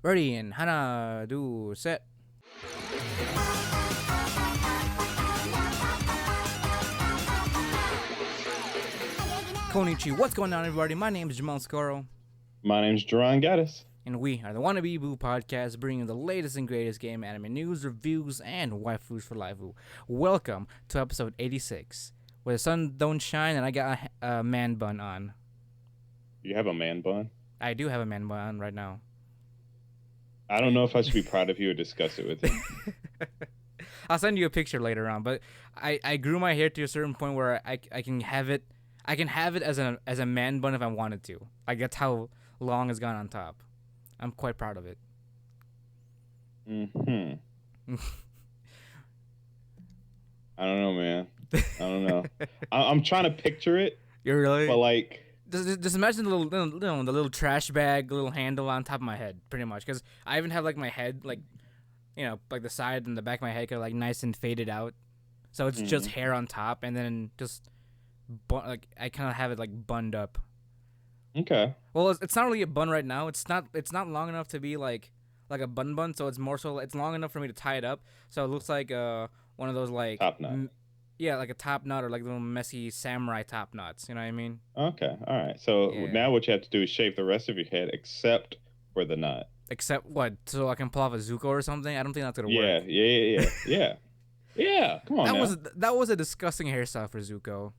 Ready and Hana do set. Konnichiwa, what's going on, everybody? My name is Jomel, My name's Jarron Gaddis. and we are the Wannabe Boo Podcast, bringing you the latest and greatest game anime news, reviews, and waifus for life. Welcome to episode 86, where the sun don't shine and I got a man bun on. You have a man bun? I do have a man bun on right now. I don't know if I should be proud of you or discuss it with you. I'll send you a picture later on, but I grew my hair to a certain point where I can have it. I can have it as a man bun if I wanted to. Like, that's how long it's gone on top. I'm quite proud of it. I don't know, man. I don't know. I'm trying to picture it. You're really? But like, just imagine the little trash bag, little handle on top of my head, pretty much. Because I even have like my head, like the side and the back of my head, kind of like nice and faded out. So it's just hair on top, and then just I kind of have it like bunned up. Okay. Well, it's not really a bun right now. It's not long enough to be like a bun. So it's more so it's long enough for me to tie it up. So it looks like one of those like Top knot. Yeah, like a top knot or like little messy samurai top knots. You know what I mean? Okay. All right. So Yeah. now what you have to do is shave the rest of your head except for the knot. Except what? So I can pull off a Zuko or something? I don't think that's gonna Yeah. work. Yeah. Yeah. Come on. That was a disgusting hairstyle for Zuko.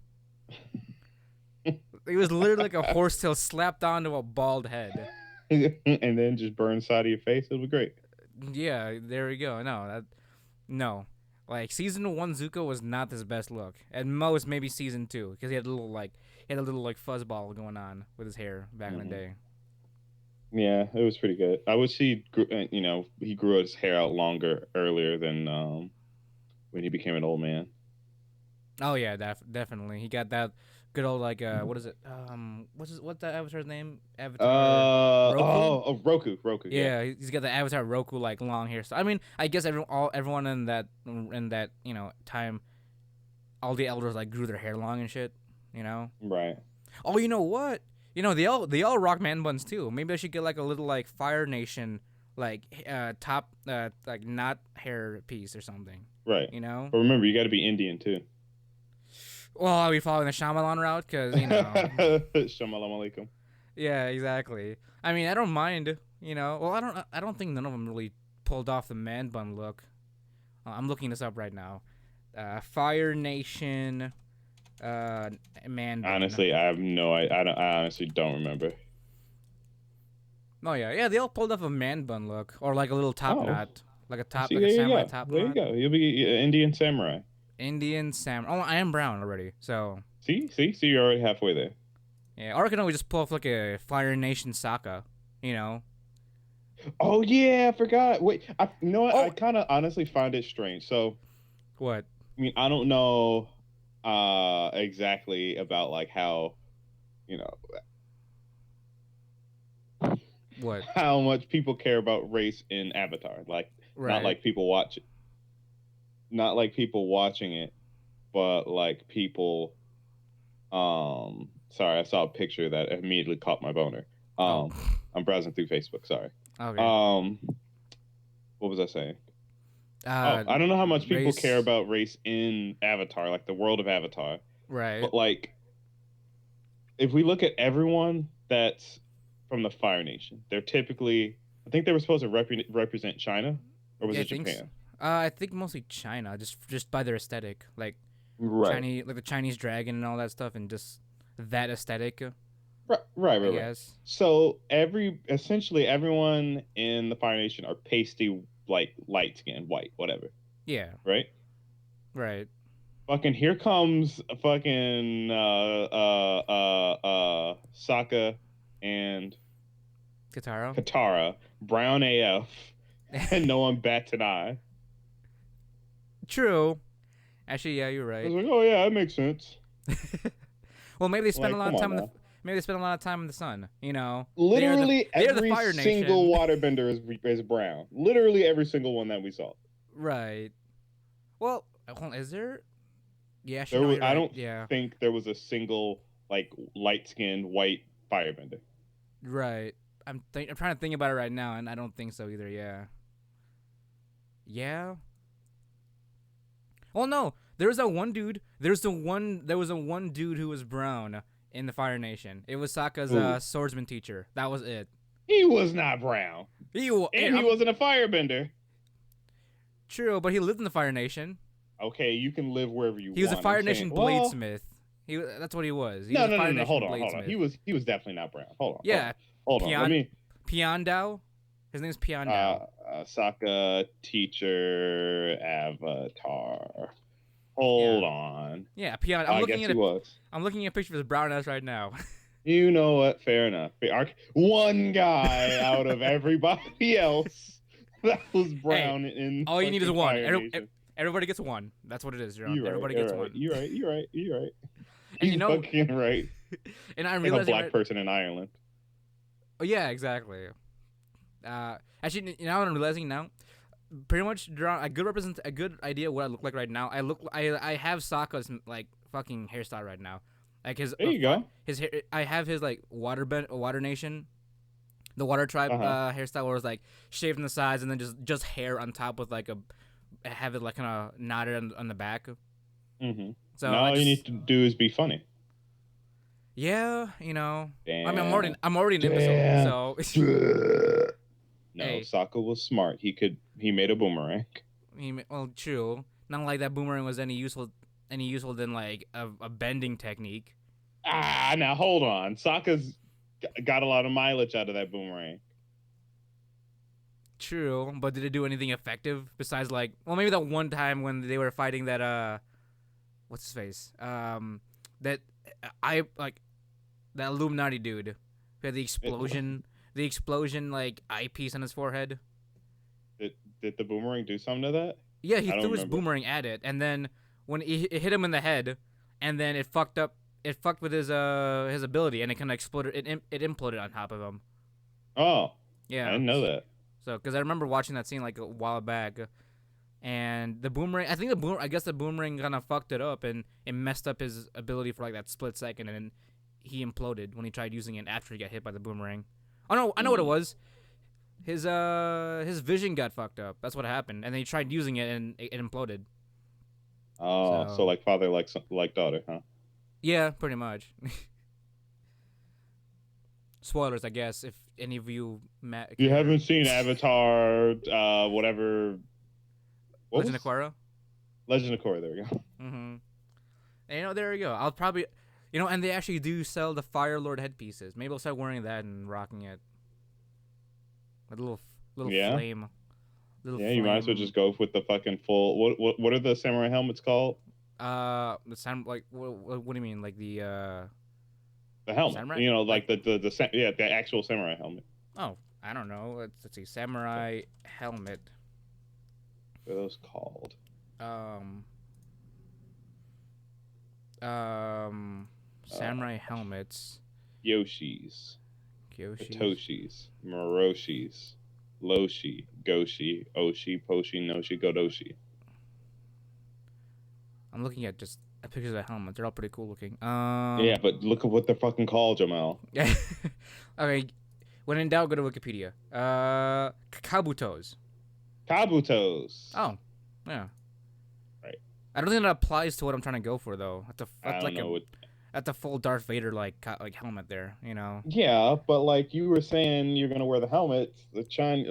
It was literally like a horsetail slapped onto a bald head. And then just burn the side of your face. It'll be great. Yeah, there we go. No. Like, season 1 Zuko was not his best look. At most, maybe season 2, because he had a little fuzzball going on with his hair back in the day. Yeah, it was pretty good. I wish he grew his hair out longer earlier than when he became an old man. Oh yeah, definitely. He got that good old what is it? What's that avatar's name? Avatar. Roku? Roku. Yeah, he's got the Avatar Roku like long hair. So I mean, I guess everyone in that time, all the elders like grew their hair long and shit. Right. Oh, you know what? They all rock man buns too. Maybe I should get like a little like Fire Nation like top like knot hair piece or something. Right. But remember, you got to be Indian too. Well, are we following the Shyamalan route? Because Shalom alaikum. Yeah, exactly. I mean, I don't mind. Well, I don't think none of them really pulled off the man bun look. I'm looking this up right now. Fire Nation, man bun. Honestly, I have no. I honestly don't remember. Oh yeah, they all pulled off a man bun look or like a little top knot, like a top, See, like a samurai top knot. There you go. You'll be Indian samurai. Indian samurai. Oh, I am brown already, so. See, you're already halfway there. Yeah, or I can always just pull off like a Fire Nation Sokka, Oh yeah, I forgot. Wait, you know what? Oh. I kind of honestly find it strange. So. What? I mean, I don't know exactly about like how, What? how much people care about race in Avatar. Like, Right. not like people watch it. Not like people watching it, but like people. Sorry, I saw a picture that immediately caught my boner. I'm browsing through Facebook. Sorry. Okay. What was I saying? I don't know how much people race. care about race in Avatar, like the world of Avatar. Right. But like, if we look at everyone that's from the Fire Nation, they're typically, I think they were supposed to represent China, or was it Japan? I think mostly China, just by their aesthetic, like Right. like the Chinese dragon and all that stuff, and just that aesthetic. Right. I guess. So essentially everyone in the Fire Nation are pasty, like light skin, white, whatever. Yeah. Right. Right. Fucking here comes fucking Sokka and Katara. brown AF, and no one bats an eye. True. Actually, yeah, you're I right. was like, oh yeah, that makes sense. Well, maybe they spend Like, a lot of come time on maybe they spend a lot of time in the sun. Literally they're the every Fire single Nation. waterbender is brown. Literally every single one that we saw. Right. Well, hold on, is there? Yeah, There was, you're I right. don't think there was a single like light skinned white firebender. Right. I'm trying to think about it right now, and I don't think so either. Yeah. Yeah. Oh no, there was that one dude. There was a one dude who was brown in the Fire Nation. It was Sokka's swordsman teacher. That was it. He was not brown. He wasn't a firebender. True, but he lived in the Fire Nation. Okay, you can live wherever you want. He was a Fire Nation bladesmith. That's what he was. No. Hold on. He was definitely not brown. Hold on. Yeah. Hold on. Piandao. His name's Piandao. Sokka teacher avatar. Hold on. Yeah, Piandao. I'm looking at a picture of his brown ass right now. You know what? Fair enough. One guy out of everybody else that was brown in. All you need is one. Everybody gets one. That's what it is, Jarron. Everybody gets one. You're right. And You're fucking right. And I'm like a black person in Ireland. Oh yeah, exactly. Actually, now I'm realizing now, pretty much draw a good idea of what I look like right now. I have Sokka's like fucking hairstyle right now. Like his. There you go. His hair. I have his like Water Nation, the Water Tribe hairstyle, where it's like shaved on the sides and then just hair on top with like have it like kind of knotted on the back. Mm-hmm. So now all you need to do is be funny. Yeah, Damn. I mean, I'm already an imbecile. So. No, Sokka was smart. He made a boomerang. Well, true. Not like that boomerang was any useful than like a bending technique. Now hold on. Sokka's got a lot of mileage out of that boomerang. True, but did it do anything effective besides like? Well, maybe that one time when they were fighting that what's his face? That Illuminati dude who had the explosion. The explosion, like, eyepiece on his forehead. Did the boomerang do something to that? Yeah, he threw his boomerang at it, and then when it hit him in the head, and then it fucked with his ability, and it kind of exploded. It imploded on top of him. Oh, yeah, I didn't know that. So, because I remember watching that scene like a while back, and the boomerang. I guess the boomerang kind of fucked it up, and it messed up his ability for like that split second, and then he imploded when he tried using it after he got hit by the boomerang. Oh no, I know what it was. His vision got fucked up. That's what happened. And then he tried using it and it imploded. Oh, so like father like daughter, huh? Yeah, pretty much. Spoilers, I guess, if any of you you haven't seen Avatar, whatever. Legend of Korra? Legend of Korra, there we go. Mm-hmm. And there we go. I'll probably and they actually do sell the Fire Lord headpieces. Maybe I'll start wearing that and rocking it. A little flame. You might as well just go with the fucking full. What are the samurai helmets called? What do you mean? Like the helmet. Samurai? The actual samurai helmet. Oh, I don't know. Let's see. Samurai helmet. What are those called? Samurai helmets. Yoshis. Toshis. Moroshis. Loshi. Goshi. Oshi. Poshi. Noshi. Godoshi. I'm looking at just pictures of the helmets. They're all pretty cool looking. Yeah, but look at what they're fucking called, Jomel. Okay. When in doubt, go to Wikipedia. Kabutos. Kabutos. Oh, yeah. Right. I don't think that applies to what I'm trying to go for though. That's a full Darth Vader like helmet there, Yeah, but like you were saying, you're gonna wear the helmet, the Chinese,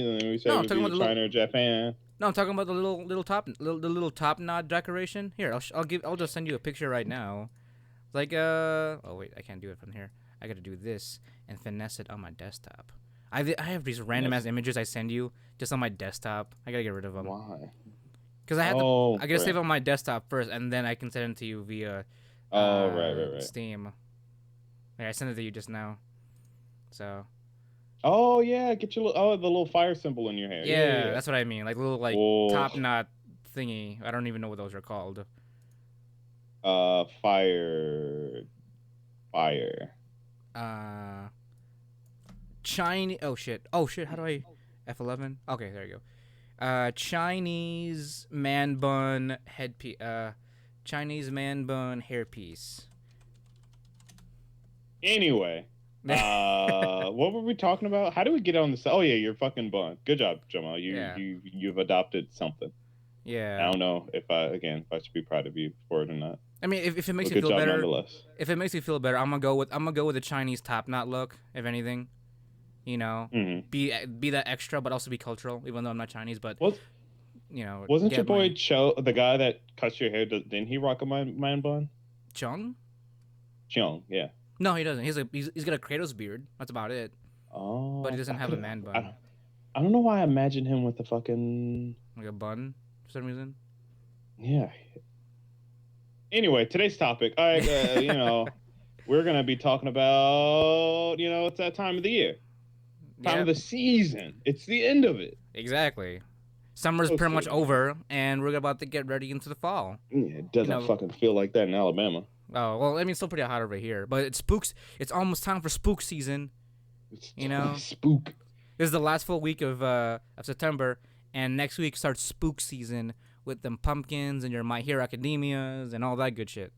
and then we said China or Japan. No, I'm talking about the little top knot decoration. Here, I'll just send you a picture right now. Like oh wait, I can't do it from here. I got to do this and finesse it on my desktop. I have these random ass images I send you just on my desktop. I gotta get rid of them. Why? Because I gotta save on my desktop first, and then I can send it to you via. Right. Steam. Yeah, I sent it to you just now. So. Oh yeah, get your the little fire symbol in your hair. Yeah, that's what I mean. Like little top knot thingy. I don't even know what those are called. Fire. Chinese. Oh shit. How do I? F11. Okay, there you go. Chinese man bun headpiece. Chinese man bun hairpiece. Anyway, What were we talking about? How do we get on this? Oh yeah, your fucking bun. Good job, Jamal. Yeah. You've adopted something. I Yeah. don't know if I should be proud of you for it or not. I mean, if it makes But you good feel job better, nonetheless. if it makes you feel better, I'm gonna go with the Chinese top knot look. If anything, you know, Mm-hmm. be that extra, but also be cultural. Even though I'm not Chinese, but Was wasn't your get boy my Cho the guy that cuts your hair? Didn't he rock a man bun? Chung. Cheong, yeah. No, he doesn't. He's got a Kratos beard. That's about it. But he Oh, doesn't have a man bun, I don't know why I imagine him with the fucking like a bun for some reason. yeah. Anyway, today's topic. We're gonna be talking about it's that time of the year, time of Yep, the season. It's the end of it. exactly. Summer's Close pretty to much the end. over, and we're about to get ready into the fall. Yeah, it You doesn't know, fucking feel like that in Alabama. oh well, I mean, it's still pretty hot over here, but it's spooks. It's almost time for spook season. It's You know, spook. this is the last full week of September, and next week starts spook season with them pumpkins and your My Hero Academias and all that good shit.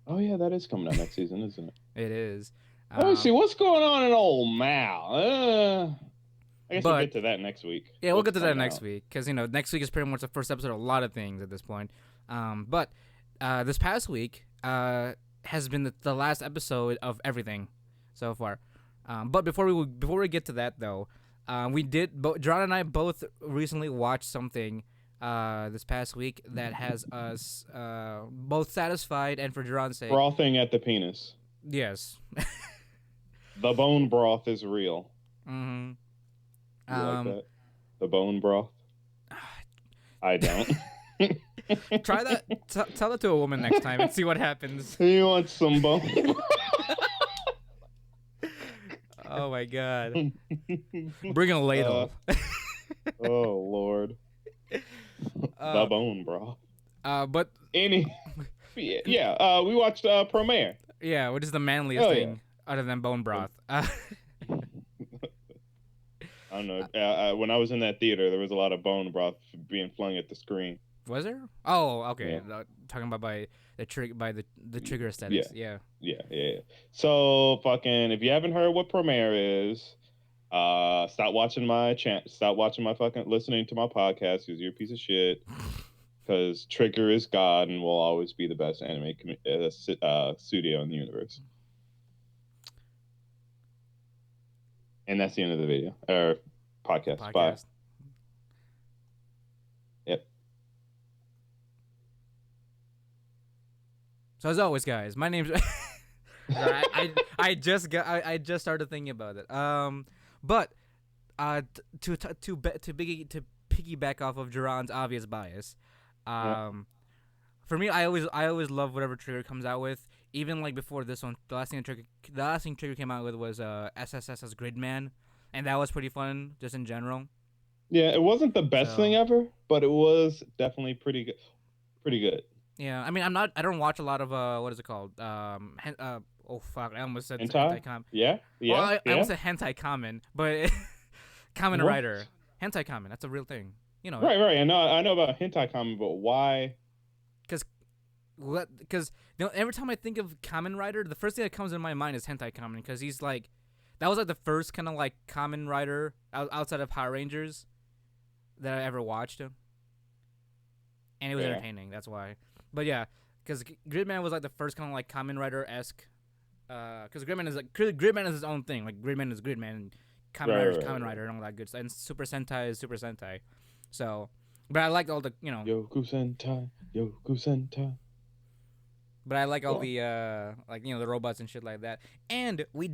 Oh yeah, that is coming out next season, isn't it? It is. Let me see Um, what's going on in old Mal. I guess we'll but get to that next week. yeah, we'll What's get to that coming next out. week because next week is pretty much the first episode of a lot of things at this point. But this past week has been the last episode of everything so far. But before we get to that though, John and I both recently watched something this past week that has us both satisfied, and for Duran's sake, Frothing at the penis. yes. The bone broth is real. Mm-hmm. You like that? The bone broth? I don't. Try that. Tell that to a woman next time and see what happens. You want some bone? Oh my god. Bring a ladle. Oh Lord. The bone broth. But we watched Promare. yeah, which is the manliest thing other than bone broth. I don't know. When I was in that theater, there was a lot of bone broth being flung at the screen. Was there? Oh, okay. Yeah. Talking about by the trigger aesthetics. Yeah. Yeah. So fucking, if you haven't heard what Promare is, stop watching my listening to my podcast because you're a piece of shit. Because Trigger is God and will always be the best anime studio in the universe. And that's the end of the video or podcast. Bye. Yep. So as always, guys, my name's I just started thinking about it. But to piggyback off of Jarron's obvious bias, for me, I always love whatever Trigger comes out with. Even like before this one, the last thing Trigger came out with was SSS's Gridman, and that was pretty fun just in general. Yeah, it wasn't the best thing ever, but it was definitely pretty good. Pretty good. Yeah, I mean, I don't watch a lot of what is it called? Oh fuck, I almost said hentai. Yeah. Well, I almost said hentai common, but Kamen Rider, hentai common. That's a real thing. You know. Right. I know about hentai common, but why? Because every time I think of Kamen Rider, the first thing that comes in my mind is hentai common, because he's like, that was like the first kind of like Kamen Rider outside of Power Rangers that I ever watched, and it was entertaining. That's why. But yeah, because Gridman was like the first kind of like Kamen Rider-esque. Because Gridman is his own thing. Like Gridman is Gridman, and Kamen Rider is Kamen Rider, and all that good stuff. And Super Sentai is Super Sentai. So, but I like all the Yoku Sentai. But I like all the the robots and shit like that. And we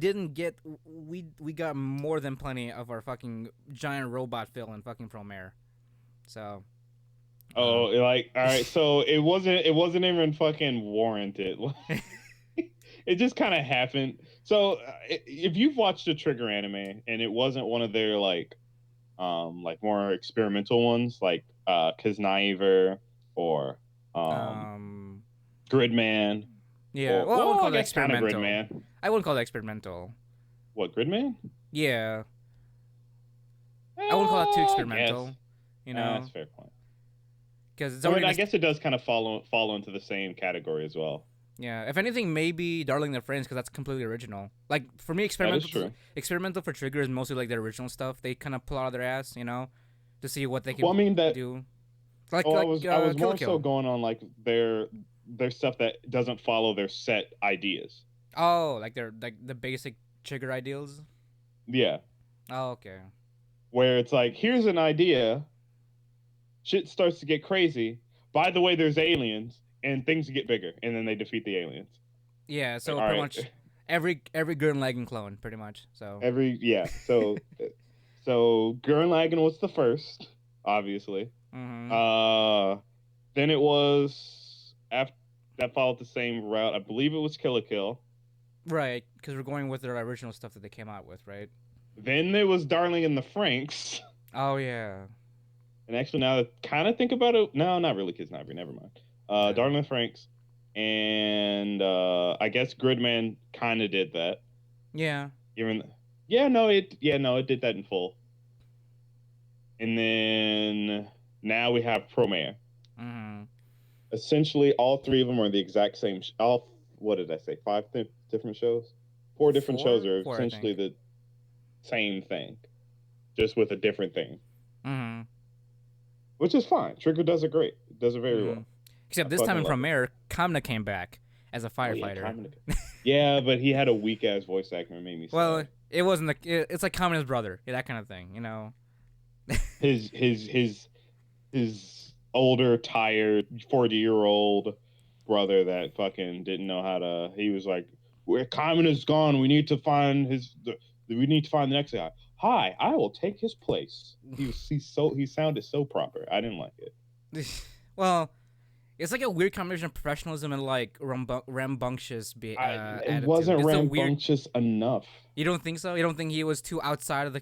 got more than plenty of our fucking giant robot fill in fucking Promare. So. All right, so it wasn't even fucking warranted. It just kind of happened. So if you've watched the Trigger anime and it wasn't one of their like more experimental ones like Kiznaiver or Gridman. Yeah, I wouldn't call that experimental. Gridman. I wouldn't call that experimental. What, Gridman? Yeah. I wouldn't call that too experimental. That's a fair point. Because I guess it does kind of fall into the same category as well. Yeah, if anything, maybe Darling in the Franxx, because that's completely original. Like for me, That is true. experimental for Trigger is mostly like the original stuff. They kind of pull out of their ass, to see what they Well, can I mean that. do. Like Oh, like I was Kill la more so Kill. going on like their stuff that doesn't follow their set ideas. Oh, like they're like the basic Trigger ideals. Yeah, Oh, okay. where it's like, here's an idea, shit starts to get crazy. By the way, there's aliens, and things get bigger, and then they defeat the aliens. Yeah, Like, so all pretty right, much every Gurren Lagann clone, pretty much. So. yeah. So Gurren Lagann was the first, obviously. Mm-hmm. Uh, then it was after that followed the same route. I believe it was Kill la Kill. Right, because we're going with their original stuff that they came out with, right? Then there was Darling in the Franxx. Oh yeah. And actually, now that I kind of think about it, no, not really. Kids Not Never mind. Yeah. Darling in the Franxx, and I guess Gridman kind of did that. Yeah. Even it did that in full. And then now we have Promare. Mm-hmm. Essentially, all three of them are the exact same. What did I say? Five different shows. Four different shows are Four, I essentially think. the same thing, just with a different thing, Mm-hmm. which is fine. Trigger does it great. It does it very Mm-hmm. well. Except I this time fucking in love it. Promare, Kamna came back as a Oh yeah, firefighter. yeah, but he had a weak ass voice actor and made me Well, sad. it wasn't it's like Kamina's brother, yeah, that kind of thing, His older, tired 40-year-old brother that fucking didn't know how to. He was like, "Where Carmen is gone, we need to find we need to find the next guy. Hi, I will take his place." He sounded so proper. I didn't like it. Well, it's like a weird combination of professionalism and like rambunctious It attitude. wasn't It's a weird. rambunctious enough. You don't think so? You don't think he was too outside of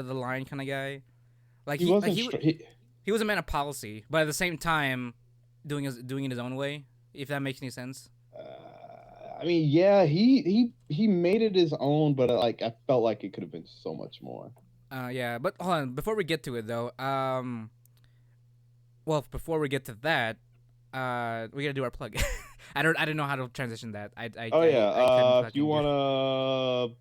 the line kind of guy? Like He wasn't. he was a man of policy, but at the same time, doing it his own way. If that makes any sense. I mean, yeah, he made it his own, but like I felt like it could have been so much more. Yeah, but hold on. Before we get to it, though, well, before we get to that, we gotta do our plug. I didn't know how to transition that. Oh yeah, I couldn't if you fucking do. wanna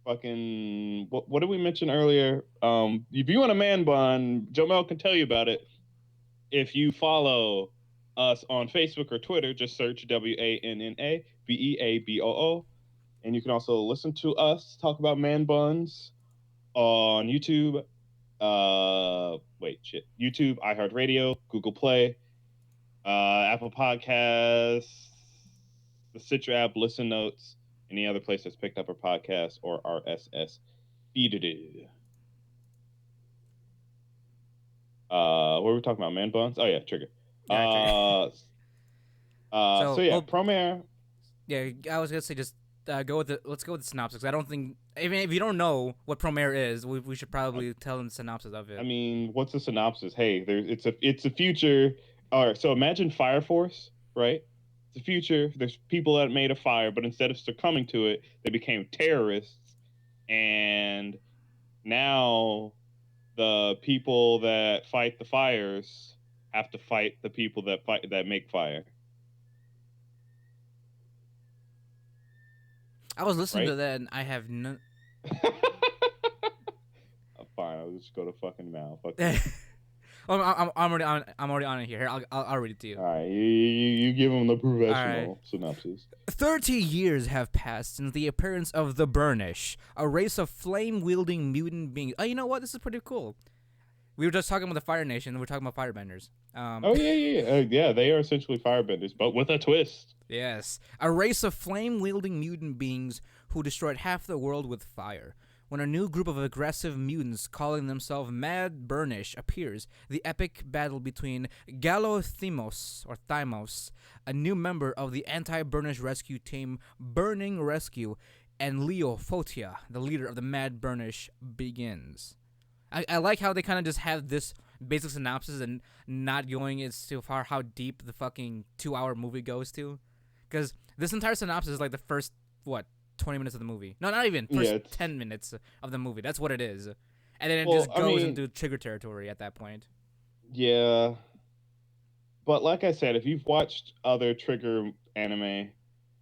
fucking what did we mention earlier? If you want a man bun, Jomel can tell you about it. If you follow us on Facebook or Twitter, just search WANNABEABOO, and you can also listen to us talk about man buns on YouTube. YouTube, iHeartRadio, Google Play, Apple Podcasts, the Citra app, Listen Notes, any other place that's picked up our podcast or RSS feed. What were we talking about? Man buns? Oh yeah, Trigger. Yeah, So yeah, Promare. Yeah, I was gonna say just let's go with the synopsis. 'Cause I don't think even if you don't know what Promare is, we should probably tell them the synopsis of it. I mean, what's the synopsis? Hey, it's a future. All right, so imagine Fire Force, right? It's a future. There's people that made a fire, but instead of succumbing to it, they became terrorists, and now the people that fight the fires have to fight the people that make fire. I was listening Right? to that and I have no. Fine, I'll just go to fucking mouth. I'm already on it here. I'll read it to you. All right, you give them the professional synopsis. 30 years have passed since the appearance of the Burnish, a race of flame-wielding mutant beings. Oh, you know what? This is pretty cool. We were just talking about the Fire Nation. We're talking about firebenders. Yeah. They are essentially firebenders, but with a twist. Yes, a race of flame-wielding mutant beings who destroyed half the world with fire. When a new group of aggressive mutants calling themselves Mad Burnish appears, the epic battle between Gallo-Thymos, a new member of the anti-Burnish rescue team Burning Rescue, and Leo Fotia, the leader of the Mad Burnish, begins. I like how they kind of just have this basic synopsis and not going as too far how deep the fucking 2-hour movie goes to. Because this entire synopsis is like the first, 20 minutes of the movie. No, not even. First 10 minutes of the movie. That's what it is. And then it just goes into Trigger territory at that point. Yeah. But like I said, if you've watched other Trigger anime,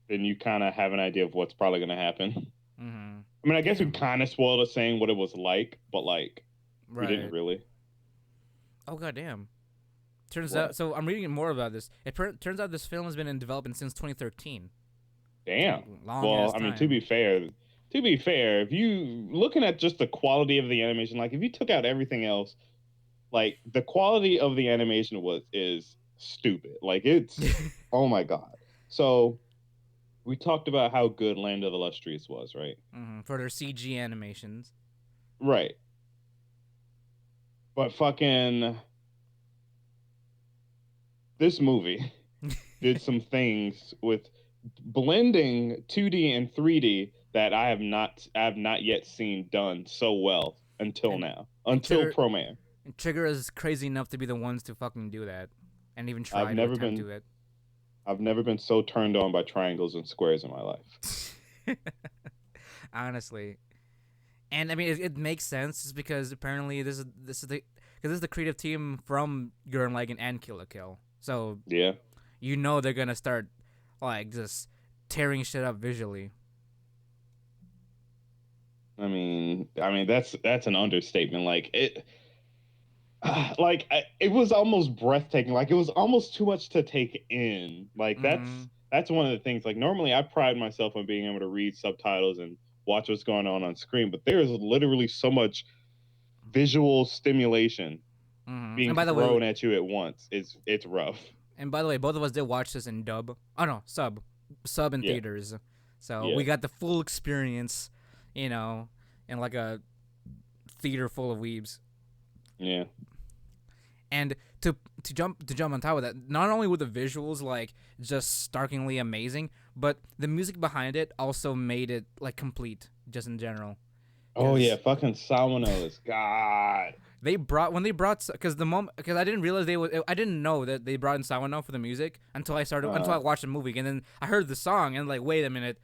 then you kind of have an idea of what's probably going to happen. Mm-hmm. I mean, I guess we Damn. kind of spoiled us saying what it was like, but like we didn't Right. really. Oh goddamn. Turns What? out. So I'm reading more about this. Turns out this film has been in development since 2013. Damn. Long Well, ass I mean, time. to be fair, if you looking at just the quality of the animation, like if you took out everything else, like the quality of the animation is stupid. Like it's oh my god. So we talked about how good Land of the Illustrious was, right? For their CG animations. Right. But fucking this movie did some things with blending 2D and 3D that I have not yet seen done so well until And now. and Until Promare. Trigger is crazy enough to be the ones to fucking do that, and even I've try to never attempt been to it. I've never been so turned on by triangles and squares in my life. Honestly, and I mean it makes sense just because apparently this is the creative team from Gurren Lagann and Kill la Kill, so Yeah. you know they're gonna start like just tearing shit up visually. I mean that's an understatement. Like it it was almost breathtaking. Like it was almost too much to take in. Like Mm-hmm. that's one of the things. Like normally I pride myself on being able to read subtitles and watch what's going on screen, but there is literally so much visual stimulation Mm-hmm. being thrown at you at once. It's rough. And by the way, both of us did watch this in dub. Oh no, sub in Yeah, theaters. So yeah, we got the full experience, you know, in like a theater full of weebs. yeah. And to jump on top of that, not only were the visuals like just starkingly amazing, but the music behind it also made it like complete, just in general. Oh yeah, Because fucking Sawano is God. because the moment because I didn't realize I didn't know that they brought in Sawano for the music until I watched the movie, and then I heard the song and like, wait a minute,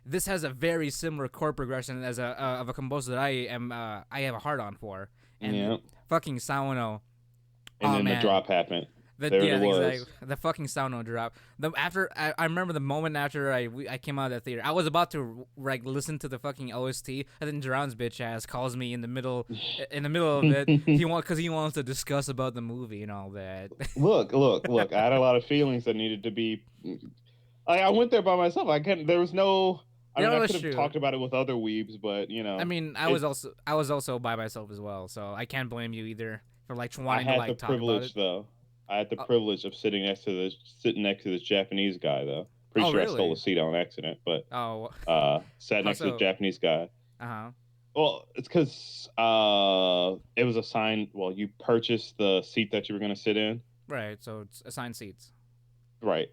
this has a very similar chord progression as a of a composer that I have a heart on for, and Yeah, fucking Sawano. and Oh then the man, drop happened. the There it yeah exactly was. the fucking Sawano drop. I remember the moment after I came out of the theater, I was about to like listen to the fucking OST, and then Jarron's bitch ass calls me in the middle of it. He wants to discuss about the movie and all that. Look. I had a lot of feelings that needed to be. I went there by myself. I couldn't. There was no. I Yeah, mean, well, I that's could have true. talked about it with other weebs, but I mean, it. I was also by myself as well, so I can't blame you either for like I wanting to had the like talk about privilege it. though. I had the Oh, privilege of sitting next to this Japanese guy though. Pretty oh sure I stole a really? seat on accident, but Oh, sat how next to this so? Japanese guy. Uh huh. Well, it's because it was assigned. Well, you purchased the seat that you were going to sit in, Right. So it's assigned seats. right?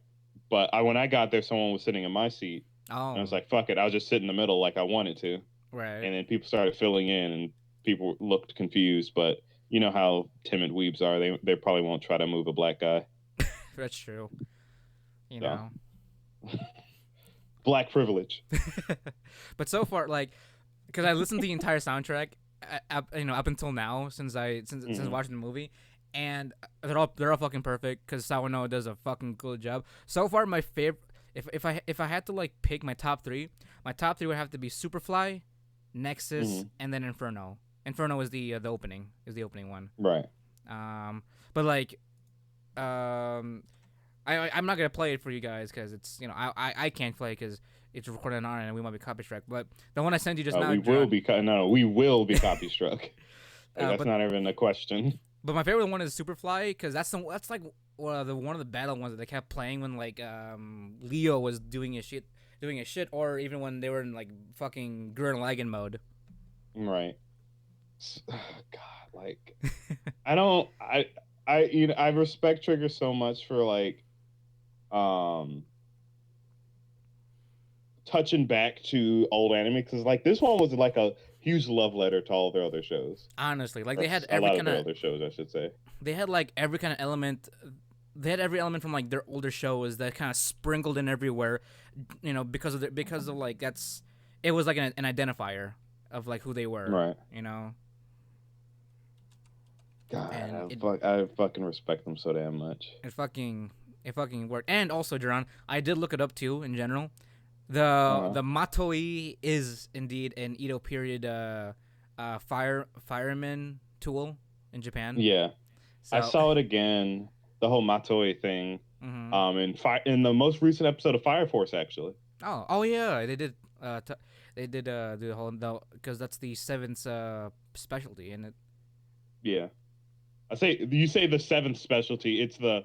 But when I got there, someone was sitting in my seat, and I was Oh, like, "Fuck it!" I'll just sit in the middle like I wanted to. right. And then people started filling in, and people looked confused. But you know how timid weebs are; they probably won't try to move a black guy. That's true. You So know. black privilege. But so far, like, because I listened to the entire soundtrack, up until now since Hmm. watching the movie, and they're all fucking perfect because Sawano does a fucking good job. So far, my favorite, if I had to like pick my top three would have to be Superfly, Nexus, Hmm. and then Inferno. Inferno is the opening one. Right. Um, but like, um, I'm not gonna play it for you guys because it's I can't play because it's recorded on our end and we might be copy struck. But the one I sent you just now, We will John. be no, we will be copy struck. Like that's But not even a question. my favorite one is Superfly because that's like one of the battle ones that they kept playing when like Leo was doing his shit, or even when they were in like fucking Gurren Lagann mode. Right. God, like I don't I respect Trigger so much for like um touching back to old anime because like this one was like a huge love letter to all their other shows Honestly, like or a lot of their other shows, I should say. they had like every kind of element. They had every element from like their older shows that kind of sprinkled in everywhere, because of like it was like an identifier of like who they were, Right. you know, God, and it I fucking respect them so damn much. it fucking It fucking worked. And also, Jarron, I did look it up too. In general, Uh-huh. the matoi is indeed an Edo period fireman tool in Japan. Yeah, I So, saw it again. The whole Matoi thing. mhm. In the most recent episode of Fire Force, actually. Oh yeah, they did. They did the whole because that's the seventh specialty in it. Yeah, I say you say the seventh specialty. It's the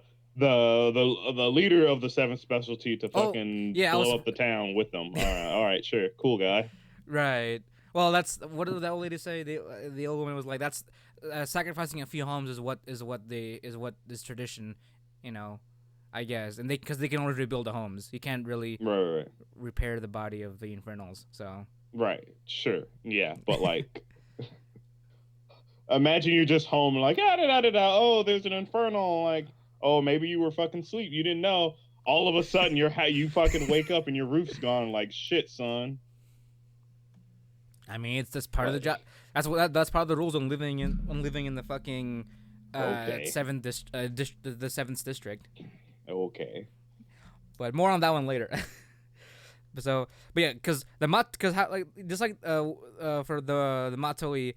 leader of the seventh specialty to Oh fucking yeah, I blow was up the town with them. All right, sure, cool guy. right. Well, that's what did that old lady say? The old woman was like, "That's sacrificing a few homes is what is tradition, you know, I guess." And because they can only rebuild the homes, you can't really Right, repair the body of the infernals. So right, sure, yeah, but like, imagine you're just home, like, ah, da, da, da, da. Oh, there's an infernal. Like, oh, maybe you were fucking asleep, you didn't know. All of a sudden, you fucking wake up and your roof's gone. Like, shit, son. I mean, it's just part of the job. Like, That's part of the rules on living in the fucking okay, seventh the seventh district. okay, But more on that one later. But yeah, because because like just like for the matoi,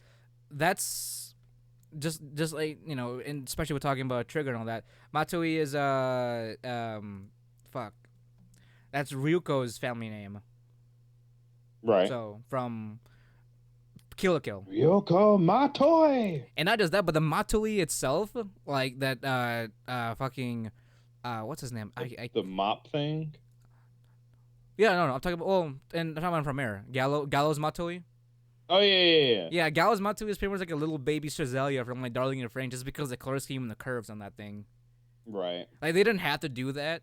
that's just like and especially we're talking about trigger and all that. Matoi is fuck, that's Ryuko's family name. right. So from Kill la Kill. Ryoko Matoi. And not just that, but the Matoi itself, like that fucking what's his name? The mop thing. Yeah, no, I'm talking about and I'm talking about Promare. Gallows Matoi. Oh yeah. Yeah, Gallows Matoi is pretty much like a little baby Strazelia from like Darling in the Franxx just because the color scheme and the curves on that thing. Right. Like they didn't have to do that.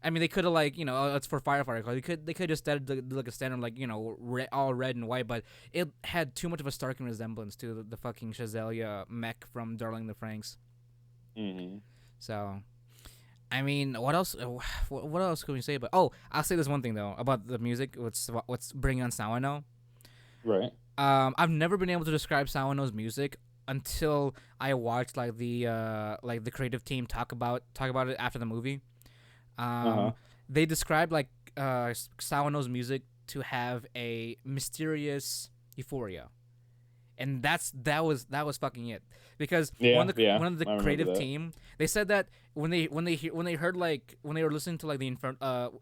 I mean, they could have like it's for firefighter color. They could just did like a standard like all red and white, but it had too much of a stark resemblance to the fucking Shazelia mech from Darling in the Franxx. Mm-hmm. So, I mean, what else? What else can we say? But I'll say this one thing though about the music. What's bringing on Sawano? Right. I've never been able to describe Sawano's music until I watched like the creative team talk about it after the movie. Uh-huh. They described like Sawano's music to have a mysterious euphoria, and that was fucking it. Because Yeah. one of the I remember creative that. team, they said that when they heard like when they were listening to like the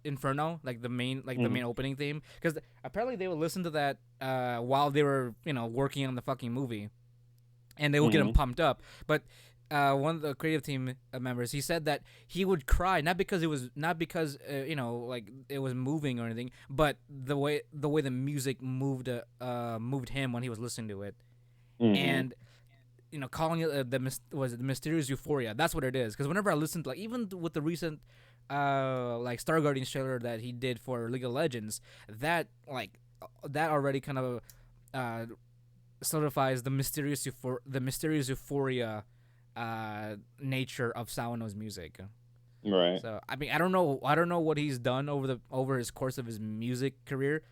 Inferno, like the main the Mm-hmm. main opening theme, because apparently they would listen to that while they were working on the fucking movie, and they would get them Mm-hmm. pumped up. But one of the creative team members, he said that he would cry not because like it was moving or anything, but the way the music moved him when he was listening to it, Mm-hmm. and calling it was it the mysterious euphoria. That's what it is. Because whenever I listen to like even with the recent like Star Guardians trailer that he did for League of Legends, that already kind of solidifies the mysterious euphoria nature of Sawano's music. Right. So I mean, I don't know what he's done over his course of his music career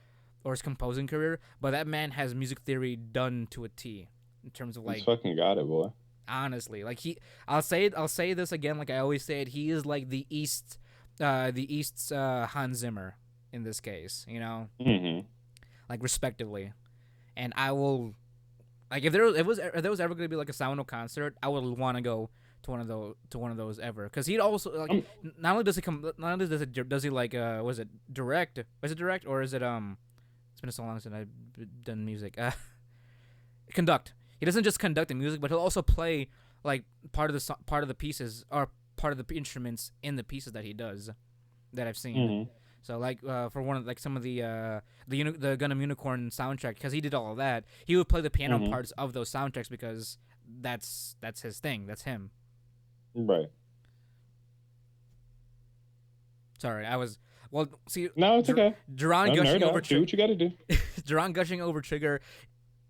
or his composing career, but that man has music theory done to a T in terms of He's like fucking got it, boy. honestly, like I'll say this again, like I always say it. He is like the East's Hans Zimmer in this case, Mm-hmm. like respectively. And I will like if there was ever gonna be like a Sawano concert, I would want to go to one of those ever, because he'd also like I'm, not only does he come not only does he like was it direct or is it it's been so long since I've done music conduct. He doesn't just conduct the music, but he'll also play like part of the pieces or part of the instruments in the pieces that he does that I've seen. mm-hmm. So like for one of like some of the Gundam Unicorn soundtrack, because he did all of that, he would play the piano Mm-hmm. parts of those soundtracks because that's his thing. That's him. Right. Sorry, I was well. See, No, it's okay. Duran No, gushing nerd over out. Do what you got to do. Duran gushing over Trigger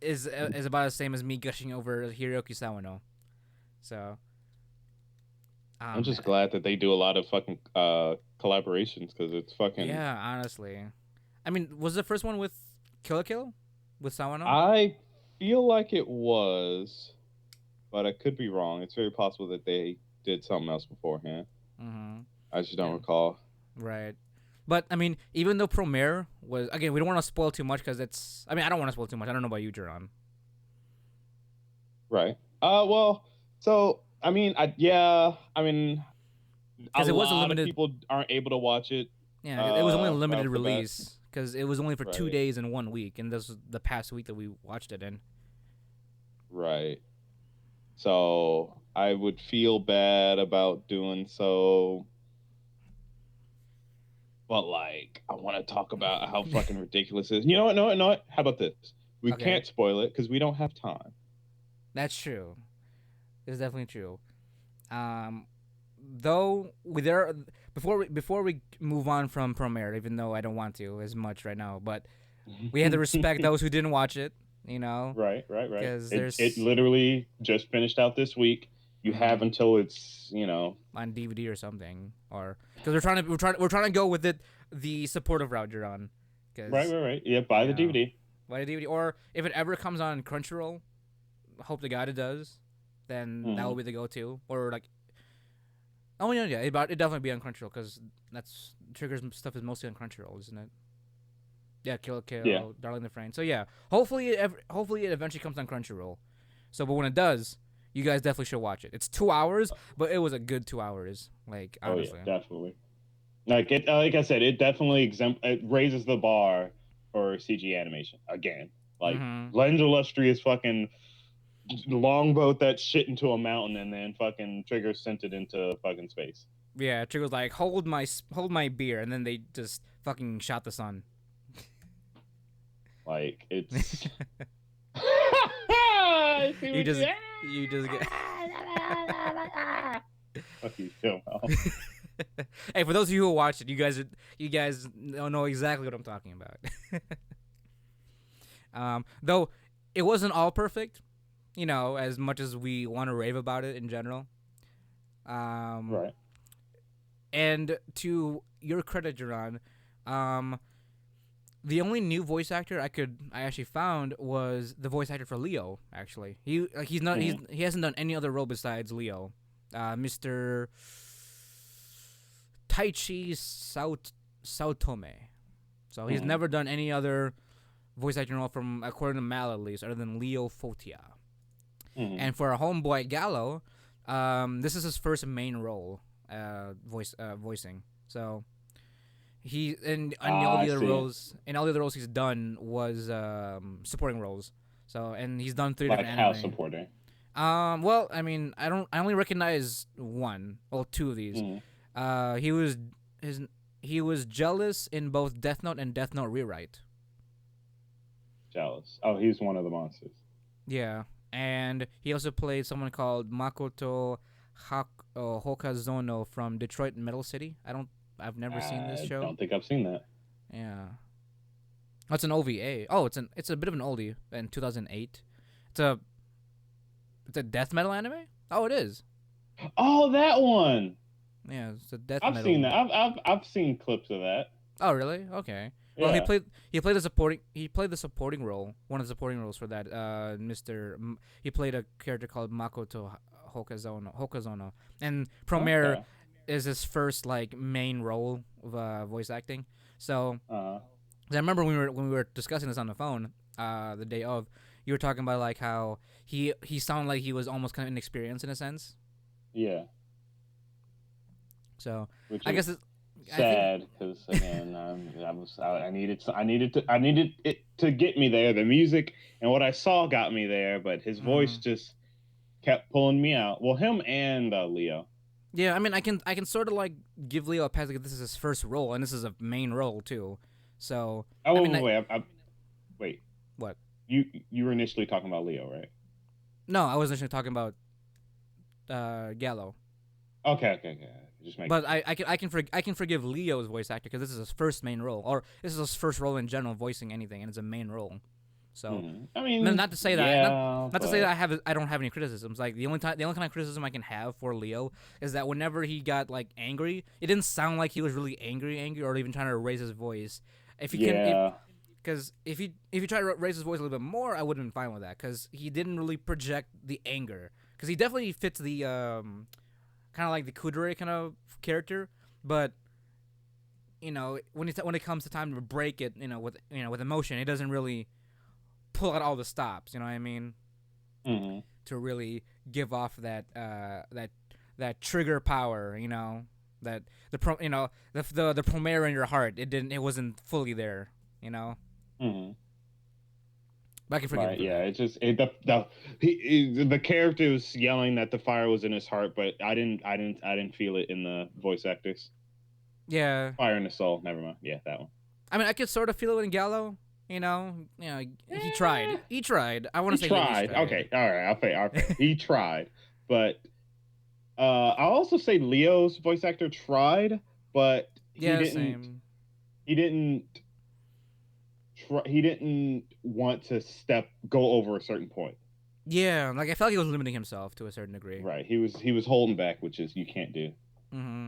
is about the same as me gushing over Hiroki Sawano. So, I'm just man. glad that they do a lot of fucking collaborations because it's fucking. Yeah, honestly. I mean, was the first one with Kill la Kill with Sawano? I feel like it was, but I could be wrong. It's very possible that they did something else beforehand. Mm-hmm. I just don't Yeah. recall. Right. But I mean, even though Promare was again, we don't want to spoil too much because it's. I mean, I don't want to spoil too much. I don't know about you, Jarron. Right. Well, so I mean, I mean, a Because it was a lot of limited. people aren't able to watch it. Yeah, it was only a limited Off the bat. release because it was only for 2 Right. days and 1 week, and this was the past week that we watched it in. Right. So I would feel bad about doing so, but like I want to talk about how fucking ridiculous it is. You know what? No, what? How about this? We Okay, can't spoil it because we don't have time. that's true. It's definitely true. Um, though we there before we move on from Promare, even though I don't want to as much right now, but we had to respect those who didn't watch it. You know, Right. because It there's literally just finished out this week. You have mhm, until it's on DVD or something, or because we're trying to go with it the supportive route you're on, because right. Yeah, buy you the know DVD. buy a DVD, or if it ever comes on Crunchyroll, hope to God it does, then that will Hmm. be the go-to, or like oh yeah, it definitely be on Crunchyroll because that's Trigger's stuff is mostly on Crunchyroll, isn't it? Yeah, Kill la Yeah. Kill, Darling the Franxx. So yeah, hopefully it eventually comes on Crunchyroll. So, but when it does, you guys definitely should watch it. It's 2 hours, but it was a good 2 hours. Like Oh yeah, honestly. definitely. Like I said, it definitely it raises the bar for CG animation again. Like Mm-hmm. Legend of Illustrious fucking longboat that shit into a mountain and then fucking Trigger sent it into fucking space. Yeah, Trigger was like, hold my beer," and then they just fucking shot the sun. Like it's I see you what just you just get. fuck you, Jomel. Hey, for those of you who watched it, you guys don't know exactly what I'm talking about. Though it wasn't all perfect, as much as we want to rave about it in general. Um, Right. and to your credit, Jerron, um, the only new voice actor I actually found was the voice actor for Leo. Actually, he hasn't done any other role besides Leo, Mr. Taichi Saotome. So he's never done any other voice acting role from, according to Mal at least, other than Leo Fotia. And for our homeboy Gallo, this is his first main role, voicing. So he and all I the other see. roles, he's done was supporting roles. So and he's done three Like different how anime. supporting. Well, I mean, I only recognize two of these. He was he was jealous in both Death Note and Death Note Rewrite. Jealous. Oh, he's one of the monsters. Yeah, and he also played someone called Makoto Hokazono from Detroit Metal City. I've never seen this I show. don't think I've seen that. Yeah, oh, it's an OVA. Oh, it's a bit of an oldie in 2008. It's a death metal anime. Oh, it is. Oh, that one. Yeah, it's a death I've metal. seen that. I've seen clips of that. Oh, really? Okay. Well, Yeah. he played the supporting role, one of the supporting roles for that. He played a character called Makoto Hokazono, and Promare Okay. is his first like main role of voice acting. So Uh, 'cause I remember when we were discussing this on the phone the day of, you were talking about like how he sounded like he was almost kind of inexperienced in a sense. yeah. So Which I is guess sad because again, I needed it to get me there. The music and what I saw got me there, but his voice mm, just kept pulling me out. Well, him and Leo. yeah, I mean, I can sort of like give Leo a pass because this is his first role and this is a main role too. So Oh, I mean, wait. what? You were initially talking about Leo, right? No, I was actually talking about Gallo. Okay. Just make. But I can forgive Leo's voice actor because this is his first main role, or this is his first role in general, voicing anything, and it's a main role. So I mean, not to say that, yeah, not to say that I don't have any criticisms. Like the only kind of criticism I can have for Leo is that whenever he got like angry, it didn't sound like he was really angry, or even trying to raise his voice. If you can, because if you try to raise his voice a little bit more, I would have been fine with that because he didn't really project the anger because he definitely fits the kind of like the Kudere kind of character, but when it comes to time to break it, with emotion, it doesn't really pull out all the stops. You know what I mean? Mm-hmm. To really give off that trigger power. That the Promare in your heart. It wasn't fully there. Mm-hmm. But I can forgive Right, him for yeah, that. it's just the character was yelling that the fire was in his heart, but I didn't feel it in the voice actors. Yeah. Fire in the soul. Never mind. Yeah, that one. I mean, I could sort of feel it in Gallo. He tried. He tried. I want He to say he at least tried. tried. Okay, all right. I'll say. He tried, but I'll also say Leo's voice actor tried, but he Yeah, didn't. same. He didn't. He didn't want to go over a certain point. Yeah, like I felt like he was limiting himself to a certain degree. Right. He was holding back, which is you can't do.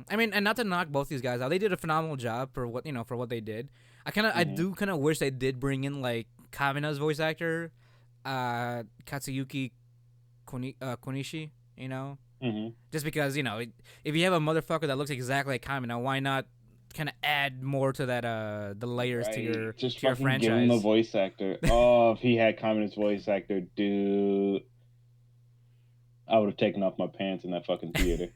I mean, and not to knock both these guys out, they did a phenomenal job for what they did. I do kind of wish they did bring in like Kamina's voice actor, Katsuyuki Konishi. Mm-hmm. Just because if you have a motherfucker that looks exactly like Kamina, why not kind of add more to that the layers to your Just to your fucking give him franchise? the voice actor. Oh, if he had Kamina's voice actor, dude, I would have taken off my pants in that fucking theater.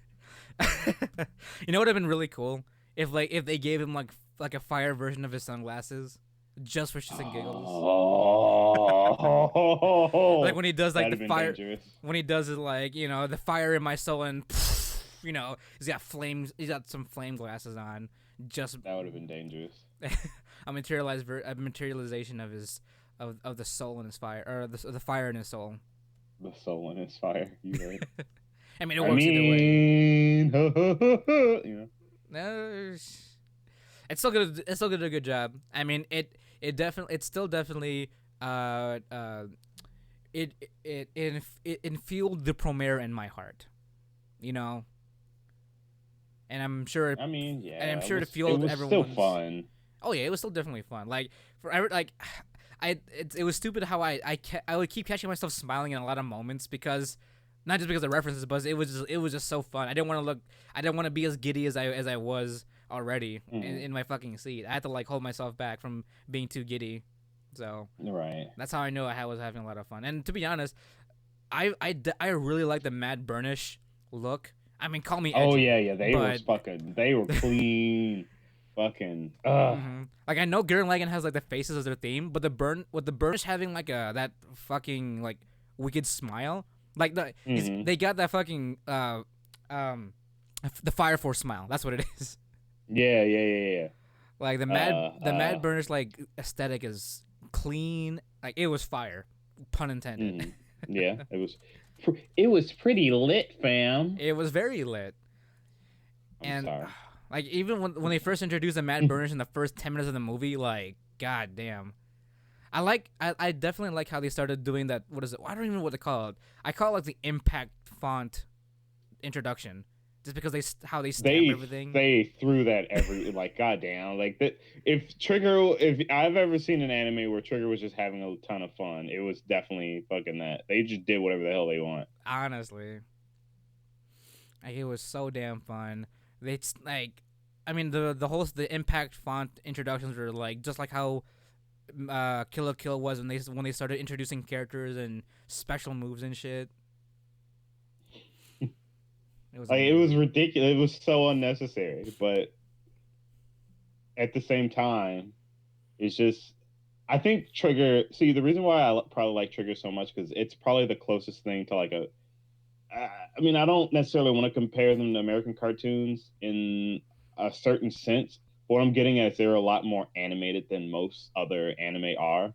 You know what would have been really cool if they gave him like a fire version of his sunglasses, just for shits and giggles. Oh, Like when he does like that'd the have been fire, dangerous. when he does it like the fire in my soul, and he's got flames, he's got some flame glasses on. Just That would have been dangerous. a materialization of his of the soul in his fire, or the fire in his soul. The soul in his fire. You right? I mean, it works either way. No, it's still good. It's still did a good job. I mean, it still definitely it infueled the Promare in my heart, and I'm sure. I mean, yeah. And I'm sure it it fueled was everyone's. still fun. Oh yeah, it was still definitely fun. Like it was stupid how I would keep catching myself smiling in a lot of moments because. Not just because of references, but it was just so fun. I didn't want to be as giddy as I was already in my fucking seat. I had to like hold myself back from being too giddy. So Right. that's how I know I was having a lot of fun. And to be honest, I really like the Mad Burnish look. I mean, call me edgy. Oh yeah. They were clean. Fucking. Like I know Gurren Lagann has like the faces as their theme, but the Burnish having like that fucking like wicked smile. Like they got that fucking the Fire Force smile. That's what it is. Yeah. Like the Mad Burnish like aesthetic is clean. Like it was fire, pun intended. Yeah, it was pretty lit, fam. It was very lit. I'm sorry. Like even when they first introduced the Mad Burnish in the first 10 minutes of the movie, like god damn. I definitely like how they started doing that. What is it? I don't even know what to call it. I call it like the impact font introduction, just because how they stamp everything. They threw that like goddamn like that. If I've ever seen an anime where Trigger was just having a ton of fun, it was definitely fucking that. They just did whatever the hell they want. Honestly, like it was so damn fun. They like, I mean the impact font introductions were like just like how. Kill la Kill was when they started introducing characters and special moves and shit. It was ridiculous. It was so unnecessary, but at the same time, it's just I think Trigger. See, the reason why I probably like Trigger so much because it's probably the closest thing to like a. I mean, I don't necessarily want to compare them to American cartoons in a certain sense. What I'm getting at is they're a lot more animated than most other anime are. You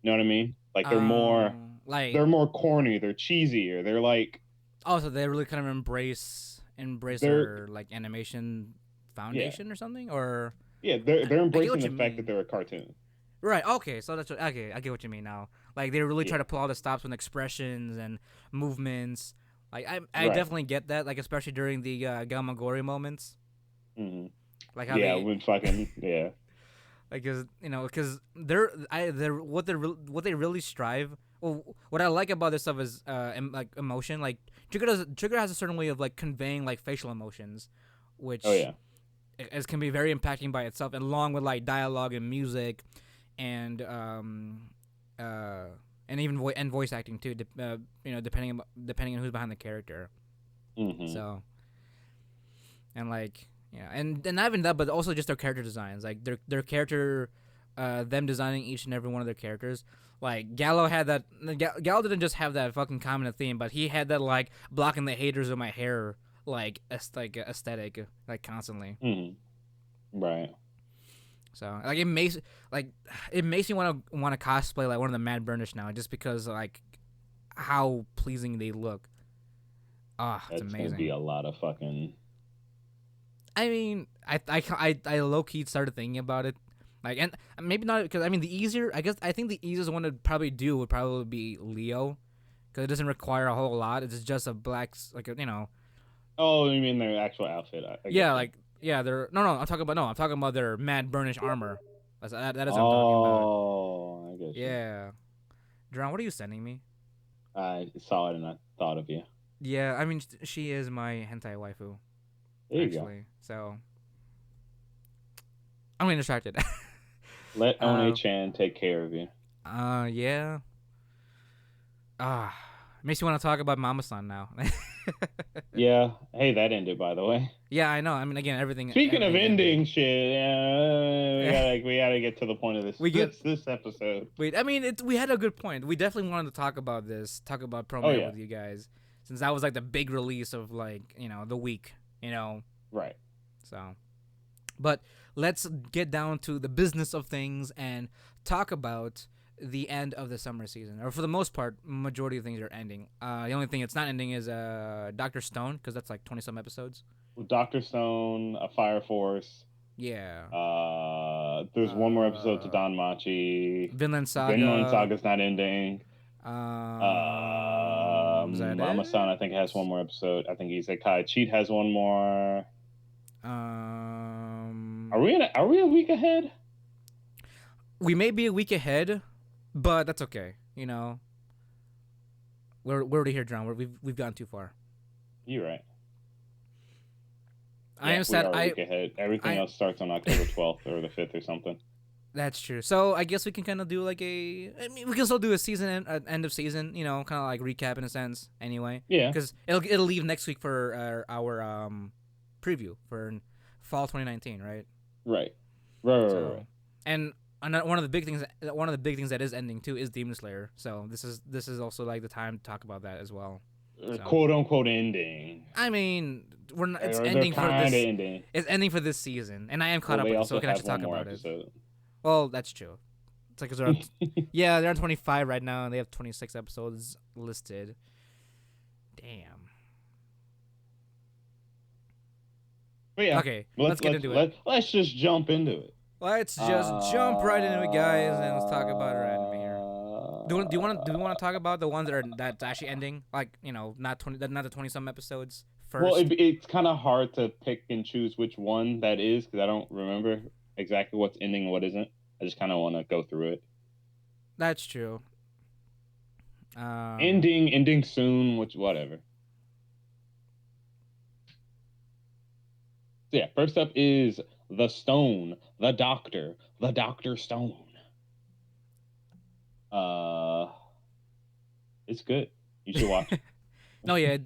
know what I mean? Like they're more corny, they're cheesier, they're like. Oh, so they really kind of embrace their like animation foundation or something, or. Yeah, they're embracing the fact that they're a cartoon. Right. Okay. So that's okay. I get what you mean now. Like they really try to pull all the stops with expressions and movements. Like I definitely get that. Like especially during the Gamagori moments. Mm-hmm. Like how when fucking like because they're what they really strive. Well, what I like about this stuff is like emotion. Like Trigger has a certain way of like conveying like facial emotions, which it can be very impacting by itself, and along with like dialogue and music, and and even voice acting too. Depending on who's behind the character. Mm-hmm. So, and like and not even that, but also just their character designs, like their character, them designing each and every one of their characters. Like Gallo had that. Gallo didn't just have that fucking common theme, but he had that like blocking the haters with my hair like aesthetic like constantly. Mm-hmm. Right. So like it makes me want to cosplay like one of the Mad Burnish now, just because like how pleasing they look. It's amazing. That's gonna be a lot of fucking. I mean, I low key started thinking about it, like, and maybe not because I mean I think the easiest one to probably do would probably be Leo, because it doesn't require a whole lot. It's just a black Oh, you mean their actual outfit? Yeah, like they're I'm talking about their Mad Burnish armor. That is what I'm talking about. Oh, I guess. Yeah, Jarron, what are you sending me? I saw it and I thought of you. Yeah, I mean she is my hentai waifu. There you actually, so I'm getting distracted. Let One-chan take care of you. Yeah. Makes you want to talk about Mama-san now. Yeah. Hey, that ended, by the way. Yeah, I know. I mean, again, everything. Speaking of ending ended. shit, we gotta get to the point of this episode. Wait, I mean, we had a good point. We definitely wanted to talk about Promare with you guys, since that was like the big release of like the week. Right. So, but let's get down to the business of things and talk about the end of the summer season, or for the most part, majority of things are ending. The only thing it's not ending is Dr. Stone, because that's like 20 some episodes. Dr. Stone, a Fire Force. Yeah. There's one more episode to Don Machi. Vinland Saga. Vinland Saga's not ending. Mama-san, I think, has one more episode. I think Isekai Cheat has one more. Are we a week ahead? We may be a week ahead, but that's okay. We're already here, John. We've gotten too far. You're right. I am sad. We are a week ahead. Everything else starts on October 12th or the 5th or something. That's true. So I guess we can kind of do we can still do a season end of season, kind of like recap in a sense. Anyway. Yeah. Because it'll leave next week for our preview for fall 2019, right? Right. And one of the big things that is ending too is Demon Slayer. So this is also like the time to talk about that as well. Quote unquote ending. I mean, it's ending for this. Ending. It's ending for this season, and I am caught up with it, so we can actually talk about it. Well, that's true. It's like they're on 25 right now, and they have 26 episodes listed. Damn. But yeah. Okay, let's get into it. Let's just jump into it. Let's just jump right into it, guys, and let's talk about our anime here. Do we want to talk about the ones that's actually ending? Like, not the 20 some episodes first. Well, it's kind of hard to pick and choose which one that is, because I don't remember exactly what's ending and what isn't. I just kind of want to go through it. That's true. Ending soon, whatever. So yeah, first up is The Stone, The Doctor Stone. It's good. You should watch it. No, yeah,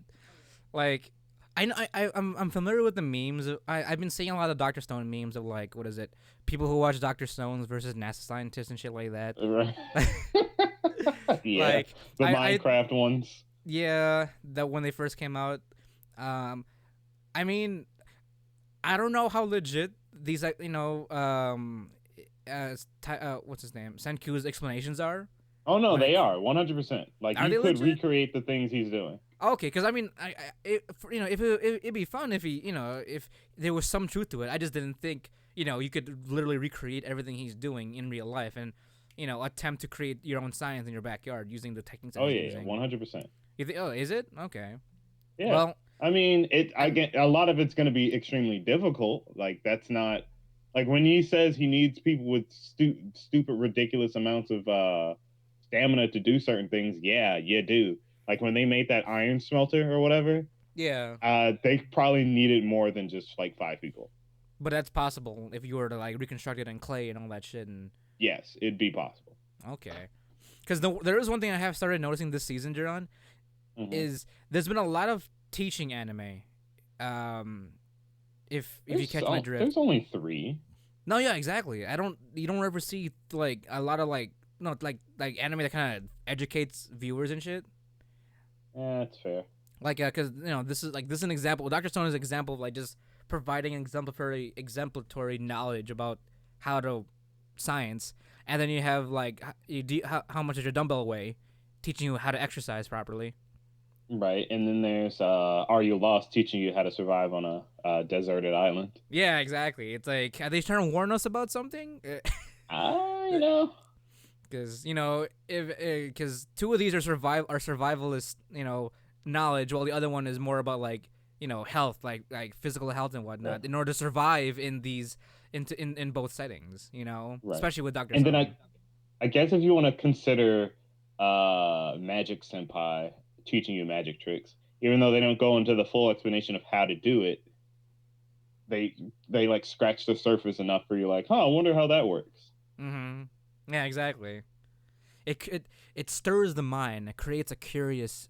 like I'm familiar with the memes. I've been seeing a lot of Dr. Stone memes of like, what is it? People who watch Dr. Stones versus NASA scientists and shit like that. Right. Yeah. Like the Minecraft ones. Yeah, that when they first came out. I mean, I don't know how legit these what's his name? Senku's explanations are. Oh no, they are 100%. Like, you could recreate the things he's doing. Okay, because I mean, it'd be fun if if there was some truth to it. I just didn't think you could literally recreate everything he's doing in real life and attempt to create your own science in your backyard using the techniques. Oh yeah, 100%. You think? Oh, is it? Okay. Yeah. Well, I mean, a lot of it's going to be extremely difficult. Like, that's not like when he says he needs people with stupid, ridiculous amounts of stamina to do certain things. Yeah, you do. Like when they made that iron smelter or whatever. Yeah. They probably needed more than just like 5 people. But that's possible if you were to like reconstruct it in clay and all that shit. And Yes, it'd be possible. okay, because there is one thing I have started noticing this season, Jarron, Mm-hmm. is there's been a lot of teaching anime. If you catch my drift. There's only 3. No, yeah, exactly. You don't ever see like a lot of like no like anime that kind of educates viewers and shit. Yeah, that's fair. Like, cause this is an example. Dr. Stone is an example of like just providing exemplatory knowledge about how to science, and then you have like how much does your dumbbell weigh, teaching you how to exercise properly. Right, and then there's Are You Lost, teaching you how to survive on a deserted island. Yeah, exactly. It's like, are they trying to warn us about something? You know. Because if because 2 of these are survivalist knowledge, while the other one is more about like health, like physical health and whatnot, Right. in order to survive in these in both settings, Right. especially with Doctor. And Stone. then I guess if you want to consider Magic Senpai teaching you magic tricks, even though they don't go into the full explanation of how to do it, they like scratch the surface enough for you, like, I wonder how that works. Mm-hmm. Yeah, exactly. It stirs the mind. It creates a curious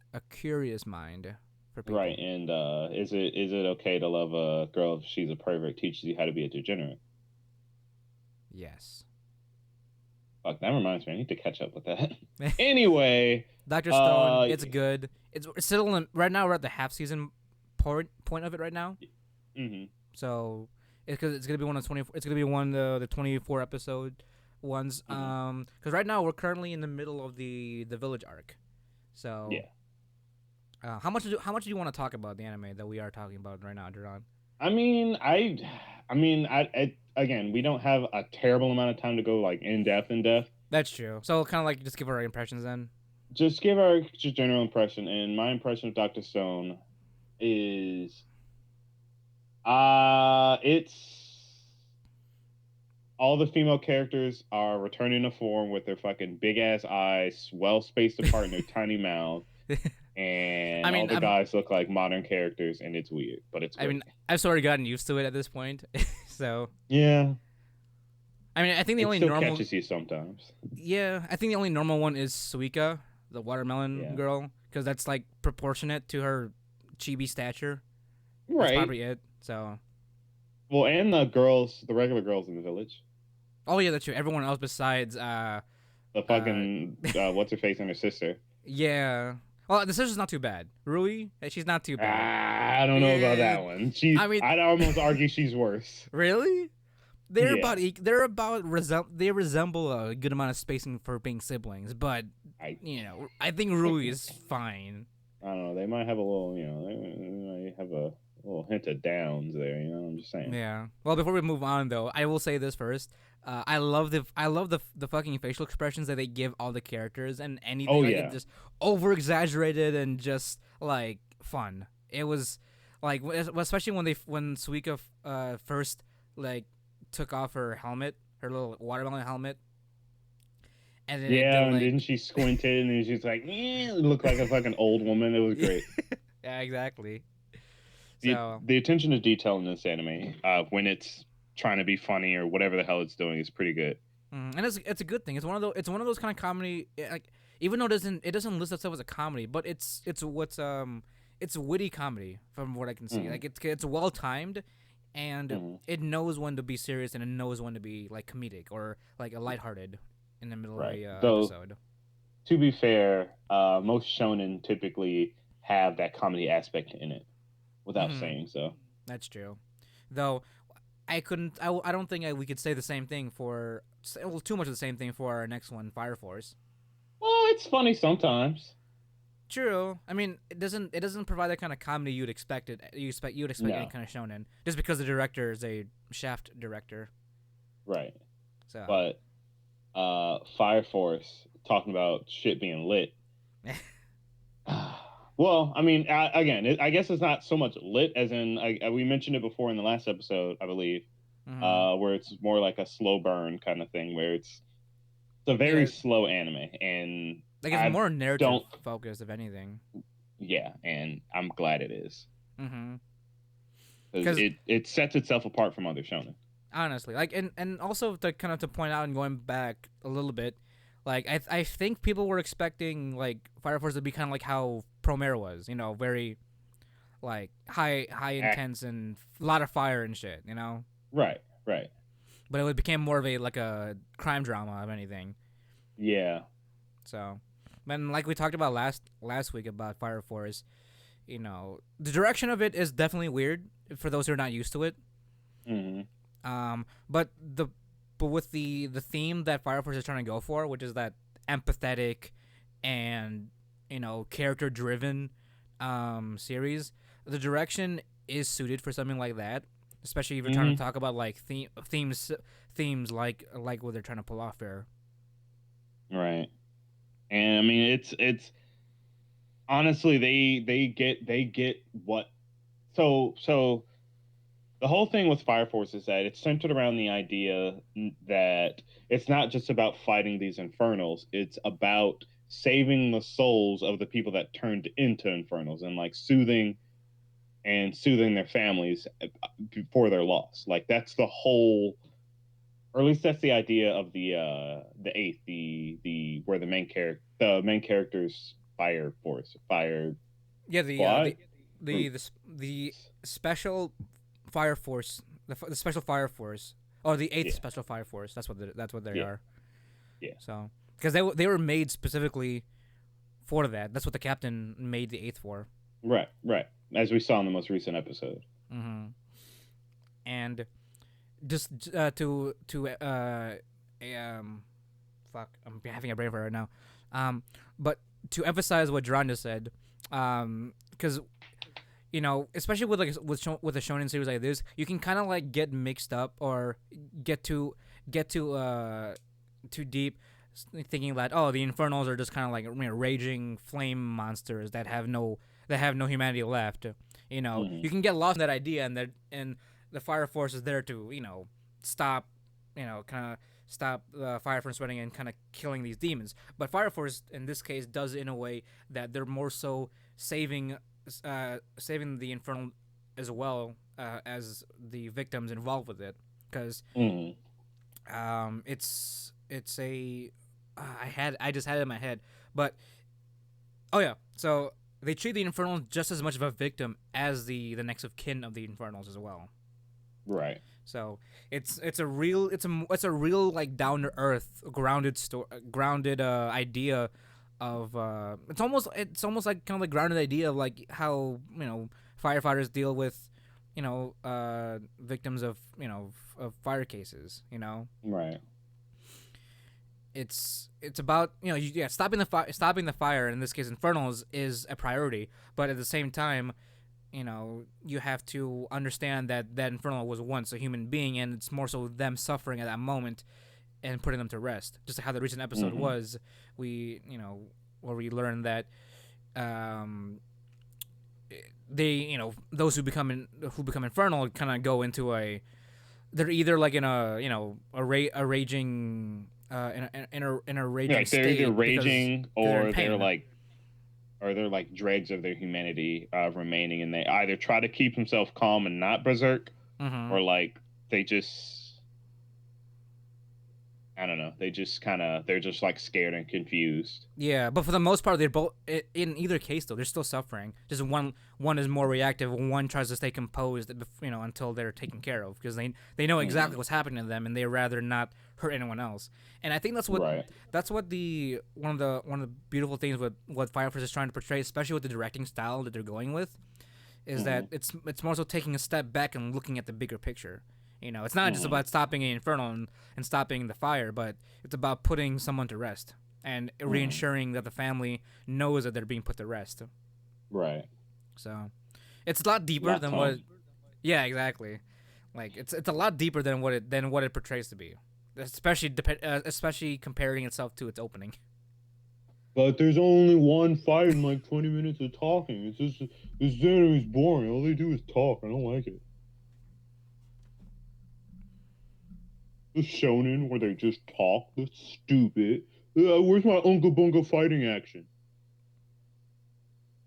mind for people. Right, and is it okay to love a girl if she's a pervert? Teaches you how to be a degenerate. Yes. Fuck, that reminds me. I need to catch up with that. Anyway, Dr. Stone, it's good. It's still right now. We're at the half season point of it right now. Mm-hmm. So it's gonna be one of 24. It's gonna be one of the 24 episode ones. Mm-hmm. Because right now we're currently in the middle of the village arc. So yeah. How much do you want to talk about the anime that we are talking about right now, Jarron? I mean, again, we don't have a terrible amount of time to go like in depth. That's true. So kind of like just give our impressions then. Just give our just general impression, and my impression of Dr. Stone is, it's all the female characters are returning to form with their fucking big ass eyes, well spaced apart in their tiny mouth. And all the guys look like modern characters, and it's weird, but it's great. I mean, I've sort of gotten used to it at this point. So yeah, I mean, I think the only still normal catches you sometimes. Yeah, I think the only normal one is Suika, the watermelon girl, because that's like proportionate to her chibi stature. Right, that's probably it. So, well, and the regular girls in the village. Oh yeah, that's true. Everyone else besides the fucking what's her face and her sister. Yeah. Well, the sister's not too bad. Rui, she's not too bad. I don't know about that one. I'd almost argue she's worse. Really? They resemble a good amount of spacing for being siblings, but I think Rui is fine. I don't know. They might have a little, they might have a little hint of downs there. I'm just saying. Yeah. Well, before we move on, though, I will say this first. I love the fucking facial expressions that they give all the characters and anything. Oh, like, yeah. Just over exaggerated and just like fun. It was like, especially when Suika first like took off her helmet, her little watermelon helmet. And then, didn't she squint it and she's like, it looked like a fucking old woman. It was great. Yeah, exactly. The attention to detail in this anime, when it's trying to be funny or whatever the hell it's doing, is pretty good. And it's a good thing. It's one of those kind of comedy, like, even though it doesn't list itself as a comedy, but it's witty comedy from what I can see. Mm-hmm. Like it's well timed, and it knows when to be serious and it knows when to be like comedic or like a lighthearted in the middle of the episode. To be fair, most shonen typically have that comedy aspect in it, without saying so. That's true. Though I don't think we could say the same thing for too much of the same thing for our next one, Fire Force. Well, it's funny sometimes. True. I mean, it doesn't provide that kind of comedy you'd expect any kind of shonen, just because the director is a Shaft director. Right. So. But Fire Force, talking about shit being lit. Well, I mean, again, I guess it's not so much lit as in we mentioned it before in the last episode, I believe, where it's more like a slow burn kind of thing, where it's a very slow anime, and like it's more narrative focused, if anything. Yeah, and I'm glad it is. because because it sets itself apart from other shonen. honestly, like, and also to kind of to point out and going back a little bit, like I think people were expecting like Fire Force to be kind of like how Promare was, very like high intense and a lot of fire and shit, Right, right. but it became more of a like a crime drama of anything. Yeah. So, and like we talked about last week about Fire Force, the direction of it is definitely weird for those who are not used to it. Mm-hmm. But with the theme that Fire Force is trying to go for, which is that empathetic and character driven series, the direction is suited for something like that. Especially if you're trying to talk about like themes like what they're trying to pull off here. Right. And I mean it's honestly they get what so the whole thing with Fire Force is that it's centered around the idea that it's not just about fighting these infernals, it's about saving the souls of the people that turned into infernals and like soothing their families for their loss. Like that's the whole, or at least that's the idea of the eighth, the where the main character's fire Yeah, squad the special Fire Force, the special Fire Force, or the eighth yeah special Fire Force. That's what they yeah are. yeah So because they were made specifically for that. That's what the captain made the eighth for. right, as we saw in the most recent episode. Mm-hmm. And just fuck, I'm having a brain fart right now. But to emphasize what Jarron just said, because especially with with a shonen series like this, you can kind of like get mixed up or get too too deep, thinking that the Infernals are just kind of like raging flame monsters that have no humanity left. Mm-hmm. You can get lost in that idea, and the Fire Force is there to stop, kind of stop the fire from spreading and kind of killing these demons. But Fire Force in this case does it in a way that they're more so saving the infernal as well as the victims involved with it, because it's a I just had it in my head, but oh yeah, so they treat the infernals just as much of a victim as the next of kin of the infernals as well. Right. So it's a real like down to earth grounded idea of it's almost like kind of the grounded idea of like how firefighters deal with victims of of fire cases. Right. It's about stopping the fire, in this case infernals, is a priority, but at the same time you have to understand that infernal was once a human being, and it's more so them suffering at that moment and putting them to rest, just like how the recent episode was. We where we learned that they those who become infernal kind of go into they're either like in a raging in a raging like they're state, either raging or they're like dregs of their humanity remaining, and they either try to keep themselves calm and not berserk, or like they just, I don't know, they're just like scared and confused. Yeah, but for the most part, they're both in either case though they're still suffering. Just one is more reactive, one tries to stay composed, until they're taken care of, because they know exactly what's happening to them, and they rather not hurt anyone else. And I think that's what one of the beautiful things with what Fire Force is trying to portray, especially with the directing style that they're going with, is that it's more so taking a step back and looking at the bigger picture. It's not just about stopping an infernal and stopping the fire, but it's about putting someone to rest and reinsuring that the family knows that they're being put to rest. Right. So it's a lot deeper than what. Yeah, exactly. Like it's a lot deeper than what it portrays to be, especially comparing itself to its opening. But there's only one fight in like 20 minutes of talking. It's just this anime is boring. All they do is talk. I don't like it. The shonen where they just talk. That's stupid. Where's my Unga Bunga fighting action?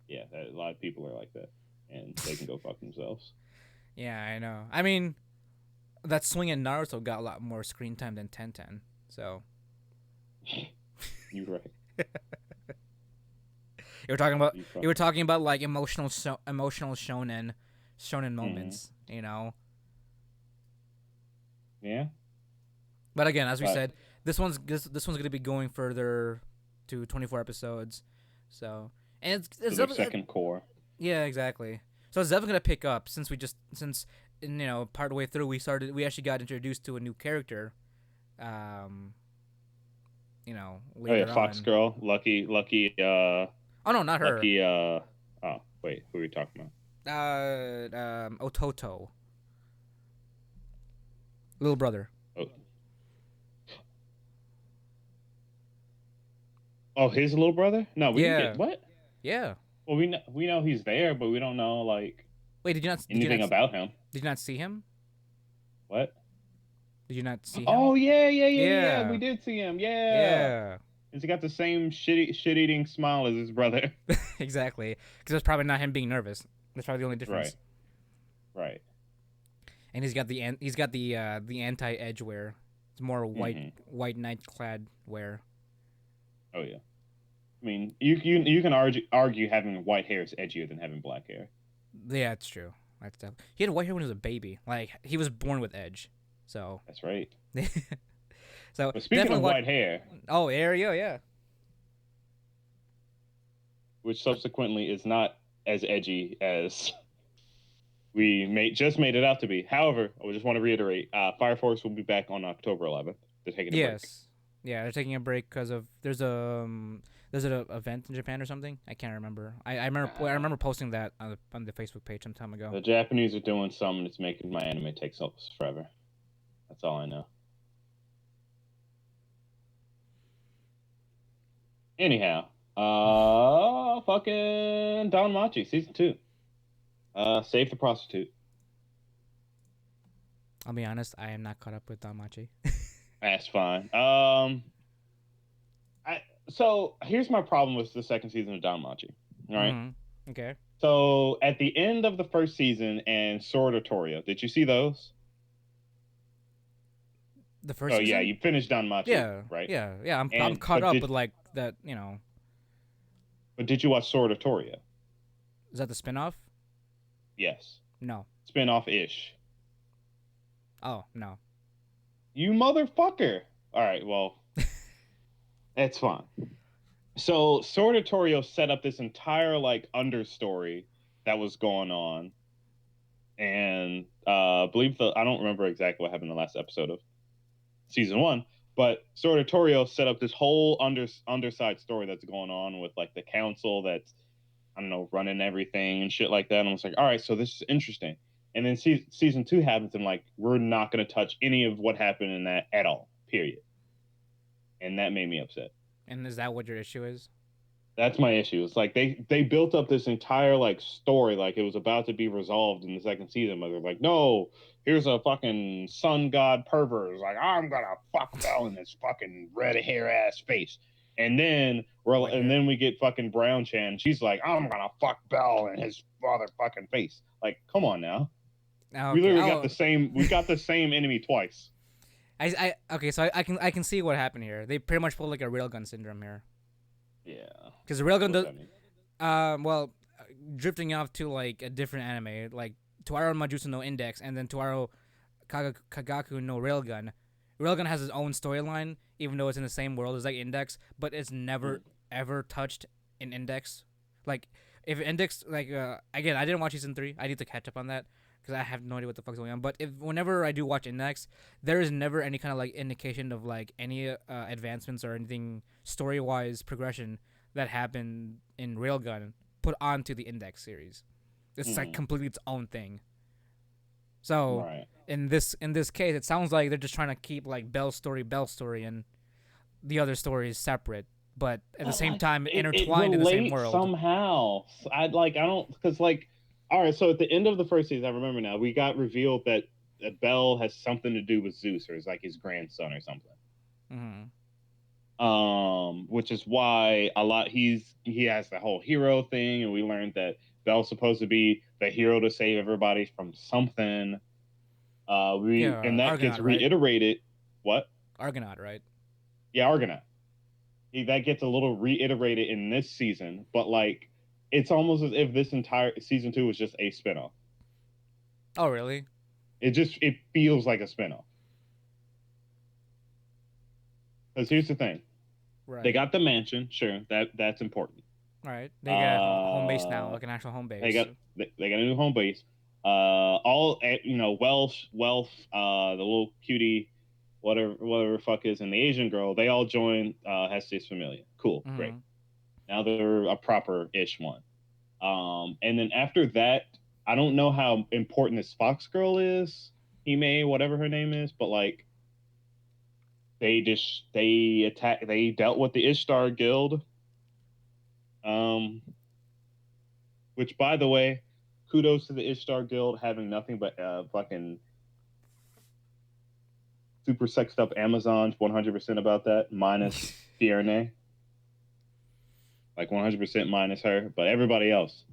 Yeah, a lot of people are like that, and they can go fuck themselves. Yeah, I know. I mean, that swing in Naruto got a lot more screen time than Tenten. So You're right. You you were fucking. talking about like emotional shonen Hmm. moments, you know. Yeah, But again, as we but said, this one's gonna be going further to 24 episodes. So and to their second core. yeah, exactly. So it's definitely gonna pick up since part way through we actually got introduced to a new character, um, Oh yeah, later Fox on. Girl, Oh no, not her. Lucky. Oh wait, who are we talking about? Ototo, little brother. Oh, oh, his little brother? No, we didn't get Yeah, what? yeah. Well, we know he's there, but we don't know like Wait, did you not did you anything not about him. did you not see him? What? Did you not see him? Oh yeah, yeah, yeah, yeah, yeah. We Yeah, did see him. Yeah, yeah. and he got the same shit eating smile as his brother. Exactly. Because it's probably not him being nervous. That's probably the only Right, difference. right. And he's got the anti edge wear. It's more Hmm. white night clad wear. Oh yeah. I mean, you can argue having white hair is edgier than having black hair. Yeah, it's true. He had white hair when he was a baby. Like he was born with edge. So That's right. so But speaking definitely of what. white hair, Oh, there you go. Yeah. which subsequently is not as edgy as just made it out to be. However, I just want to reiterate, Fire Force will be back on October 11th. They're taking a break. Yes. Yeah, they're taking a break because of there's an event in Japan or something. I can't remember. I remember posting that on the Facebook page some time ago. The Japanese are doing something that's making my anime take so forever. That's all I know. Anyhow, fucking Don Machi season 2. Save the prostitute. I'll be honest, I am not caught up with Danmachi. That's fine. I so here's my problem with the second season of Don Machi. All right. Okay. So at the end of the first season and Sword of Torio, did you see those? The first Oh yeah, season? you finished Don Machi, Yeah, right? yeah, yeah. I'm And caught up with like that. but did you watch Sword of Torio? Is that the spinoff? Yes. No. Spin-off ish. Oh no. You motherfucker. All right, well, that's fine. So Sword of Torio set up this entire like understory that was going on, and believe the I don't remember exactly what happened in the last episode of season 1, but Sword of Torio set up this whole underside story that's going on with like the council that's I don't know running everything and shit like that. And I was like, all right, so this is interesting. And then season 2 happens, and like we're not going to touch any of what happened in that at all. Period. And that made me upset. And is that what your issue is? That's my issue. It's like they built up this entire like story like it was about to be resolved in the second season, but they're like, no, here's a fucking sun god pervert. It's like I'm gonna fuck Bell in his fucking red hair ass face, White hair. we get fucking Brown Chan. She's like, I'm gonna fuck Bell in his motherfucking face. Like, come on now, Oh, we okay. literally got Oh, the same. We got the same enemy twice. okay. So I can see what happened here. They pretty much pulled like a railgun syndrome here. Yeah. Because the railgun What's does. that mean? Well, drifting off to like a different anime, like Tuaro Majusu no Index, and then Tuaro Kagaku no Railgun. Railgun has its own storyline, even though it's in the same world as like Index, but it's never ever touched in Index. Like if Index, like again, I didn't watch season 3. I need to catch up on that because I have no idea what the fuck's going on. But if whenever I do watch Index, there is never any kind of like indication of like any advancements or anything story wise progression that happened in Railgun put onto the Index series. It's like completely its own thing. So Right. in this case, it sounds like they're just trying to keep like Bell's story, and the other stories separate, but at the But same like time it intertwined in the same relates world. somehow. I don't because like all right. So at the end of the first season, I remember now we got revealed that Bell has something to do with Zeus or is like his grandson or something. Mm-hmm. Which is why he has the whole hero thing, and we learned that Bell's supposed to be the hero to save everybody from something. And that Argonaut, gets right? reiterated. What? Argonaut, right? Yeah, Argonaut. That gets a little reiterated in this season, but like it's almost as if this entire season 2 was just a spinoff. Oh, really? It feels like a spinoff. Because here's the thing. Right. They got the mansion, sure, that's important. All right. They got a home base now, like an actual home base. They got a new home base. All Wealth, the little cutie, whatever fuck is, and the Asian girl, they all join Hestes Familia. Cool, great. Now they're a proper-ish one. And then after that, I don't know how important this Fox girl is, Hime, whatever her name is, but like they dealt with the Ishtar Guild. Which, by the way, kudos to the Ishtar Guild having nothing but fucking super sexed up Amazons, 100% about that, minus Fierne. Like 100% minus her, but everybody else,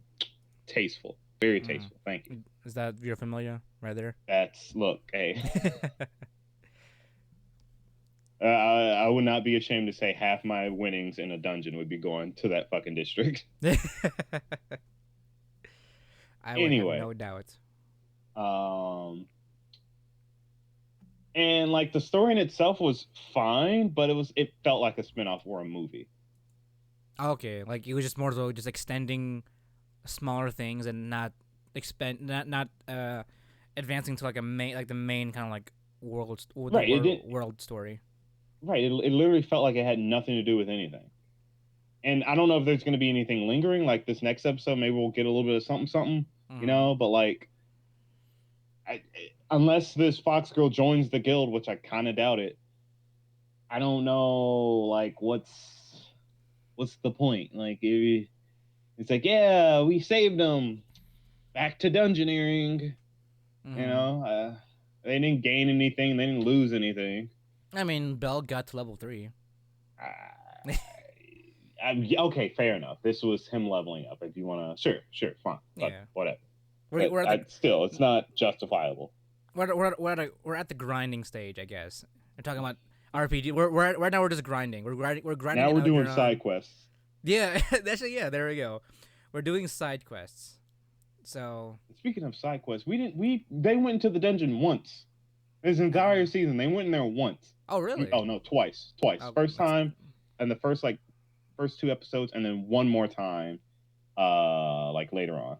tasteful, very tasteful. Thank you. Is that your familiar right there? Look, hey. I would not be ashamed to say half my winnings in a dungeon would be going to that fucking district. Anyway, have no doubt. And like the story in itself was fine, but it felt like a spinoff or a movie. Okay, like it was just more so just extending smaller things and not advancing to like the main kind of like world story. Right, it literally felt like it had nothing to do with anything. And I don't know if there's going to be anything lingering. Like this next episode, maybe we'll get a little bit of something, you know. But like, unless this Fox girl joins the guild, which I kind of doubt it, I don't know. Like, what's the point? Like, it's like, yeah, we saved them. Back to dungeoneering. You know, they didn't gain anything. They didn't lose anything. I mean, Bell got to level 3. Okay, fair enough. This was him leveling up. If you want to, sure, fine. But yeah, whatever. Still, it's not justifiable. We're at the grinding stage, I guess. We're talking about RPG. Right now we're just grinding. We're grinding. Now we're doing side quests. Yeah, there we go. We're doing side quests. So speaking of side quests, they went into the dungeon once. This entire season, they went in there once. Oh, really? Oh no, twice. Oh, first time, and the first 2 episodes, and then one more time, like later on.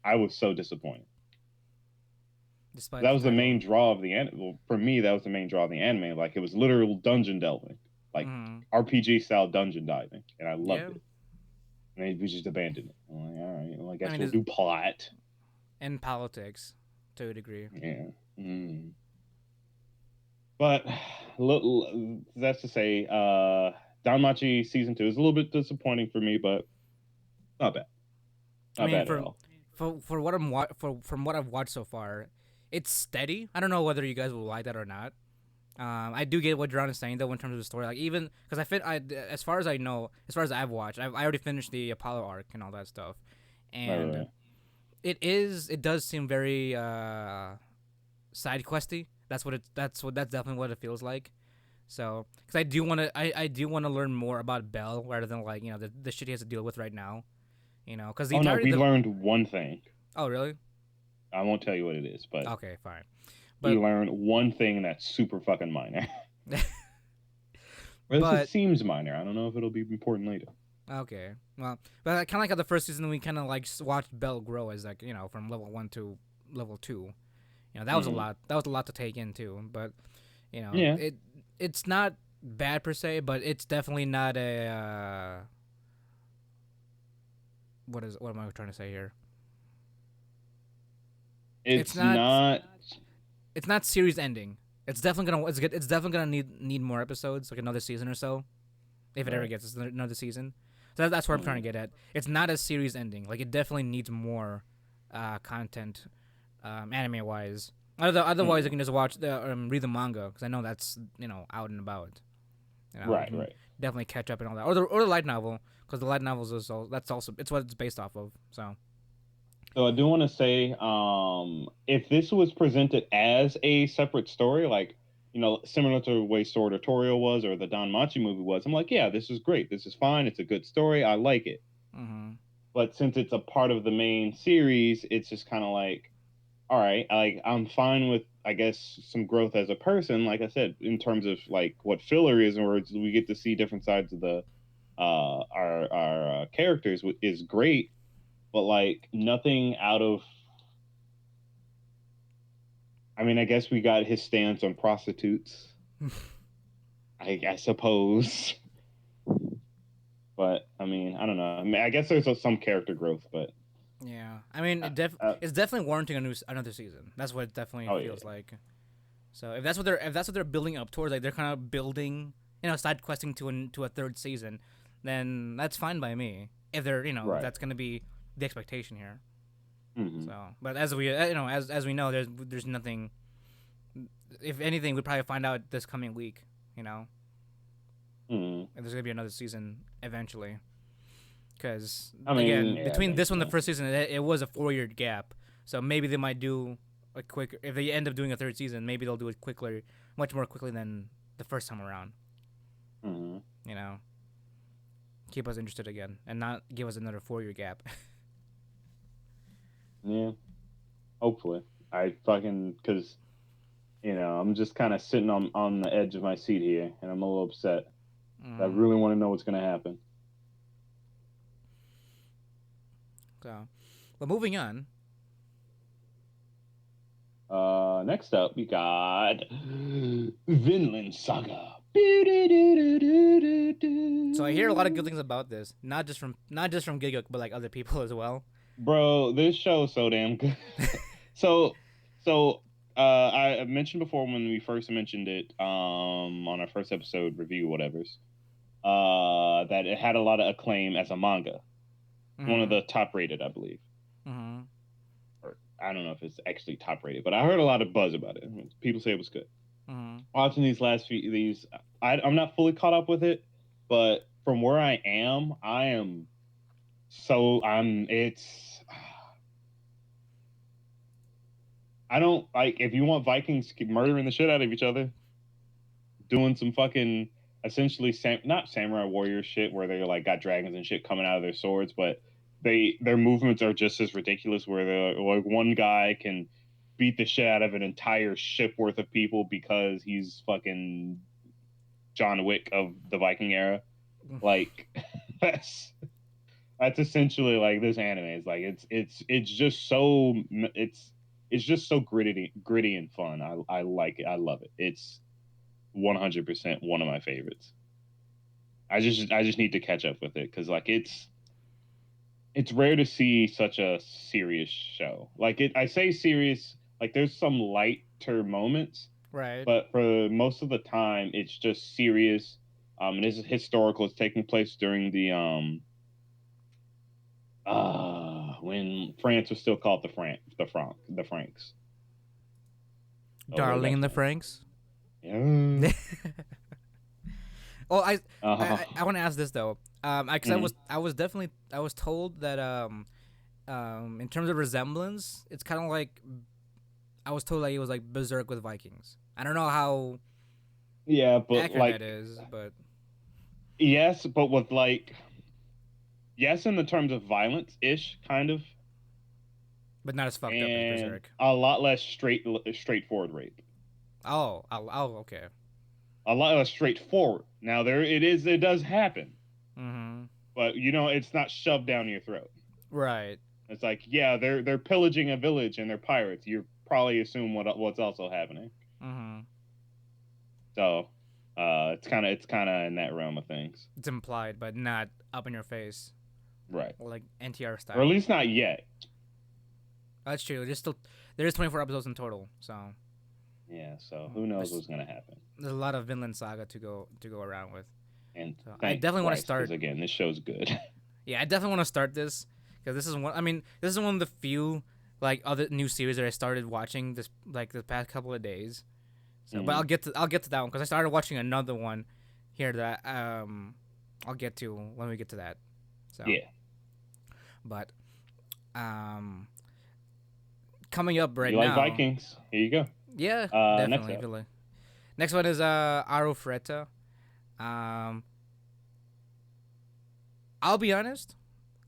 I was so disappointed. That was the main draw of the anime. Well, for me, that was the main draw of the anime. Like it was literal dungeon delving, like RPG style dungeon diving, and I loved it. And we just abandoned it. I'm like, all right, well, I guess we'll do plot and politics to a degree. Yeah. But that's to say, Danmachi season 2 is a little bit disappointing for me, but not bad. Not bad at all. From what I've watched so far, it's steady. I don't know whether you guys will like that or not. I do get what Jarron is saying though in terms of the story. Like even because as far as I know, as far as I've watched, I already finished the Apollo arc and all that stuff, and it does seem very side questy. That's definitely what it feels like. So, because I do want to learn more about Bell rather than like the shit he has to deal with right now. Because we learned one thing. Oh really? I won't tell you what it is, but okay, fine. We learned one thing that's super fucking minor. It seems minor. I don't know if it'll be important later. Okay, well, but kind of like how the first season we kind of like watched Bell grow as like from level 1 to level 2. That was a lot. That was a lot to take in too. But it's not bad per se, but it's definitely not a. What am I trying to say here? It's not series ending. It's definitely gonna need more episodes, like another season or so, if it ever gets another season. So that's what I'm trying to get at. It's not a series ending. Like it definitely needs more content, anime wise. Otherwise, I can just watch read the manga because I know that's out and about. Right. Definitely catch up and all that, or the light novel because the light novels it's what it's based off of. So. So I do want to say, if this was presented as a separate story, like similar to the way Sword Tutorial was or the Don Machi movie was, I'm like, yeah, this is great. This is fine. It's a good story. I like it. Mm-hmm. But since it's a part of the main series, it's just kind of like, all right, like I'm fine with, I guess, some growth as a person. Like I said, in terms of like what filler is, or we get to see different sides of the our characters is great, but like nothing out of. I mean, I guess we got his stance on prostitutes. I suppose, but I mean, I don't know. I mean, I guess there's some character growth, but Yeah, I mean, it's definitely warranting another season. That's what it definitely oh feels yeah. like. So if that's what they're building up towards, like they're kind of building, side questing to a third season, then that's fine by me. If they're, if Right. that's gonna be the expectation here. Mm-hmm. So, but as we know, there's nothing. If anything, we'd probably find out this coming week. You know, Mm-hmm. if there's gonna be another season eventually. Because I mean, again, yeah, between maybe, this one and yeah. the first season, it was a 4 year gap. So maybe they might do a quick. If they end up doing a third season, maybe they'll do it quickly, much more quickly than the first time around. Mm-hmm. You know, keep us interested again and not give us another 4 year gap. Yeah. Hopefully, I fucking because I'm just kind of sitting on the edge of my seat here, and I'm a little upset. I Mm. really want to know what's gonna happen. So, but moving on. Next up we got Vinland Saga. So I hear a lot of good things about this, not just from Giguk, but like other people as well. Bro, this show is so damn good. so, I mentioned before when we first mentioned it, on our first episode review, whatever's, that it had a lot of acclaim as a manga. One of Mm-hmm. the top rated, I believe. Mm-hmm. Or I don't know if it's actually top rated, but I heard a lot of buzz about it. I mean, people say it was good. Mm-hmm. Watching these last few these, I'm not fully caught up with it, but from where I am so I'm it's I don't like if you want Vikings murdering the shit out of each other, doing some fucking essentially not samurai warrior shit where they're like got dragons and shit coming out of their swords, but their movements are just as ridiculous where they're like one guy can beat the shit out of an entire ship worth of people because he's fucking John Wick of the Viking era. Like that's that's essentially like this anime is like it's just so it's just so gritty and fun. I like it. I love it. It's 100% one of my favorites. I just need to catch up with it because like it's rare to see such a serious show. Like I say serious, like there's some lighter moments, Right. but for most of the time it's just serious. It is historical. It's taking place during when France was still called the Franks. Oh, way Darling back in the when. Franks. Yeah. Oh, I Uh, I, I want to ask this though. Because I mhm. was I was definitely I was told that in terms of resemblance, it's kind of like I was told like it was like Berserk with Vikings. I don't know how Yeah, but accurate that like is, but yes, but with like yes in the terms of violence ish kind of, not as fucked up as and Berserk. a lot less straightforward rape. Oh, okay. A lot less straightforward. Now it does happen, Mm-hmm. but it's not shoved down your throat. Right. It's like yeah, they're pillaging a village and they're pirates. You probably assume what's also happening. Mm-hmm. So, it's kind of in that realm of things, It's implied, but not up in your face, right? like NTR Or at style. least not yet. That's true. There's 24 episodes in total, so Yeah. So who knows there's what's gonna happen? there's a lot of Vinland Saga to go around with. And So I thank definitely want to Christ, because start. again, this show's good. Yeah, I definitely want to start this because this is one. I mean, this is one of the few like other new series that I started watching this like the past couple of days. So, but Mm, I'll get to that one because I started watching another one here that I'll get to when we get to that. So, yeah. but um coming up right You like now. Vikings? Here you go. Yeah, Next definitely. up. Feel like. Next one is Arufreta. Um, I'll be honest.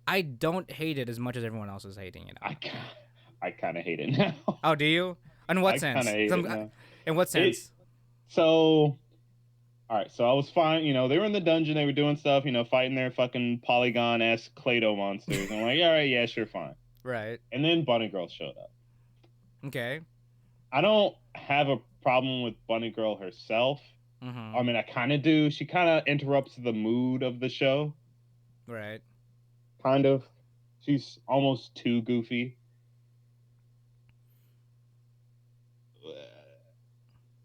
I don't hate it as much as everyone else is hating it. I kind of hate it now. Oh, do you? In what I kind sense? of hate it now. In what sense? So, all right. So I was fine. They were in the dungeon. They were doing stuff. Fighting their fucking Polygon-esque Clado monsters. I'm like, all right, yeah, sure, fine. Right. And then Bunny Girl showed up. Okay. I don't have a problem with Bunny Girl herself. Mm-hmm. I mean, I kind of do. She kind of interrupts the mood of the show. Right. Kind of. She's almost too goofy.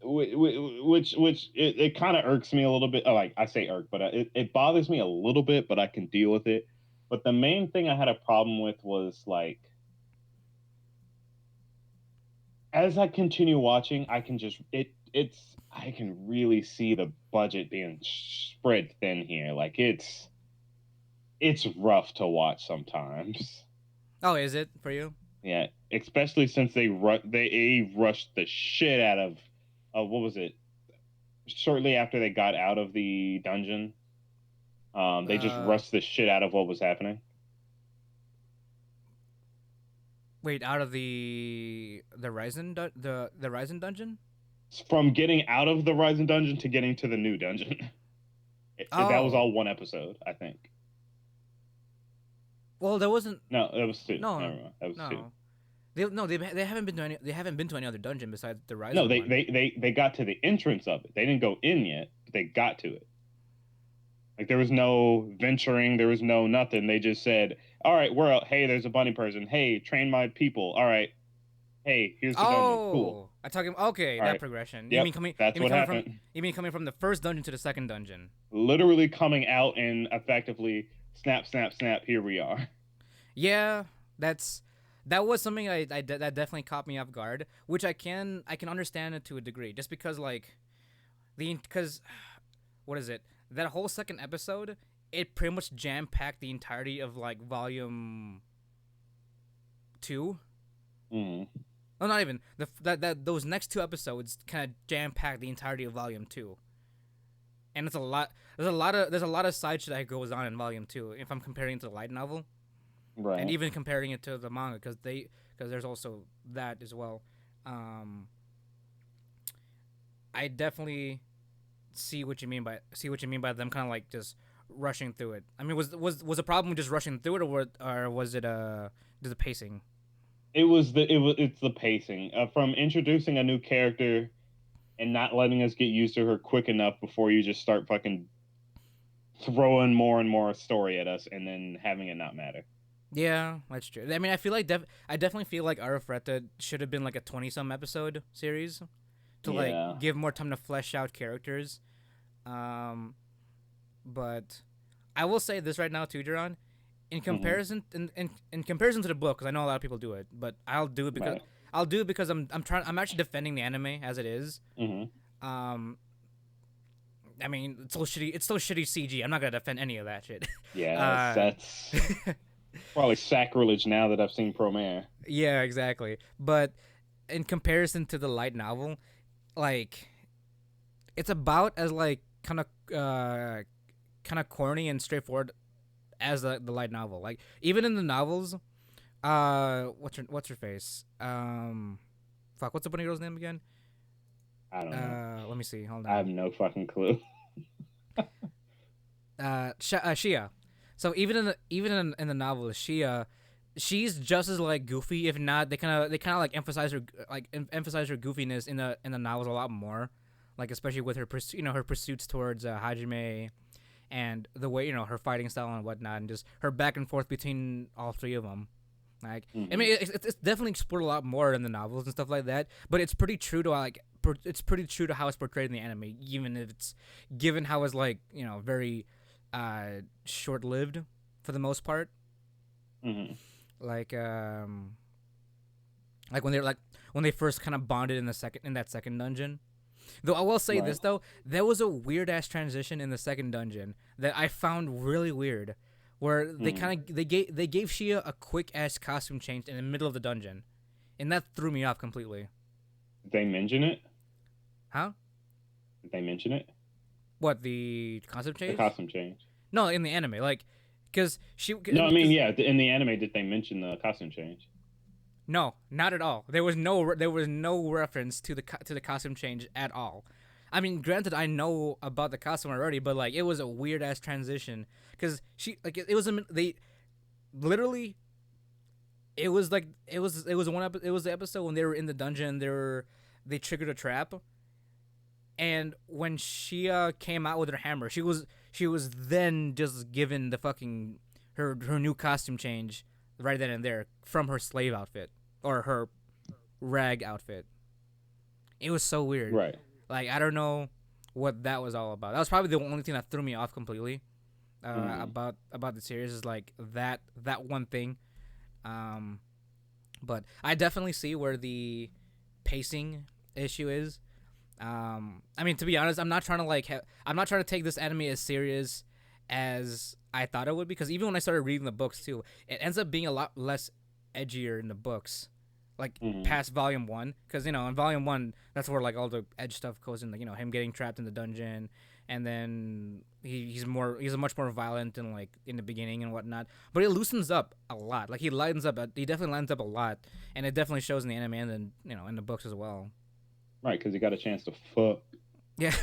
Which it kind of irks me a little bit. Like, I say irk, but it bothers me a little bit, but I can deal with it. But the main thing I had a problem with was like, as I continue watching, I can just I can really see the budget being spread thin here. Like, it's rough to watch sometimes. Oh, is it for you? Yeah, especially since they rushed the shit out of what was it? Shortly after they got out of the dungeon, they just rushed the shit out of what was happening. Wait, out of the Ryzen the Ryzen dungeon? From getting out of the Ryzen dungeon to getting to the new dungeon. That was all one episode, I think. Well, there wasn't. No, that was two. No, never mind. That was two. They haven't been to any other dungeon besides the Ryzen. No, one. they got to the entrance of it. They didn't go in yet, but they got to it. Like, there was no venturing, there was no nothing. They just said, "All right, we're out. Hey, there's a bunny person. Hey, train my people. All right. Hey, here's the dungeon. Cool." I talking. Okay, all that right. progression. Yep, you mean coming? That's what happened. You mean coming from the first dungeon to the second dungeon? Literally coming out and effectively snap, snap, snap. Here we are. Yeah, that was something that definitely caught me off guard, which I can understand it to a degree, just because what is it? That whole second episode, it pretty much jam packed the entirety of like volume 2. Mm. Oh, not even those next 2 episodes kind of jam packed the entirety of volume 2. And it's a lot. There's a lot of side shit that goes on in volume 2 if I'm comparing it to the light novel. Right. And even comparing it to the manga, because there's also that as well. I definitely see what you mean by them kind of like just rushing through it. I mean, was the problem just rushing through it, or was it the pacing? It's the pacing from introducing a new character and not letting us get used to her quick enough before you just start fucking throwing more and more story at us and then having it not matter. Yeah, that's true. I mean, I feel like I definitely feel like Arifureta should have been like a 20-some episode series to like give more time to flesh out characters. But I will say this right now too, Jarron. In comparison, in comparison to the book, because I know a lot of people do it, but I'll do it because I'm actually defending the anime as it is. I mean, it's so shitty CG. I'm not gonna defend any of that shit. Yeah, that's probably sacrilege now that I've seen Promare. Yeah, exactly. But in comparison to the light novel, like, it's about as like kind of corny and straightforward as the light novel. Like, even in the novels, what's her face? Fuck, what's the bunny girl's name again? I don't know. Let me see. Hold on. I have no fucking clue. Shia. So even in the novel, she's just as like goofy, if not they kind of like emphasize her goofiness in the novels a lot more, like especially with her her pursuits towards Hajime, and the way her fighting style and whatnot, and just her back and forth between all 3 of them. Like, I mean, it's definitely explored a lot more in the novels and stuff like that, but it's pretty true to how it's portrayed in the anime, even if it's given how it's like very short-lived for the most part. Like when they first kind of bonded in that second dungeon. Though I will say this though, there was a weird ass transition in the second dungeon that I found really weird, where they gave Shia a quick ass costume change in the middle of the dungeon. and that threw me off completely. Did they mention it? Huh? Did they mention it? What, the costume change? The costume change. No, in the anime, like, because she. No, I mean, yeah. In the anime, did they mention the costume change? No, not at all. There was no reference to the costume change at all. I mean, granted, I know about the costume already, but like, it was a weird ass transition because it was they literally. It was like it was the episode when they were in the dungeon. They triggered a trap, and when she came out with her hammer, she was then just given the fucking her new costume change right then and there from her slave outfit or her rag outfit. It was so weird. Right. Like, I don't know what that was all about. That was probably the only thing that threw me off completely about the series is like that one thing. But I definitely see where the pacing issue is. I mean, to be honest, I'm not trying to take this anime as serious as I thought it would, because even when I started reading the books too, it ends up being a lot less edgier in the books, like past volume 1, because in volume 1 that's where like all the edge stuff goes in, like him getting trapped in the dungeon, and then he's much more violent and like in the beginning and whatnot, but it loosens up a lot. Like he definitely lightens up a lot, and it definitely shows in the anime and then in the books as well. Right, because he got a chance to fuck. Yeah,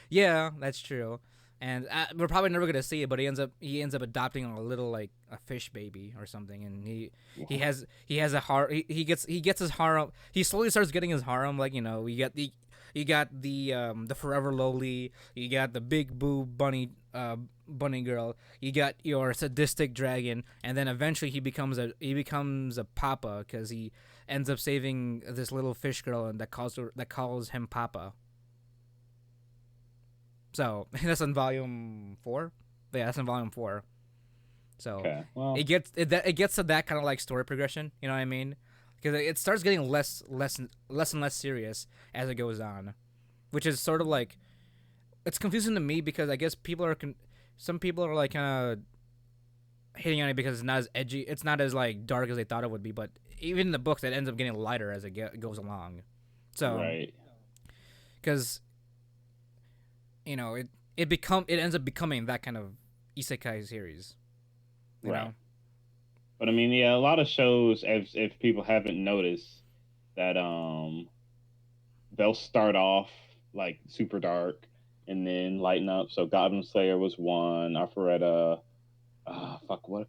yeah, that's true. And we're probably never gonna see it, but he ends up adopting a little like a fish baby or something, and he has a he gets his harem. He slowly starts getting his harem. Like you got the forever lowly. You got the big boob bunny girl. You got your sadistic dragon, and then eventually he becomes a papa because he ends up saving this little fish girl and that calls him papa. So that's in volume 4. Yeah, that's in volume 4. So okay, well. it gets to that kind of like story progression. You know what I mean? Because it starts getting less and less serious as it goes on, which is sort of like, it's confusing to me because I guess some people are like kind of hating on it because it's not as edgy. It's not as like dark as they thought it would be. But even in the books, it ends up getting lighter as it goes along. So right, because it ends up becoming that kind of isekai series, you know. But I mean, yeah, a lot of shows, if people haven't noticed, that they'll start off like super dark and then lighten up. So Goblin Slayer was one. Alpharetta,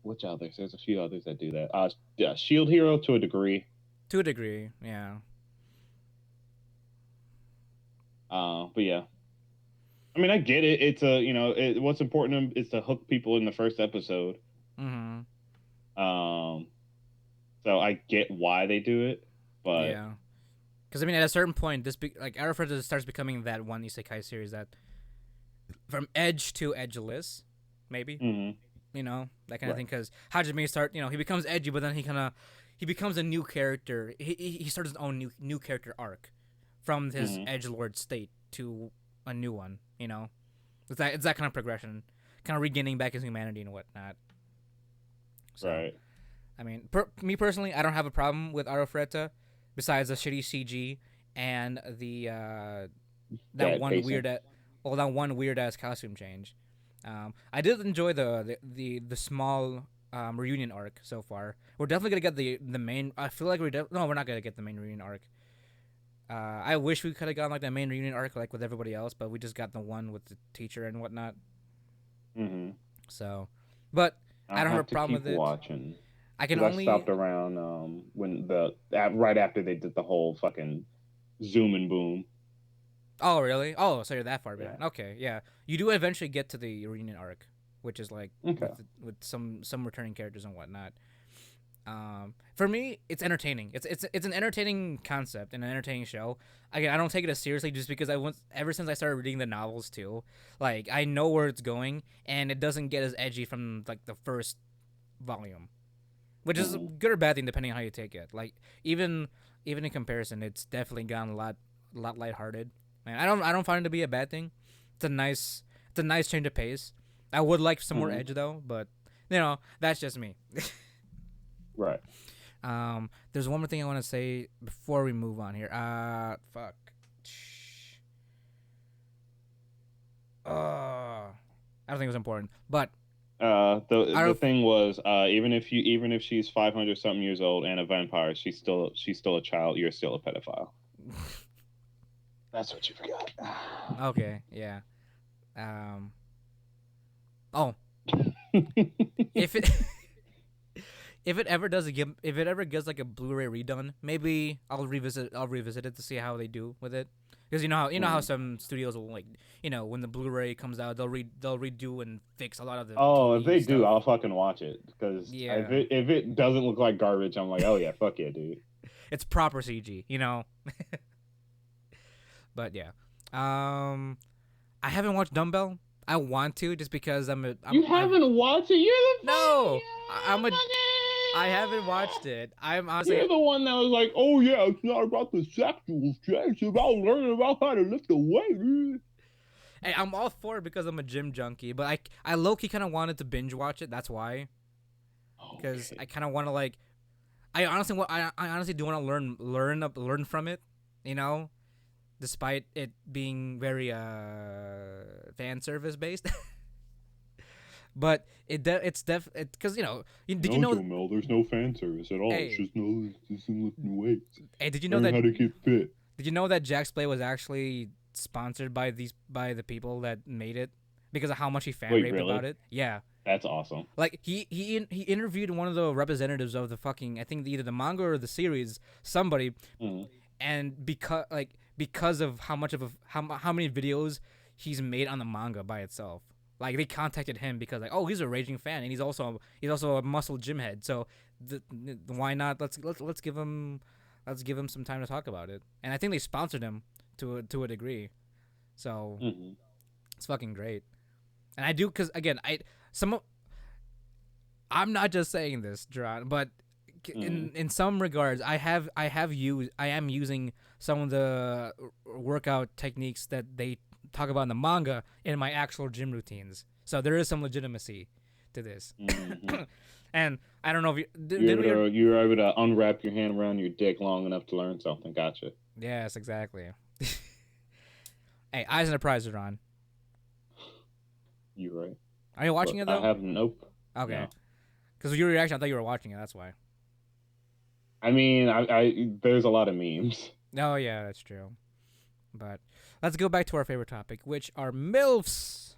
which others? There's a few others that do that. Shield Hero to a degree. To a degree, yeah. But yeah. I mean, I get it. It's what's important is to hook people in the first episode. Mm-hmm. So I get why they do it, but yeah, because I mean, at a certain point, Arifureta starts becoming that one isekai series that, from edge to edgeless, maybe, that kind of thing. Because Hajime he becomes edgy, but then he becomes a new character. He starts his own new character arc, from his edgelord state to a new one. It's that kind of progression, kind of regaining back his humanity and whatnot. So, right. I mean, me personally, I don't have a problem with Arifureta, besides the shitty CG and that one weird ass costume change. I did enjoy the small reunion arc so far. We're definitely gonna get the main. I feel like we're not gonna get the main reunion arc. I wish we could have gotten like the main reunion arc like with everybody else, but we just got the one with the teacher and whatnot. Mm-hmm. So, but I don't have a problem with it. Watching. I stopped around when right after they did the whole fucking zoom and boom. Oh really? Oh, so you're that far back. Yeah. Okay, yeah. You do eventually get to the reunion arc, which is like with some returning characters and whatnot. For me, it's entertaining. It's an entertaining concept and an entertaining show. Again, I don't take it as seriously just because ever since I started reading the novels too, like I know where it's going and it doesn't get as edgy from like the first volume, which is a good or bad thing depending on how you take it. Like even in comparison, it's definitely gotten a lot lighthearted. Man, I don't find it to be a bad thing. It's a nice change of pace. I would like some more edge though, but that's just me. Right. There's one more thing I want to say before we move on here. Fuck. I don't think it was important, but The thing was, even if she's 500 something years old and a vampire, she's still a child. You're still a pedophile. That's what you forgot. Okay, yeah. Oh, if it if it ever if it ever gets like a Blu-ray redone, maybe I'll revisit it to see how they do with it. Because you know how some studios will, like, when the Blu-ray comes out, they'll redo and fix a lot of the Oh, if TV they stuff. do, I'll fucking watch it. Because Yeah. if it doesn't look like garbage, I'm like, oh yeah, fuck yeah, dude. It's proper CG, But yeah, I haven't watched Dumbbell. I want to, just because You haven't watched it? You're the No, fucking... I haven't watched it. I'm honestly. You're the one that was like, oh yeah, it's not about the sexual shit. It's about learning about how to lift a weight. Hey, I'm all for it because I'm a gym junkie, but I low-key kind of wanted to binge watch it. That's why. Because I kind of want to, like, I honestly do want to learn from it, despite it being very fan service based. But it's because did you know, Jomel, there's no fan service at all. Hey. It's just lifting weights. Hey, did you know Learn that how to get fit. Did you know that Jack's Play was actually sponsored by the people that made it because of how much he fan raved really? about it? Yeah. That's awesome. Like he interviewed one of the representatives of the fucking, I think either the manga or the series, somebody, and because of how many videos he's made on the manga by itself, like they contacted him because, like, oh, he's a raging fan and he's also a muscle gym head, so why not let's give him some time to talk about it. And I think they sponsored him to a degree, so it's fucking great. And I do, because again, I'm not just saying this, Jarron, but in some regards, I am using some of the workout techniques that they talk about in the manga in my actual gym routines. So there is some legitimacy to this. And I don't know if you were able to unwrap your hand around your dick long enough to learn something. Gotcha. Yes, exactly. Hey, eyes on the prize, Jarron. You're right. Are you watching it though? I have nope. Okay. Because your reaction, I thought you were watching it. That's why. I mean, I there's a lot of memes. Oh yeah, that's true. But let's go back to our favorite topic, which are MILFs.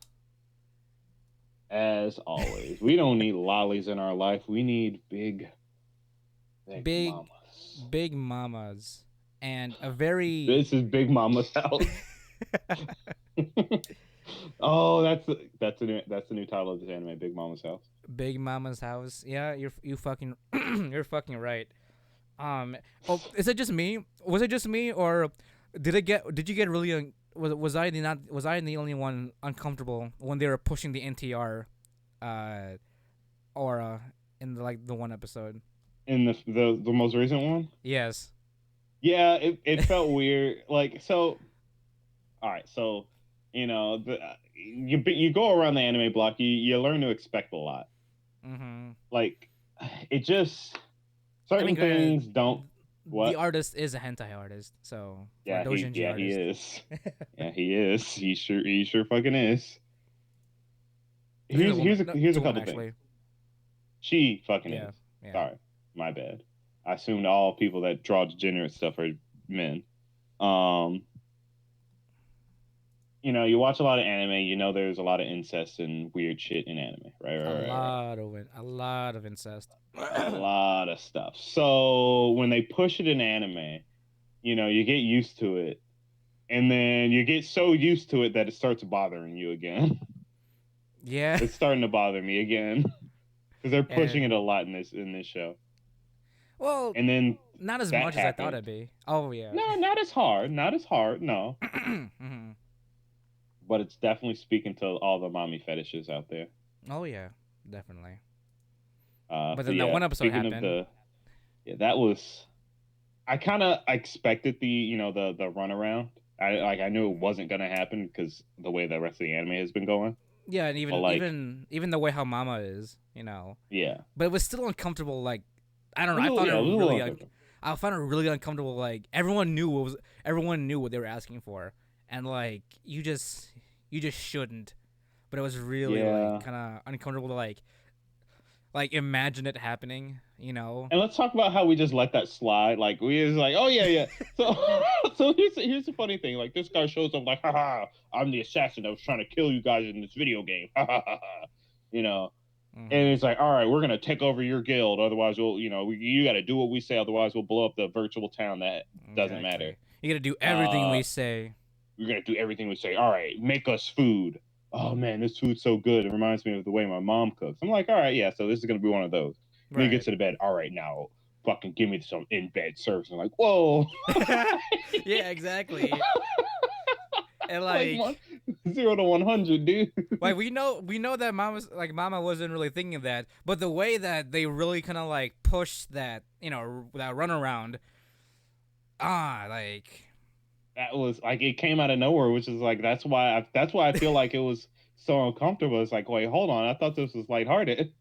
As always, we don't need lollies in our life. We need big mamas. Big mamas, and a very. This is Big Mama's house. Oh, that's the new title of this anime, Big Mama's house. Big Mama's house. Yeah, you fucking you're fucking right. Is it just me? Was it just me, or did you get really was I the only one uncomfortable when they were pushing the NTR aura in the one episode? In the most recent one? Yes. Yeah, it felt weird. Like, so all right, so you go around the anime block, you learn to expect a lot. Like, it just certain things don't. What? The artist is a hentai artist, so yeah, he is. Yeah, he is. He sure fucking is. Here's a couple things. She fucking is. Yeah. Sorry, my bad. I assumed all people that draw degenerate stuff are men. You watch a lot of anime. There's a lot of incest and weird shit in anime, right? A lot of incest. A lot of stuff. So when they push it in anime, you get used to it, and then you get so used to it that it starts bothering you again. Yeah, it's starting to bother me again because they're pushing it a lot in this show. Well, and then not as much as I thought it'd be. Oh yeah. No, not as hard. No. But it's definitely speaking to all the mommy fetishes out there. Oh yeah, definitely. But then that one episode happened. That was. I kind of expected the runaround. I knew it wasn't gonna happen because the way the rest of the anime has been going. Yeah, and even the way how Mama is, Yeah. But it was still uncomfortable, like I don't know. I found it really uncomfortable. Like everyone knew what they were asking for, and like you just shouldn't. But it was really like Yeah. kind of uncomfortable to like imagine it happening. You know? And let's talk about how we just let that slide. Like we was like, oh yeah, yeah. So so here's the funny thing. Like this guy shows up like, haha, I'm the assassin that was trying to kill you guys in this video game. Ha ha ha ha. You know. And it's like, all right, we're gonna take over your guild. Otherwise, you got to do what we say. Otherwise, we'll blow up the virtual town. That doesn't matter. You got to do everything we say. We're gonna do everything we say. All right, make us food. Oh man, this food's so good. It reminds me of the way my mom cooks. I'm like, all right, yeah. So this is gonna be one of those. Right. Then you get to the bed. All right, now fucking give me some in bed service. I'm like, whoa. Yeah, exactly. And like 0 to 100, dude. Like we know that Mama wasn't really thinking that, but the way that they really kind of like pushed that, that runaround, like that was like it came out of nowhere, which is like that's why I feel like it was so uncomfortable. It's like, wait, hold on, I thought this was lighthearted.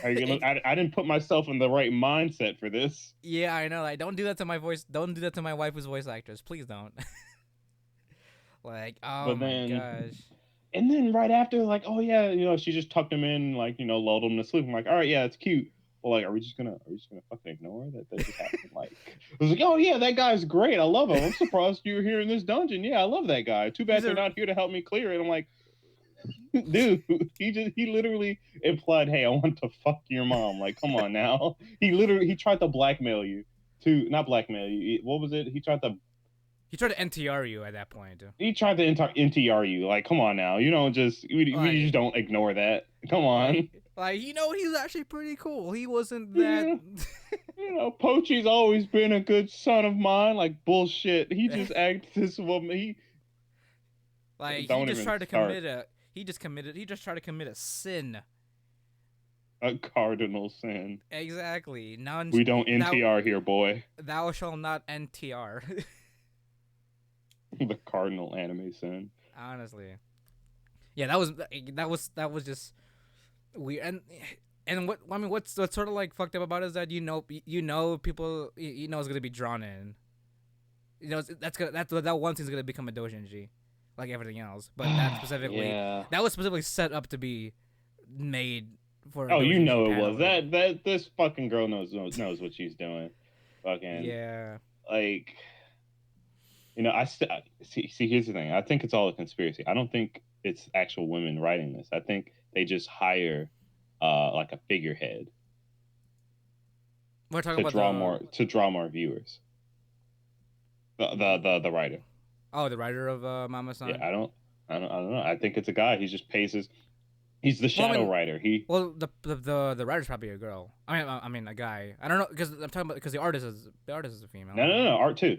Are you gonna? I didn't put myself in the right mindset for this. Yeah, I know. Like, don't do that to my voice. Don't do that to my wife who's voice actress. Please don't. Like, oh my gosh. And then right after, like, oh yeah, she just tucked him in, like, lulled him to sleep. I'm like, all right, yeah, it's cute. Well, like, are we just gonna fucking ignore that just happened? Like, I was like, oh yeah, that guy's great. I love him. I'm surprised you're here in this dungeon. Yeah, I love that guy. Too bad they're not here to help me clear it. I'm like, dude, he literally implied, hey, I want to fuck your mom. Like, come on now. He tried to blackmail you. Not blackmail you. What was it? He tried to NTR you at that point. He tried to NTR you. Like, come on now. You don't just we just don't ignore that. Come on. Like, he's actually pretty cool. He wasn't that. Pochi's always been a good son of mine. Like, bullshit. He just asked this woman. He just tried to commit a sin. A cardinal sin. Exactly. We don't NTR here, boy. Thou shall not NTR. The cardinal anime sin. Honestly, yeah, that was just weird. And what's sort of like fucked up about it is that people is gonna be drawn in. That one thing's gonna become a doujinshi, like everything else. But that specifically, that was specifically set up to be made for. Oh, it was that this fucking girl knows what she's doing. Fucking yeah, like. I see. Here's the thing. I think it's all a conspiracy. I don't think it's actual women writing this. I think they just hire, like a figurehead. We're talking to draw more viewers. The writer. Oh, the writer of Mama-san. Yeah, I don't know. I think it's a guy. He just pays his. He's the shadow writer. The writer's probably a girl. I mean a guy. I don't know because I'm talking about because the artist is a female. No. Art too.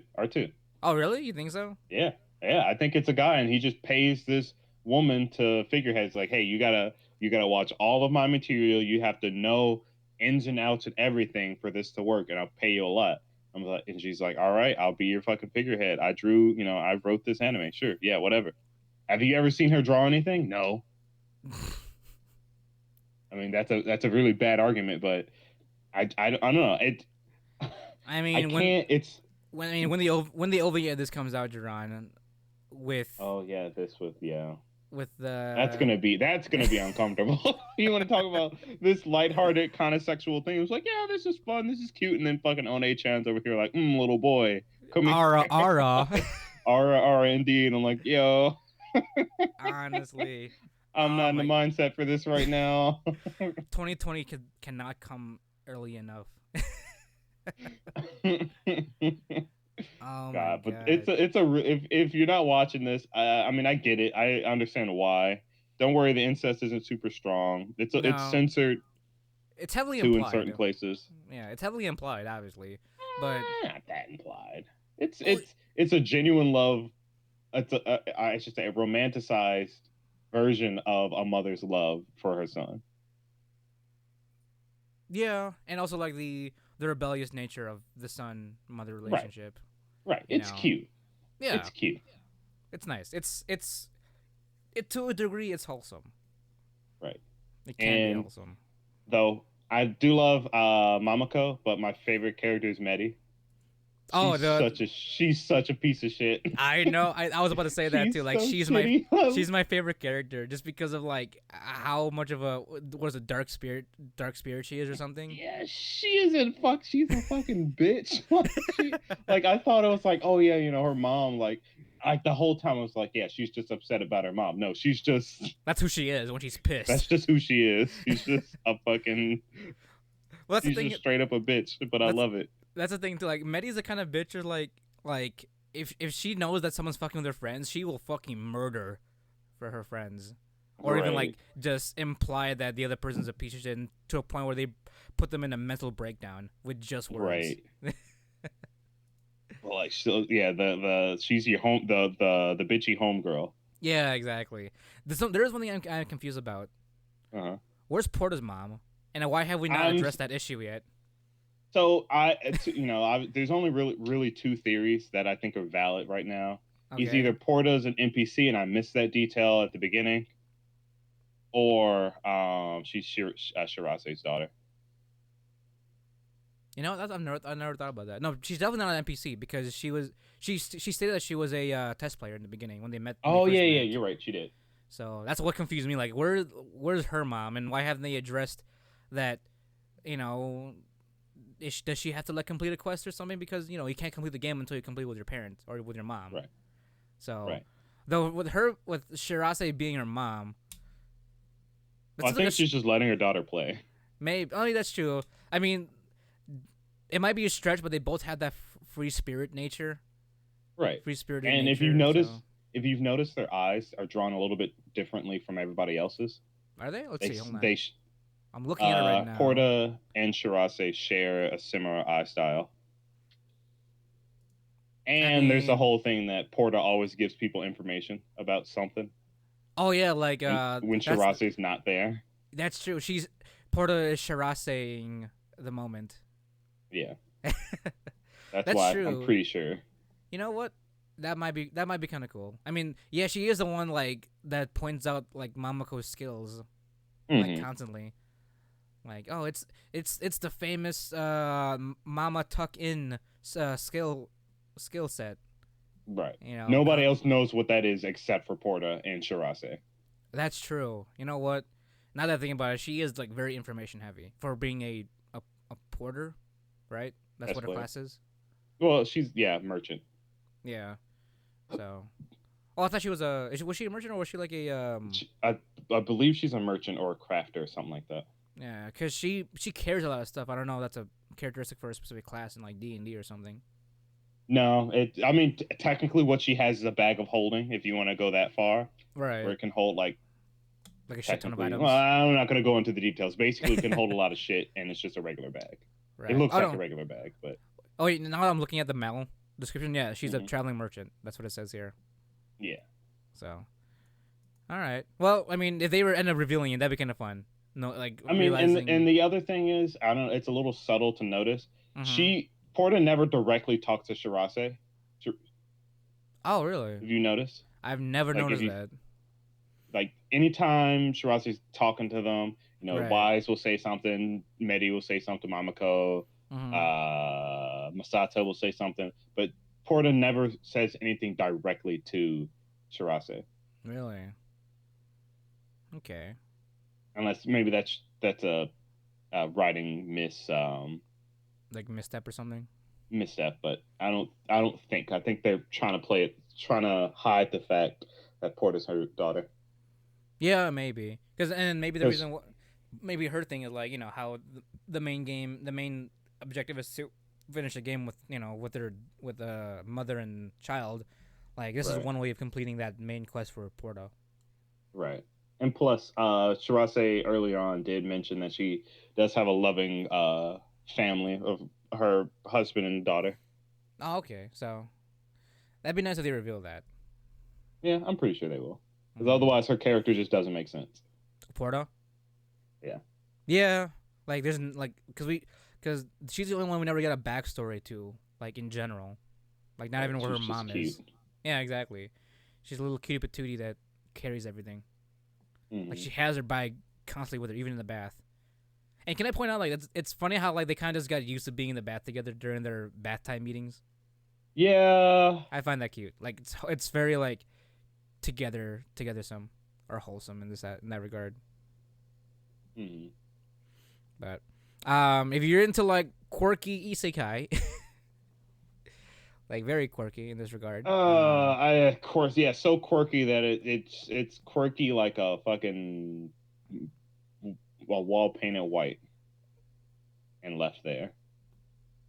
Oh, really? You think so? Yeah. I think it's a guy, and he just pays this woman to figureheads. Like, hey, you gotta watch all of my material. You have to know ins and outs and everything for this to work, and I'll pay you a lot. I'm like, and she's like, all right, I'll be your fucking figurehead. I wrote this anime. Sure, yeah, whatever. Have you ever seen her draw anything? No. I mean, that's a really bad argument, but I don't know. When the OVA of this comes out, Jarron, with that's gonna be uncomfortable. You want to talk about this lighthearted kind of sexual thing? It was like, yeah, this is fun, this is cute, and then fucking One-chan's over here like, little boy, come here. Ara, indeed. I'm like, yo. Honestly, I'm not in the mindset for this right now. 2020 cannot come early enough. Oh God, but if you're not watching this, I mean, I get it. I understand why. Don't worry, the incest isn't super strong. It's censored. It's heavily implied in certain places. Yeah, it's heavily implied, obviously, but not that implied. It's a genuine love. I should say a romanticized version of a mother's love for her son. Yeah, and also like the rebellious nature of the son-mother relationship. Right. It's cute. Yeah. It's cute. It's nice. It's to a degree it's wholesome. Right. It can be wholesome. Though I do love Mamako, but my favorite character is Medi. Oh, She's such a piece of shit. I know. I was about to say that too. She's Like so shitty. she's my favorite character just because of like how much of a was a dark spirit she is or something. Yeah, she isn't fuck. She's a fucking bitch. Like I thought it was like, oh yeah, her mom. Like the whole time I was like, yeah, she's just upset about her mom. No, she's just. That's who she is when she's pissed. That's just who she is. She's just a fucking. Well, that's she's the thing. Just straight up a bitch, but I love it. That's the thing too. Like Medi's the kind of bitch where like if she knows that someone's fucking with her friends, she will fucking murder for her friends, or even like just imply that the other person's a piece of shit to a point where they put them in a mental breakdown with just words. Right. Well, like she's your home the bitchy homegirl. Yeah, exactly. There is one thing I'm confused about. Where's Porta's mom, and why have we not addressed that issue yet? So there's only really two theories that I think are valid right now. Okay. He's either Porta's an NPC and I missed that detail at the beginning, or she's Shirase's daughter. You know, I never thought about that. No, she's definitely not an NPC because she stated that she was a test player in the beginning when they met. Oh yeah, you're right, she did. So that's what confused me. Like, where's her mom, and why haven't they addressed that? Does she have to complete a quest or something? Because you can't complete the game until you complete with your parents or with your mom. Right. So, though with Shirase being her mom, I think she's just letting her daughter play. Maybe. Oh, that's true. I mean, it might be a stretch, but they both have that free spirit nature. Right. Free spirited. And nature, if you've noticed, their eyes are drawn a little bit differently from everybody else's. Are they? Let's see. Hold on. I'm looking at it right now. Porta and Shirase share a similar eye style. And there's the whole thing that Porta always gives people information about something. Oh yeah, like when Shirase's not there. That's true. Porta is Shiraseing the moment. Yeah. That's why true. I'm pretty sure. You know what? That might be kind of cool. I mean, yeah, she is the one like that points out like Mamako's skills like constantly. Like, oh, it's the famous Mama tuck in skill set. Right. Nobody else knows what that is except for Porta and Shirase. That's true. You know what? Now that I think about it, she is like very information heavy for being a porter, right? That's what her class is. Well, she's merchant. Yeah. So, I thought she was was she a merchant or was she like a I believe she's a merchant or a crafter or something like that. Yeah, because she carries a lot of stuff. I don't know if that's a characteristic for a specific class in like D&D or something. No, technically what she has is a bag of holding, if you want to go that far. Right. Where it can hold like a shit ton of items. Well, I'm not going to go into the details. Basically, it can hold a lot of shit, and it's just a regular bag. Right. It looks like a regular bag, but... Oh, wait, now I'm looking at the Mal description. Yeah, she's a traveling merchant. That's what it says here. Yeah. So, all right. Well, I mean, if they end up revealing it, that'd be kind of fun. No, like I mean, and the other thing is, I don't know, it's a little subtle to notice. Porta never directly talks to Shirase. Oh, really? Have you noticed? I've never noticed that. Like anytime Shirase's talking to them, Wise will say something, Medi will say something, Mamako, Masato will say something, but Porta never says anything directly to Shirase. Really? Okay. Unless maybe that's a writing like misstep or something. Misstep, but I don't think. I think they're trying to hide the fact that Porta's her daughter. Yeah, maybe maybe the reason maybe her thing is like how the main objective is to finish the game with with a mother and child. Like this is one way of completing that main quest for Porta. Right. And plus, Shirase earlier on did mention that she does have a loving family of her husband and daughter. Oh, okay. So that'd be nice if they reveal that. Yeah, I'm pretty sure they will. Because otherwise, her character just doesn't make sense. Porta? Yeah. Yeah. Like, there's because she's the only one we never get a backstory to, like, in general. Like, not even where her mom is. Yeah, exactly. She's a little cutie patootie that carries everything. Like, she has her bag constantly with her, even in the bath. And can I point out, like, it's funny how like they kind of just got used to being in the bath together during their bath time meetings. Yeah. I find that cute. Like it's very like together some or wholesome in that regard. Mm-hmm. But if you're into like quirky isekai, like very quirky in this regard. Of course, yeah, so quirky that it's quirky like a fucking wall painted white and left there.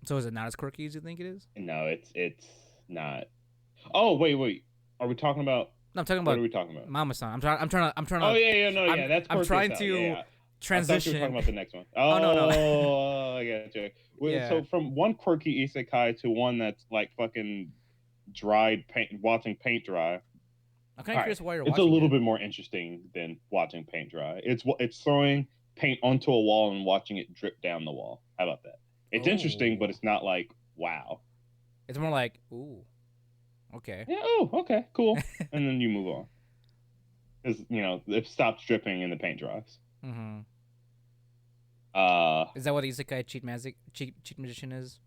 So is it not as quirky as you think it is? No, it's not. Oh wait, are we talking about? No, I'm talking What about are we talking about? Mama-san. I'm trying to. Oh yeah, no, yeah, that's I'm quirky trying as to hell. Yeah. transition. I thought you were talking about the next one. Oh no. Oh, I got you. Yeah. So from one quirky isekai to one that's like fucking dried paint, watching paint dry. I'm kind of curious why you're watching. It's a little bit more interesting than watching paint dry. It's throwing paint onto a wall and watching it drip down the wall. How about that? It's interesting, but it's not like wow. It's more like ooh, okay. Yeah. Oh, okay, cool. And then you move on, because it stops dripping and the paint dries. Mm-hmm. Is that what the isekai cheat magician is?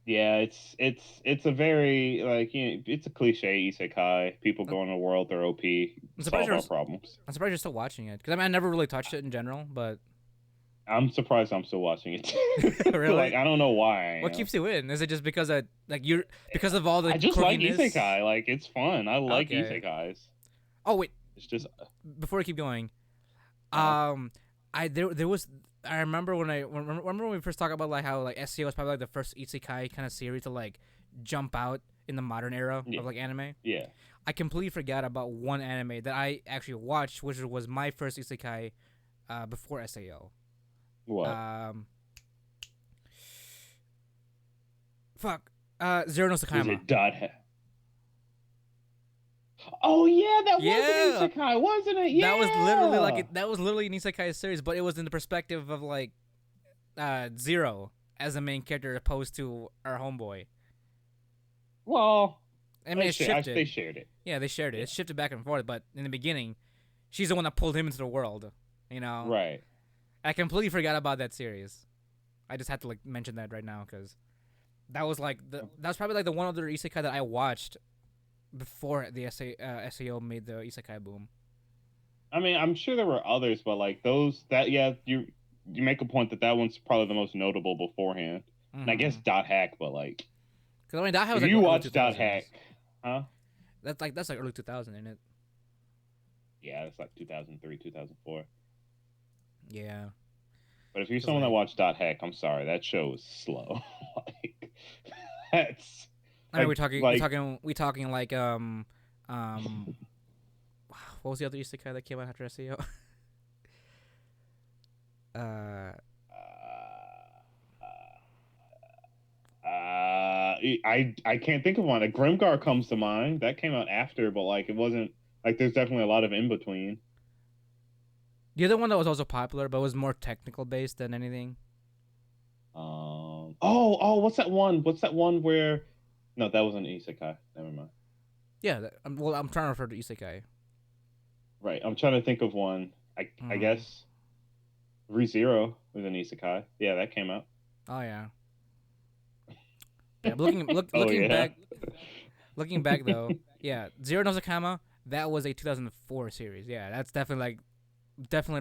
Yeah, it's a very like it's a cliche isekai. People go in the world, they're OP, solve our problems. I'm surprised you're still watching it because I never really touched it in general, but I'm surprised I'm still watching it too. Really? Like I don't know why. What keeps you in? Is it just because because of all the? I just quirkiness? like isekai. Like it's fun. I like isekais. Oh wait, it's just before I keep going, there was. I remember when we first talked about like how like SEO was probably like the first isekai kind of series to like jump out in the modern era of like anime. Yeah. I completely forgot about one anime that I actually watched, which was my first isekai before SAO. What? Zero no Sakayama. Is it dot? Oh yeah, that was an isekai, wasn't it? Yeah. That was literally an isekai series, but it was in the perspective of like Zero as the main character opposed to our homeboy. Well, I mean, they shared it. Yeah, they shared it. Yeah. It shifted back and forth, but in the beginning, she's the one that pulled him into the world. Right. I completely forgot about that series. I just had to like mention that right now because that was probably like the one other isekai that I watched before the SAO made the isekai boom. I mean, I'm sure there were others, but like you make a point that one's probably the most notable beforehand. Mm-hmm. And I guess Dot Hack, but like, because I mean, Dot Hack was if you watch Dot Hack, huh? That's like early 2000, isn't it? Yeah, it's like 2003, 2004. Yeah. But if you're someone that watched Dot Hack, I'm sorry, that show is slow. Like, that's. I mean, we're talking like what was the other isekai that came out after SEO? I can't think of one. A Grimgar comes to mind. That came out after, but like it wasn't like there's definitely a lot of in between. The other one that was also popular, but was more technical based than anything. What's that one? What's that one where? No, that wasn't isekai. Never mind. Yeah, I'm trying to refer to isekai. Right, I'm trying to think of one. I guess ReZero was an isekai. Yeah, that came out. Oh yeah. Yeah, looking back though, yeah, Zero no Sakama, that was a 2004 series. Yeah, that's definitely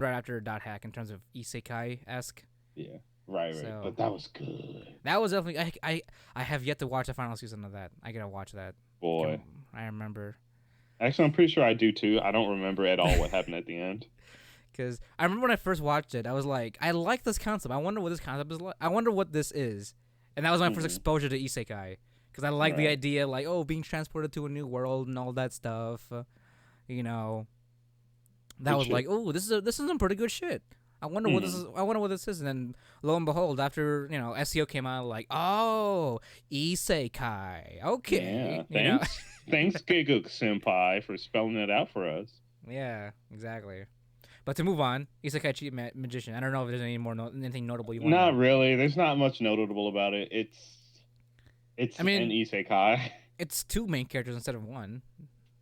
right after Dot Hack in terms of isekai-esque. Yeah. Right. So, but that was good. That was definitely. I have yet to watch the final season of that. I gotta watch that. Boy, I remember. Actually, I'm pretty sure I do too. I don't remember at all what happened at the end. Because I remember when I first watched it, I was like, I like this concept. I wonder what this concept is like. I wonder what this is. And that was my first exposure to isekai. Because I like the idea, like, being transported to a new world and all that stuff. That was shit. Like, this is some pretty good shit. I wonder what this is. I wonder what this is. And then lo and behold, after SEO came out, like, isekai. Okay. Yeah. Thanks, Giguk Senpai, for spelling it out for us. Yeah, exactly. But to move on, Isekai Cheat Magician. I don't know if there's anything notable you want. Not really. There's not much notable about it. It's an isekai. It's two main characters instead of one.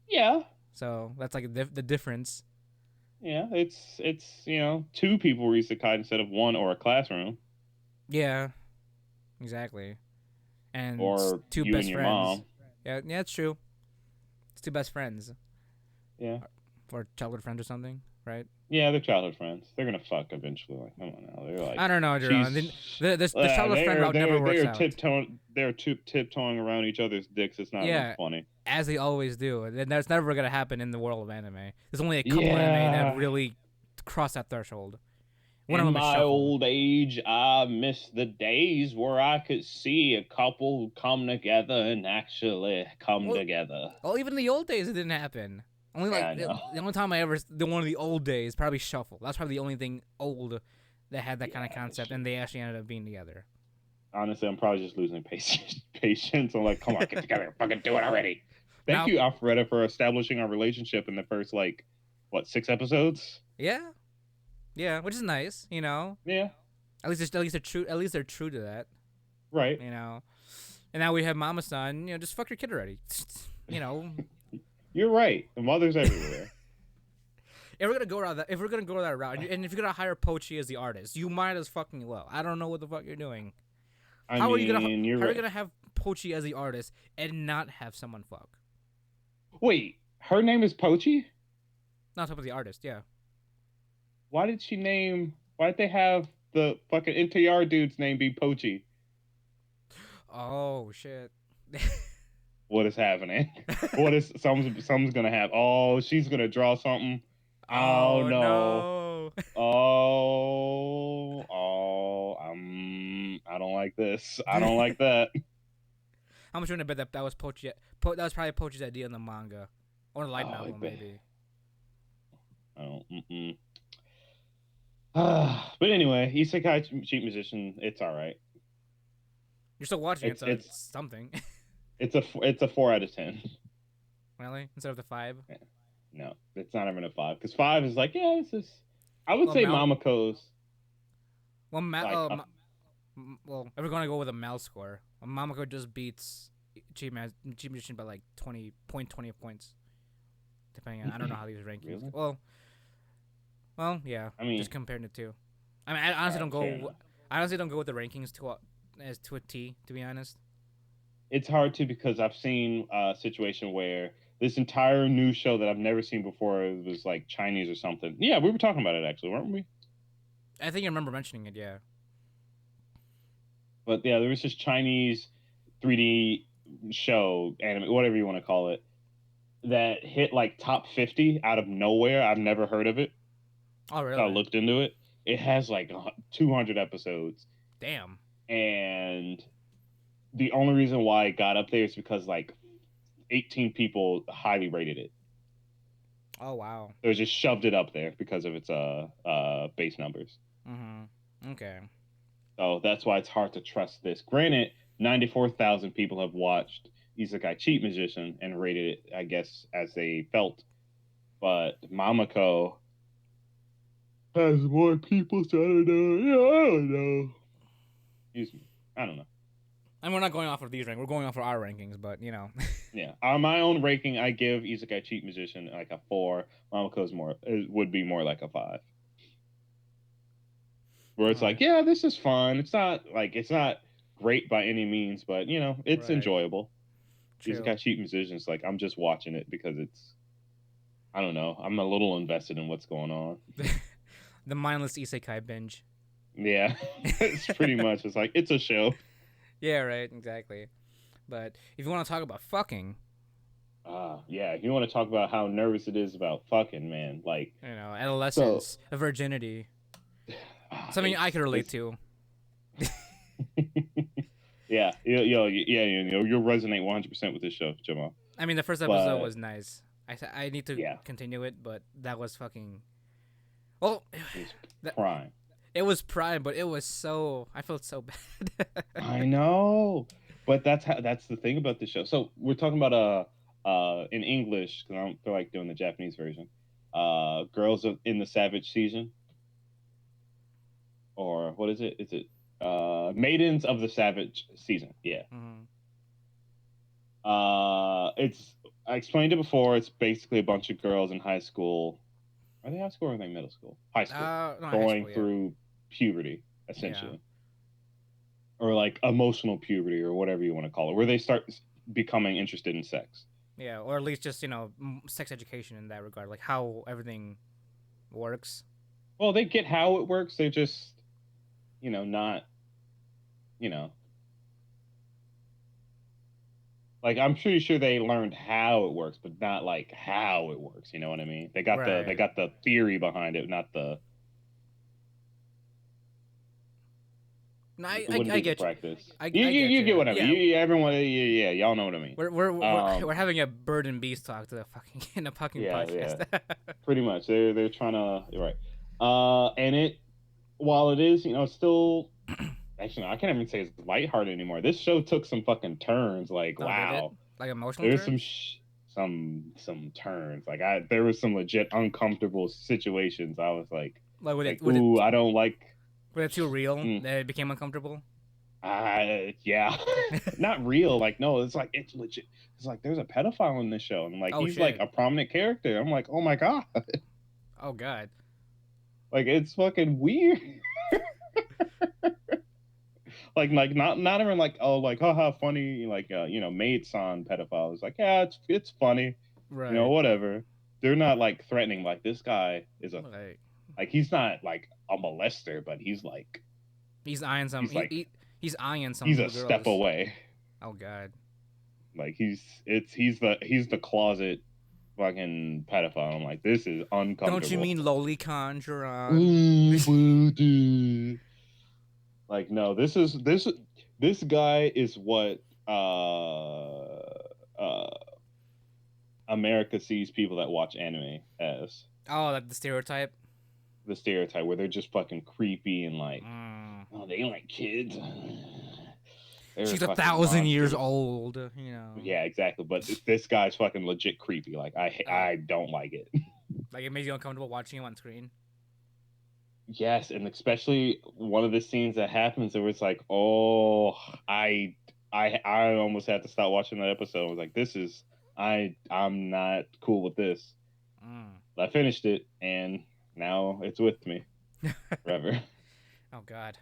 Yeah. So that's like the difference. Yeah, it's two people were isekai instead of one or a classroom Yeah, exactly. And or two you and best your friends. mom. Yeah, it's true. It's two best friends Yeah. or childhood friends or something, right? Yeah, they're childhood friends. They're gonna fuck eventually. Like, come on now. They're I like, don't know, Jarron. The childhood friend they're route never works they're out. tiptoeing around each other's dicks. It's not even Yeah, funny. as they always do. And that's never gonna happen in the world of anime. There's only a couple anime that Yeah. really cross that threshold. One of In them is my Shuffle. old age, I miss the days where I could see a couple come together and actually come Well, together. well, even in the old days, it didn't happen. Only Yeah, like I know. the only time I ever the one of the old days probably Shuffle. That's probably the only thing old that had that kind of Yeah, that's concept, true. and they actually ended up being together. Honestly, I'm probably just losing patience. Patience. I'm like, come on, get together, fucking do it already. Thank Now, you, Alfreda, for establishing our relationship in the first like what 6 episodes. yeah, yeah, which is nice, you know. Yeah, At least they're true. At least they're true to that, right. you know. And now we have Mama Son. You know, just fuck your kid already. You know, You're right. The mothers everywhere. if we're gonna go around that, if we're gonna go that route, and if you're gonna hire Pochi as the artist, you might as fucking well. I don't know what the fuck you're doing. I mean, you're How are you right. gonna have Pochi as the artist and not have someone fuck? Wait, her name is Pochi? Not top of the artist, yeah. Why did she name? Why did they have the fucking NTR dude's name be Pochi? Oh shit. What is happening? What is someone's gonna have? Oh, she's gonna draw something. Oh Oh no. no. I don't like this. I don't like that. How much would I bet that was Pochi? That was probably Pochi's idea in the manga or the light Oh, novel, maybe. I don't. Mm-mm. But anyway, Isekai Cheat Musician. It's all right. You're still watching it, It's so it's it's something. it's a 4 out of 10. Really, instead of the 5. No, it's not even a 5 because 5 is like, yeah, this is. I would Well, say Mal. Mamako's Well, like up. well, if we're gonna go with a Mal score, Mamako just beats Cheap Magician by like 20 points, depending on I don't know how these rankings. Really? Well, yeah. I mean, Just comparing the two. I mean, I honestly don't fair go. enough. I honestly don't go with the rankings to a T. To be honest. It's hard to because I've seen a situation where this entire new show that I've never seen before was like Chinese or something. Yeah, we were talking about it actually, weren't we? I think I remember mentioning it. Yeah. But yeah, there was this Chinese 3D show, anime, whatever you want to call it, that hit like top 50 out of nowhere. I've never heard of it. Oh So I really? looked into it. It has like 200 episodes, Damn. and the only reason why it got up there is because like 18 people highly rated it. Oh wow. They just shoved it up there because of its base numbers. Okay. So that's why it's hard to trust this. Granted, 94,000 people have watched Isekai Cheat Magician and rated it, I guess, as they felt. But Mamako has more people, so I don't know. Yeah, I don't know. Excuse me. I don't know. And we're not going off of these rankings. We're going off of our rankings, but you know. Yeah, on my own ranking, I give Isekai Cheat Magician like a 4. Mamako's more would be more like a 5. Where it's like, Alright. yeah, this is fun. It's not great by any means, but it's Right. enjoyable. True. Isekai Cheat Musicians, like I'm just watching it because it's I don't know. I'm a little invested in what's going on. The mindless isekai binge. Yeah, it's pretty much. It's like it's a show. Yeah. Right. Exactly. But if you want to talk about fucking, Yeah. You want to talk about how nervous it is about fucking man? Like so. adolescence, virginity, something I could relate to. Yeah, you'll resonate 100% with this show, Jamal. I mean, the first episode was nice. I need to Yeah, continue it, but that was fucking. Well, it was that, prime. it was prime, but it was so. I felt so bad. I know, but that's the thing about the show. So we're talking about in English because I don't feel like doing the Japanese version. Girls in the Savage Season, or what is it? Is it Maidens of the Savage Season? Yeah. Mm-hmm. It's I explained it before. It's basically a bunch of girls in high school Are they high school or are they middle school? High school. No, high Going school, yeah. through puberty, Yeah. essentially. Or like emotional puberty or whatever you want to call it, where they start becoming interested in sex. Yeah, or at least just, sex education in that regard, like how everything works. Well, they get how it works. They're just, not, you know, like I'm pretty sure they learned how it works, but not like how it works. You know what I mean? They got Right. the theory behind it, not the No, wouldn't I do the get you. practice. I get You get you. what I mean. Yeah, Everyone, yeah, y'all know what I mean. we're having a bird and bees talk to the fucking in a fucking Yeah, podcast. pretty much. They're trying to you're right. And it while it is still actually I can't even say it's lighthearted anymore. This show took some fucking turns. Like Oh, did it? wow, Like emotional there's some turns? some turns. Like there was some legit uncomfortable situations. I was Like would it ooh, I don't like. was it too real Mm, that it became uncomfortable? yeah, not real. Like no, it's legit. It's like there's a pedophile in this show, and like Oh he's like shit. a prominent character. I'm like, oh my god, Oh god. like it's fucking weird. Like not even like oh like haha funny like maid son pedophile. It's like yeah it's funny, Right. whatever. They're not like threatening like this guy is a Like like he's not like a molester, but he's eyeing some he's like he's eyeing some he's a little step girls. away. Oh god. Like he's the closet fucking pedophile. I'm like, this is Don't you uncomfortable. mean lolicon, Jarron? Ooh, like no, this guy is what America sees people that watch anime as. Oh, that the stereotype. The stereotype where they're just fucking creepy and like, Mm. oh, they like kids. They're She's a fucking 1,000 years monsters. old. Yeah, exactly. But this guy's fucking legit creepy. Like Oh, I don't like it. like it makes you uncomfortable watching him on screen. Yes, and especially one of the scenes that happens where it's like, oh, I almost had to stop watching that episode. I was like, this is I'm not cool with this. Mm. I finished it and now it's with me forever. Oh god.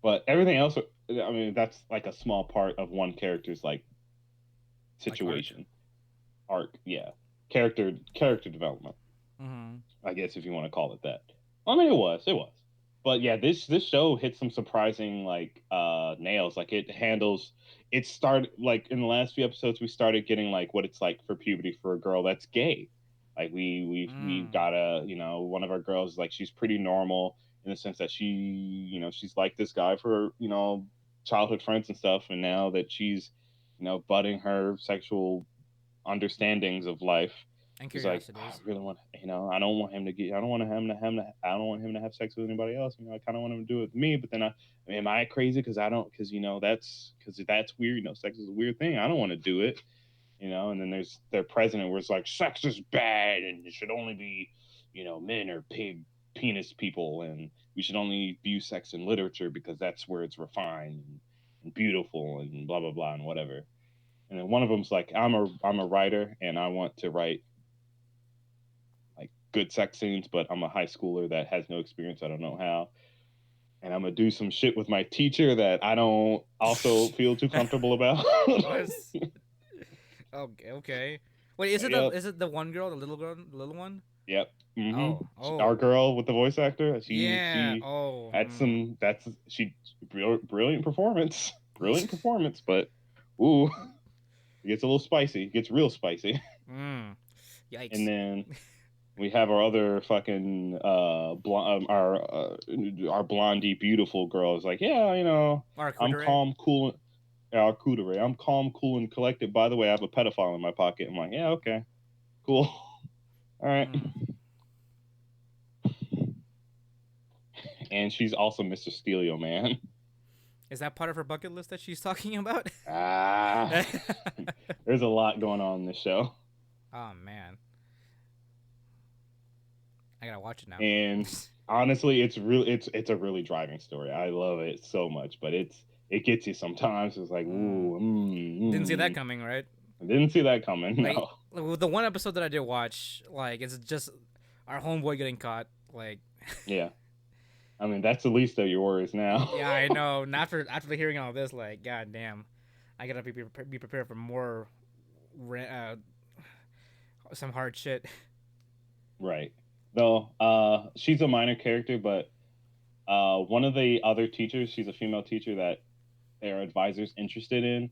But everything else, I mean, that's like a small part of one character's like Like arc. situation, arc, yeah, character development. Mm-hmm. I guess if you want to call it that. I mean, it was, but yeah, this show hit some surprising like nails. Like it handles. It started like in the last few episodes, we started getting like what it's like for puberty for a girl that's gay. Like we Mm. got a one of our girls like she's pretty normal in the sense that she she's like this guy for childhood friends and stuff, and now that she's budding her sexual understandings of life. And He's like, I curiosities. really want, I don't want him to get, I don't want I don't want him to have sex with anybody else. I kind of want him to do it with me. But then I mean, am I crazy? Because I don't, because that's weird. Sex is a weird thing. I don't want to do it. And then there's their president where it's like, sex is bad and it should only be, men or pig penis people, and we should only view sex in literature because that's where it's refined and beautiful and blah blah blah and whatever. And then one of them's like, I'm a writer and I want to write like good sex scenes, but I'm a high schooler that has no experience. I don't know how. And I'm gonna do some shit with my teacher that I don't also feel too comfortable about. Was okay. Okay. Wait, Yep, is it the one girl, the little girl, the little one? yep. Oh, Our oh, girl with the voice actor, yeah. she Oh, had some. That's she brilliant performance, brilliant performance. But ooh, it gets a little spicy. It gets real spicy. mm. And Yikes. then we have our other fucking our blondie beautiful girl is like, yeah, I'm Marcutere. calm, cool. Our cootery. I'm calm, cool, and collected. By the way, I have a pedophile in my pocket. I'm like, yeah, okay, cool, all right. Mm. And she's also Mr. Steelio, man. Is that part of her bucket list that she's talking about? Ah, there's a lot going on in this show, Oh man, I gotta watch it now. and honestly, it's a really driving story. I love it so much, but it gets you sometimes. It's like, Mm. ooh, Didn't see that coming, right? I didn't see that coming. Like, No. With the one episode that I did watch, like it's just our homeboy getting caught. Like, Yeah, I mean that's the least of your worries now. yeah, I know. Not for after hearing all this, like, god damn, I gotta be prepared for more, some hard shit. Right. Though, she's a minor character, but one of the other teachers, she's a female teacher that their advisors interested in.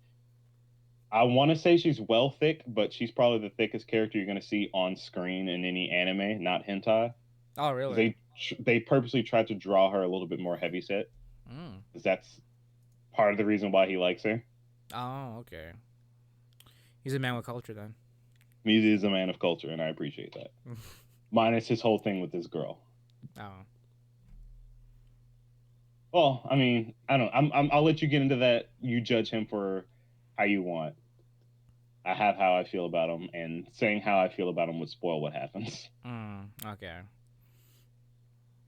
I want to say she's well thick, but she's probably the thickest character you're going to see on screen in any anime, not hentai. Oh, really? They purposely tried to draw her a little bit more heavy set Mm. because that's part of the reason why he likes her. Oh, okay. He's a man with culture then. He is a man of culture, and I appreciate that. Minus his whole thing with this girl. Oh. Well, I mean, I don't. I'll let you get into that. You judge him for how you want. I have how I feel about him, and saying how I feel about him would spoil what happens. Okay.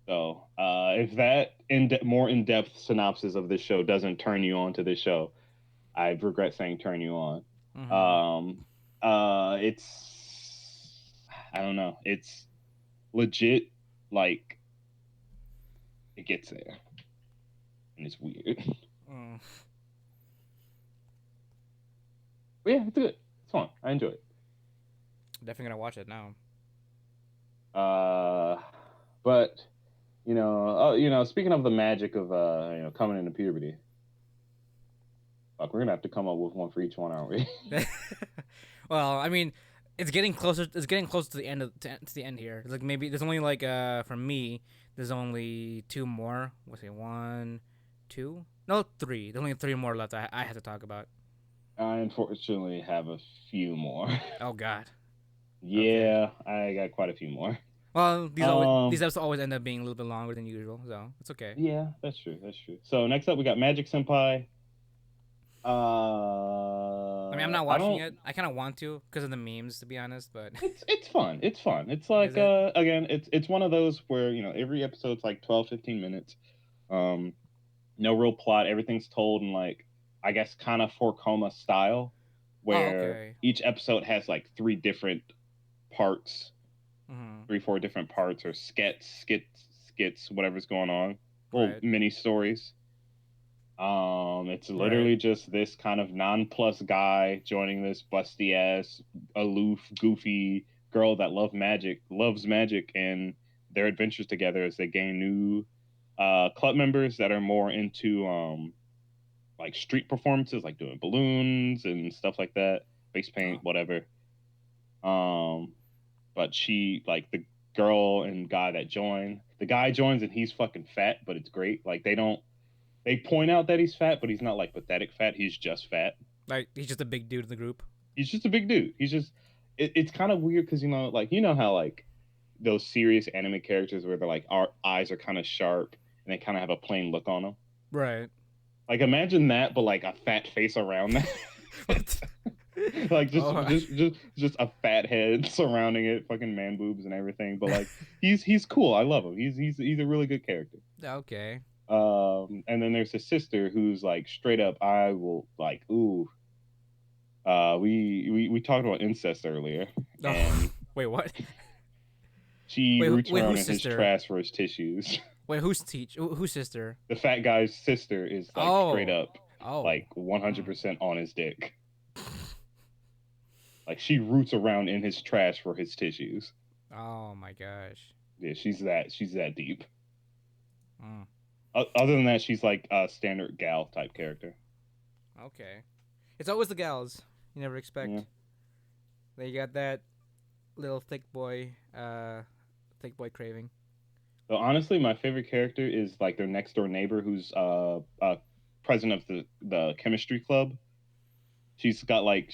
So, if that more in depth synopsis of this show doesn't turn you on to this show, I regret saying turn you on. Mm-hmm. It's I don't know. It's legit. Like it gets there, and it's weird. Mm. But yeah, it's good. It's fun. I enjoy it. Definitely gonna watch it now. But speaking of the magic of coming into puberty, fuck, we're gonna have to come up with one for each one, aren't we? Well, I mean, it's getting closer. It's getting close to the end to the end here. Like maybe there's only like for me, there's only two more. Let's say one, two, no three. There's only three more left. I have to talk about. I unfortunately have a few more. Oh God. Okay. Yeah, I got quite a few more. Well, these episodes always end up being a little bit longer than usual, so it's okay. Yeah, that's true. That's true. So next up, we got Magic Senpai. I mean, I'm not I watching don't. it. I kind of want to because of the memes, to be honest. But It's fun. It's fun. It's is like it? again, it's one of those where every episode's like 12, 15 minutes. Um, no real plot. Everything's told in like I guess kind of four coma style, Oh, where okay. each episode has like three different parts, Mm-hmm. three, four different parts or skits, whatever's going on, little Right. mini stories. It's Right. literally just this kind of non-plus guy joining this busty ass, aloof, goofy girl that loves magic, and their adventures together as they gain new club members that are more into like street performances, like doing balloons and stuff like that, face paint, Oh. whatever. Um, but she like the girl and guy that join. The guy joins and he's fucking fat, but it's great. Like they point out that he's fat, but he's not like pathetic fat. He's just fat. Like he's just a big dude in the group. He's just a big dude. It's kind of weird because like how like those serious anime characters where they're like our eyes are kind of sharp and they kind of have a plain look on them. Right. Like imagine that, but like a fat face around that. What? Like Oh. just a fat head surrounding it, fucking man boobs and everything. But like he's cool. I love him. He's a really good character. Okay. And then there's his sister who's like straight up. I will like ooh. We talked about incest earlier, Oh. and Wait. What? she roots Wait. around Whose in his sister? trash for his tissues. Wait. Whose sister? The fat guy's sister is like straight Oh. up Oh. like Hmm. 100% on his dick. Like she roots around in his trash for his tissues. Oh my gosh. Yeah, she's that deep. Mm. Other than that, she's like a standard gal type character. Okay. It's always the gals. You never Yeah. expect. They got that little thick boy craving. So honestly, my favorite character is like their next door neighbor, who's president of the chemistry club. She's got like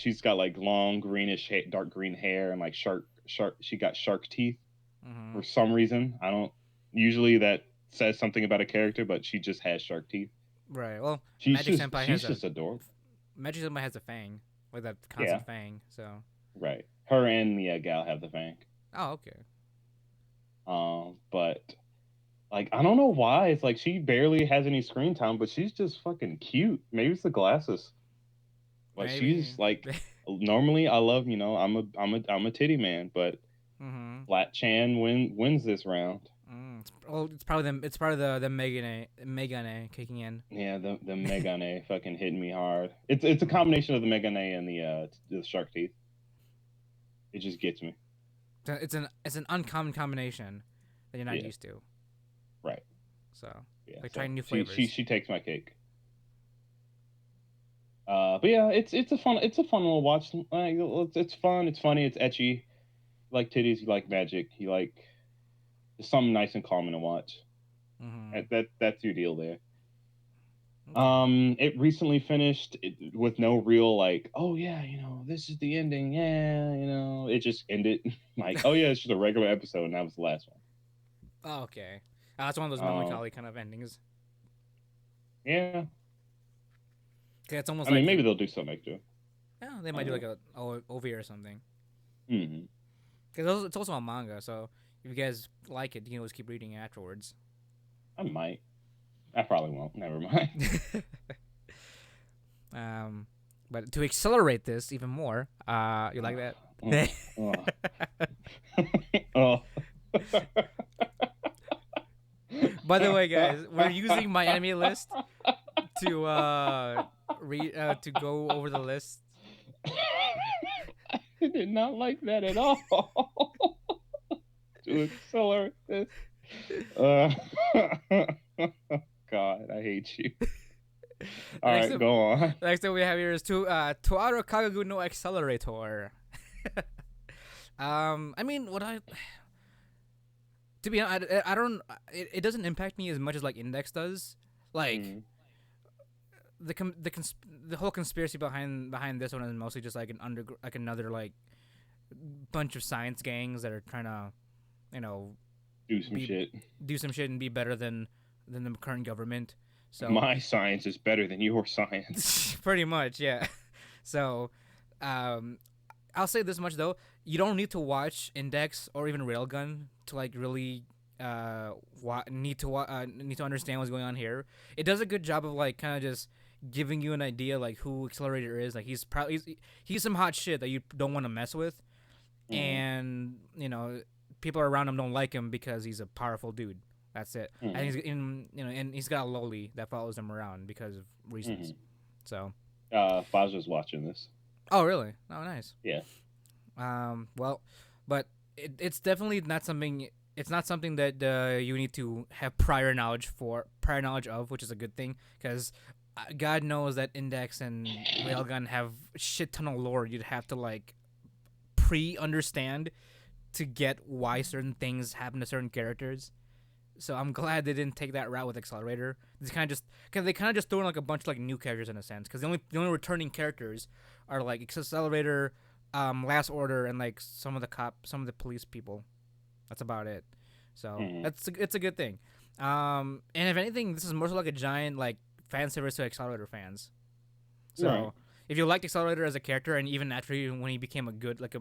long dark green hair, and like shark. She got shark teeth Mm-hmm. for some reason. I don't. Usually that says something about a character, but she just has shark teeth. Right. Well, She's just she's just adorable. Magic Senpai has a fang, like that Yeah, constant fang. So. right. Her and the gal have the fang. Oh, okay. But like I don't know why it's like she barely has any screen time, but she's just fucking cute. Maybe it's the glasses, but Maybe. she's like Normally, I love, I'm a titty man, but Mm-hmm. Flat Chan wins this round. It's probably the it's part of the Megane kicking in. Yeah, the Megane fucking hitting me hard. It's a combination of the Megane and the shark teeth. It just gets me. It's an uncommon combination that you're not Yeah, used to. right. So Yeah, like so trying new she flavors. she she takes my cake. But yeah, it's a fun little watch. Like, it's fun. It's funny. It's etchy. You like titties. You like magic. You like just something nice and calming to watch. Mm-hmm. That's your deal there. Okay. It recently finished with no real like, oh yeah, this is the ending. Yeah, it just ended like, oh yeah, it's just a regular episode, and that was the last one. Oh, okay. That's one of those Um, melancholy kind of endings. yeah, Okay, it's almost I mean, like maybe they'll do something extra. yeah, they I might don't do know. like a OVA or something. Hmm. Because it's also a manga, so if you guys like it, you can always keep reading it afterwards. I might. I probably won't. Never mind. um, but to accelerate this even more, you like that? Oh, oh, oh. By the way, guys, we're using my anime list to to go over the list. I did not like that at all. To accelerate this. Uh, God, I hate you. All Next right, up, go on. next up we have here is Toaru Kagagu no Accelerator. I mean, what I to be honest, I don't. It doesn't impact me as much as like Index does. Like Mm, the whole conspiracy behind this one is mostly just like like another like bunch of science gangs that are trying to, you know, do some be shit. do some shit and be better than the current government. So My science is better than your science. pretty much, yeah. So, um, I'll say this much though: you don't need to watch Index or even Railgun to like really need to understand what's going on here. It does a good job of like kind of just giving you an idea like who Accelerator is. Like he's probably he's some hot shit that you don't want to mess with, Mm, and people around him don't like him because he's a powerful dude. That's it. And mm, and he's got a loli that follows him around because of reasons. mm. So. Fazra's watching this. Oh really? Oh nice. Yeah. Well, but it's definitely not something. It's not something that you need to have prior knowledge of, which is a good thing because God knows that Index and Railgun have shit ton of lore you'd have to like pre-understand to get why certain things happen to certain characters. So I'm glad they didn't take that route with Accelerator. They kind of just threw in like a bunch of like new characters in a sense because the only returning characters are like Accelerator, Last Order, and like some of the police people. That's about it. So Mm, it's a good thing. And if anything, this is more so like a giant like fan service to Accelerator fans. right. So if you liked Accelerator as a character, and even after when he became a good like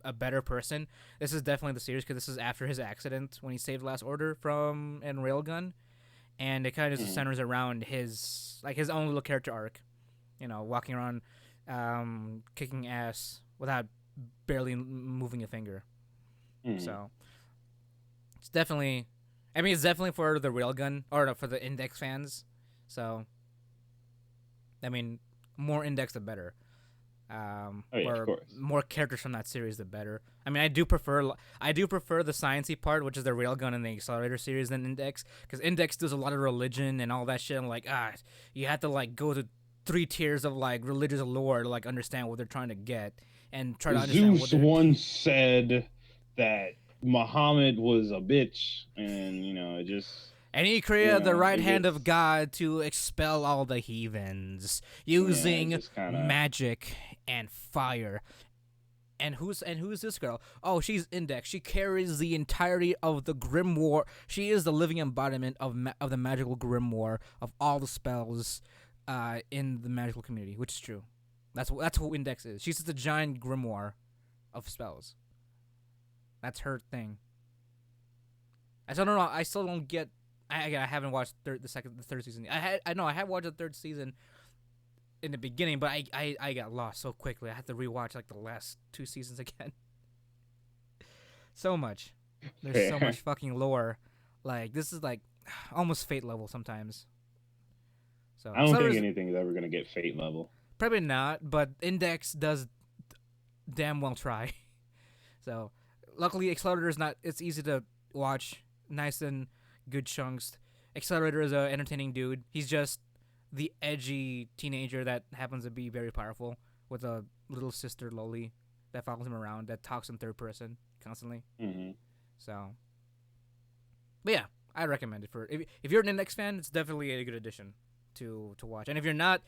a better person, this is definitely the series because this is after his accident when he saved Last Order from and Railgun, and it kind of just Mm, centers around his own little character arc. Walking around, kicking ass without barely moving a finger. mm. So it's definitely, I mean, it's definitely for the Railgun or for the Index fans. So I mean, more Index the better. Oh yeah, of Or course. more characters from that series the better. I mean, I do prefer the sciencey part, which is the Railgun and the Accelerator series, than Index, because Index does a lot of religion and all that shit. I'm like, you have to like go to 3 tiers of like religious lore to like understand what they're trying to get and try to understand what Zeus they're. once said that Muhammad was a bitch, and it just, And he created the right it hand gets, of God to expel all the heathens it using just kind of. magic and fire. And who's this girl? Oh, she's Index. She carries the entirety of the grimoire. She is the living embodiment of the magical grimoire of all the spells in the magical community, which is true. That's who Index is. She's just a giant grimoire of spells. That's her thing. I still don't know. I still don't get. I haven't watched the third season. I have watched the third season, in the beginning, but I got lost so quickly. I had to rewatch like the last 2 seasons again. So much. There's so Fair. much fucking lore. Like this is like almost Fate level sometimes. So I don't think Accelerator's anything is ever gonna get Fate level. probably not, but Index does damn well try. So luckily Accelerator is not. It's easy to watch, nice and good chunks. Accelerator is a entertaining dude. He's just the edgy teenager that happens to be very powerful with a little sister Loli that follows him around that talks in third person constantly. Mm-hmm. So, but yeah, I recommend it for if you're an Index fan, it's definitely a good addition to watch. And if you're not,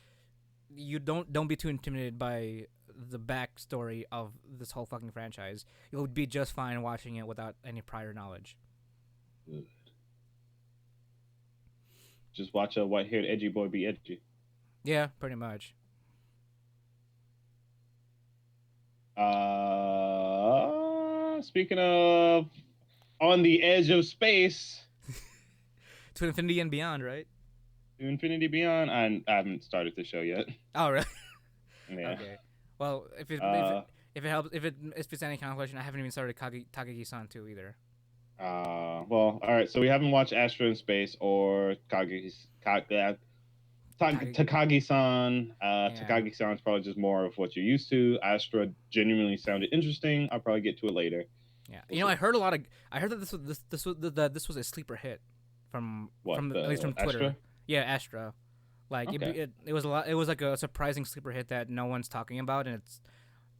you don't be too intimidated by the backstory of this whole fucking franchise. You'll be just fine watching it without any prior knowledge. Good. Just watch a white-haired edgy boy be edgy. Yeah, pretty much. Speaking of on the edge of space, To infinity and beyond, right? to Infinity Beyond. I haven't started the show yet. Oh, really? Yeah. Okay. Well, Uh, if it helps if it's any kind of question, I haven't even started Takagi-san 2 either. well, all right. So we haven't watched Astro in Space or Takagi-san. Yeah. Takagi-san is probably just more of what you're used to. Astra genuinely sounded interesting. I'll probably get to it later. Yeah. We'll You know, see. I heard that this was a sleeper hit What, from at least the from Twitter. Astra? Yeah, Astra. Like Okay. it was a lot. It was like a surprising sleeper hit that no one's talking about,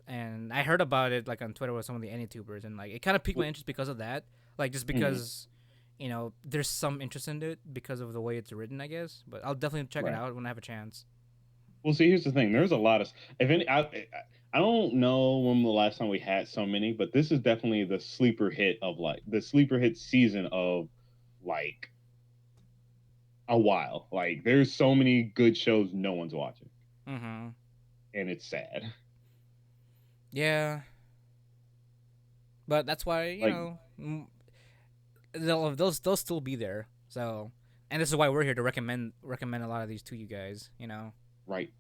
and I heard about it like on Twitter with some of the AnyTubers, and like it kind of piqued my interest because of that. Like just because, there's some interest in it because of the way it's written, I guess. But I'll definitely check it Right. out when I have a chance. Well, see, here's the thing. There's a lot of, if any, I don't know when the last time we had so many, but this is definitely the sleeper hit of like the sleeper hit season of like a while. Like there's so many good shows no one's watching, Mm-hmm. and it's sad. Yeah, but that's why Like, they'll still be there. So, and this is why we're here to recommend a lot of these to you guys. right.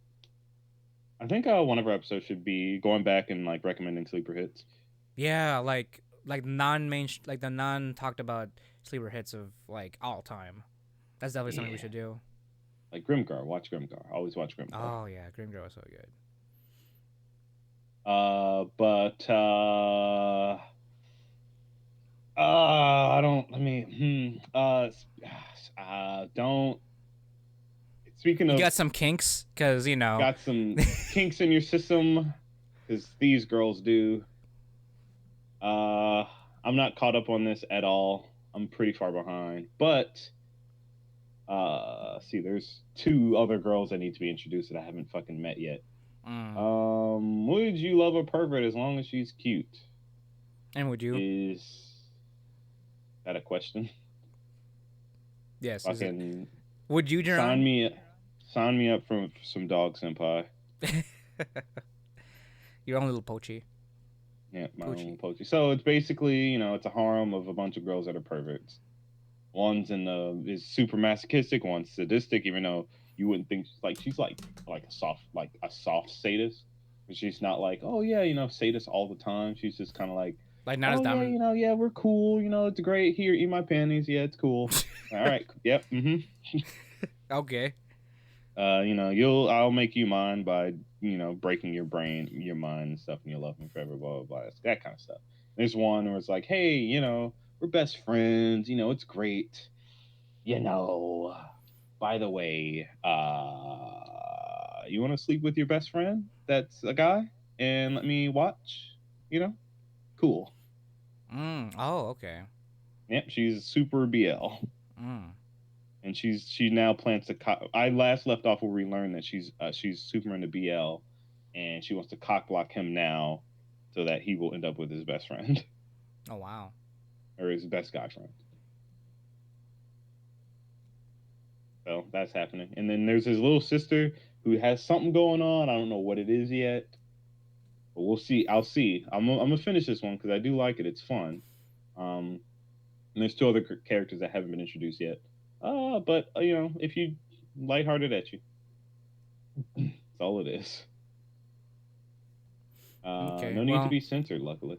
I think one of our episodes should be going back and like recommending sleeper hits. Yeah, like like the non talked about sleeper hits of like all time. That's definitely something we Yeah. should do. Like Grimgar, watch Grimgar. Always watch Grimgar. Oh yeah, Grimgar was so good. But I don't. Let me. Don't. Speaking You of, got some kinks, cause got some kinks in your system, because these girls do. Uh, I'm not caught up on this at all. I'm pretty far behind. But see, there's two other girls that need to be introduced that I haven't fucking met yet. mm. Would you love a pervert as long as she's cute? And would you? Is that a question? Yes. Is it? Fucking Would you, sign Jarron? me, sign me up for some dog senpai. Your own little poachy. Yeah, my Poochie. own poetry. So it's basically, it's a harem of a bunch of girls that are perverts. One's is super masochistic, one's sadistic, even though you wouldn't think she's like a soft sadist. But she's not like, oh yeah, sadist all the time. She's just kind of like, Like not as oh yeah, dominant. yeah, we're cool. It's great. Here, eat my panties. Yeah, it's cool. All right. Yep. Okay. I'll make you mine by, breaking your brain, your mind and stuff, and you'll love me forever, blah, blah, blah. That kind of stuff. There's one where it's like, hey, we're best friends, it's great. By the way, you want to sleep with your best friend that's a guy and let me watch, Cool. Oh, okay. Yep, she's super BL. Mm. And she now plans to. I last left off where we learned that she's super into BL, and she wants to cock block him now, so that he will end up with his best friend Oh wow. or his best guy friend. So that's happening. And then there's his little sister who has something going on. I don't know what it is yet, but we'll see. I'll see. I'm gonna finish this one because I do like it. It's fun. And there's two other characters that haven't been introduced yet. But if you lighthearted at you. That's all it is. Okay. No need to Well. be censored, luckily.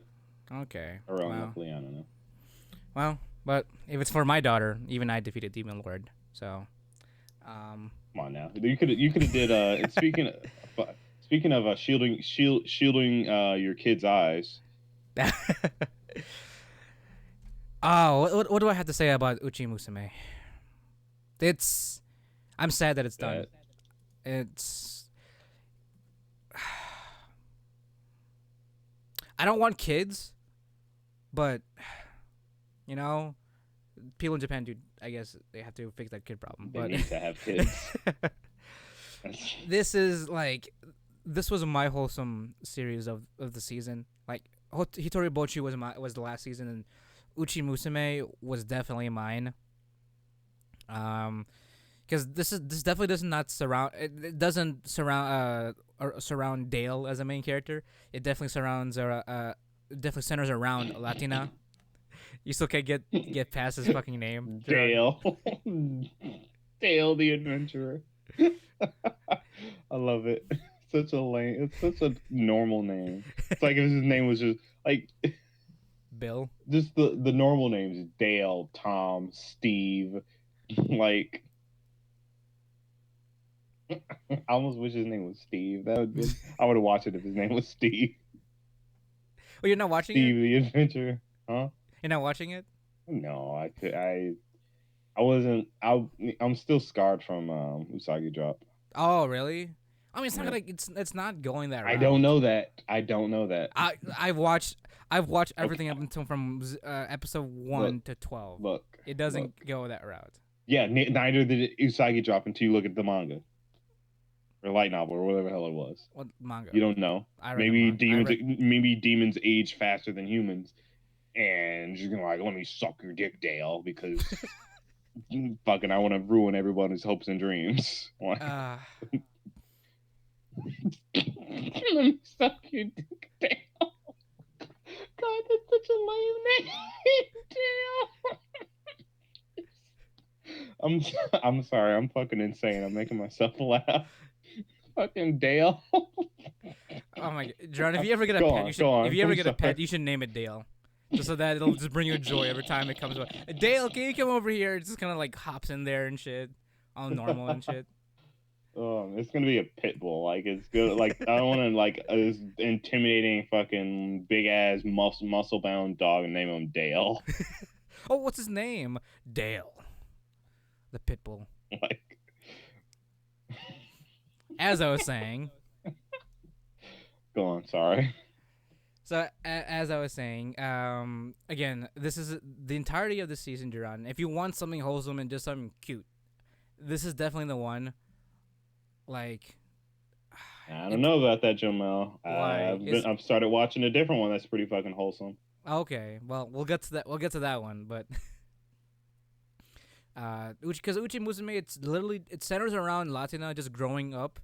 Okay. Or Well. unluckily, I don't know. Well. But if it's for my daughter, even I defeated Demon Lord. So. Come on now. You could have did speaking of shielding your kid's eyes. Oh, what do I have to say about Uchi Musume? It's. I'm sad that it's done. That It's. I don't want kids, but you know, people in Japan do. I guess they have to fix that kid problem. they But need to have kids. this is like, this was my wholesome series of the season. Like Hitori Bochi was the last season, and Uchi Musume was definitely mine. Because this definitely does not surround. It doesn't surround or surround Dale as a main character. It definitely surrounds definitely centers around Latina. You still can't get past his fucking name. Dale. Dale the adventurer. I love it. Such a lame. It's such a normal name. It's like if his name was just like Bill. just the normal names: Dale, Tom, Steve. Like, I almost wish his name was Steve. That would be. I would have watched it if his name was Steve. Oh, you're not watching Steve it? the adventurer, huh? You're not watching it? No, I wasn't. I'm still scarred from Usagi drop. Oh, really? I mean, it's not Yeah. gonna. It's not going that route. I don't know that. I don't know that. I've watched everything up until from episode 1 to 12. Look, It doesn't go that route. yeah, neither did Usagi drop until you look at the manga or light novel or whatever the hell it was. What manga? You don't know. I read Maybe the manga. maybe demons age faster than humans, and you're gonna like, let me suck your dick, Dale, because fucking I want to ruin everyone's hopes and dreams. Like, let me suck your dick, Dale. God, that's such a lame name, Dale. I'm sorry. I'm fucking insane. I'm making myself laugh. Fucking Dale. Oh my god, Jarron, if you ever get a pet, if you ever get a pet, you should name it Dale, just so that it'll just bring you joy every time it comes up. Dale, can you come over here? It just kind of like hops in there and shit, all normal and shit. It's gonna be a pit bull. Like, it's good. Like, I don't want to like this intimidating fucking big ass muscle bound dog and name him Dale. Oh, what's his name? Dale, the pit bull. Like, as I was saying. Go on. Sorry. So as I was saying, again, this is the entirety of the season, Jarron. If you want something wholesome and just something cute, this is definitely the one. Like, I don't know about that, Jomel. Why? I've started watching a different one that's pretty fucking wholesome. Okay, well, we'll get to that. We'll get to that one, but because Uchi Musume, it centers around Latina just growing up.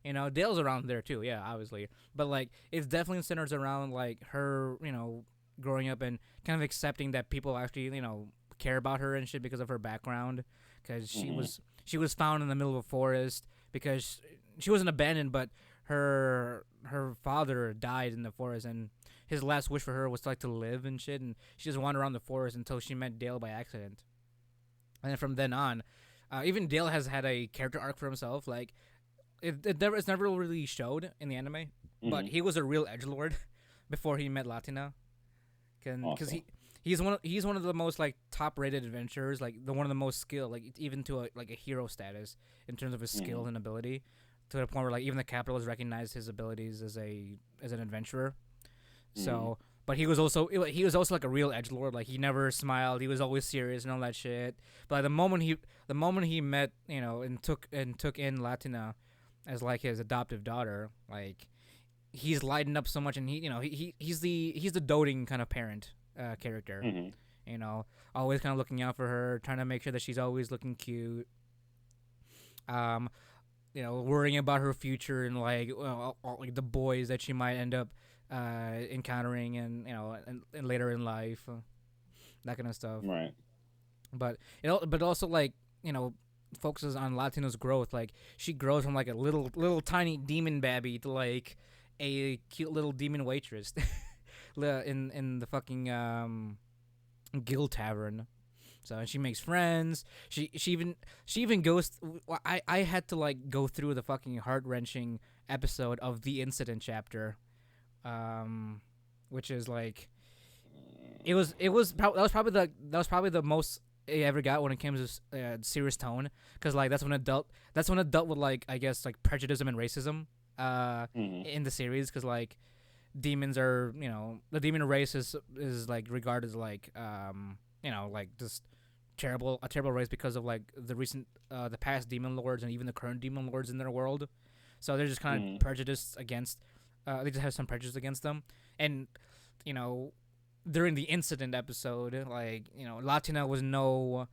You know, Dale's around there too, yeah, obviously. But like, it's definitely centers around like her, growing up and kind of accepting that people actually, care about her and shit because of her background. Because she was found in the middle of a forest because she wasn't abandoned, but her father died in the forest, and his last wish for her was to live and shit. And she just wandered around the forest until she met Dale by accident. And then from then on, even Dale has had a character arc for himself, like. It's never really showed in the anime, but he was a real edgelord before he met Latina, because he's one of the most like top rated adventurers, like one of the most skilled, like even to a hero status in terms of his skill and ability, to the point where like even the capital has recognized his abilities as an adventurer. So, but he was also like a real edgelord. Like, he never smiled. He was always serious and all that shit. But the moment he met, and took in Latina as like his adoptive daughter, like, he's lightened up so much, and he's the doting kind of parent character, always kind of looking out for her, trying to make sure that she's always looking cute, worrying about her future and like like the boys that she might end up encountering and and later in life, that kind of stuff. Right. But but also like focuses on Latino's growth. Like she grows from like a little tiny demon babby to like a cute little demon waitress in the fucking guild tavern. So she makes friends. She even goes. I had to like go through the fucking heart wrenching episode of the incident chapter, which is like, that was probably the most I ever got when it came to serious tone, because like that's when it dealt with like, I guess, like prejudice and racism in the series, because like demons are, the demon race is like regarded as like like just a terrible race because of like the past demon lords and even the current demon lords in their world. So they're just kind of prejudiced against. They just have some prejudice against them, and during the incident episode, like Latina was no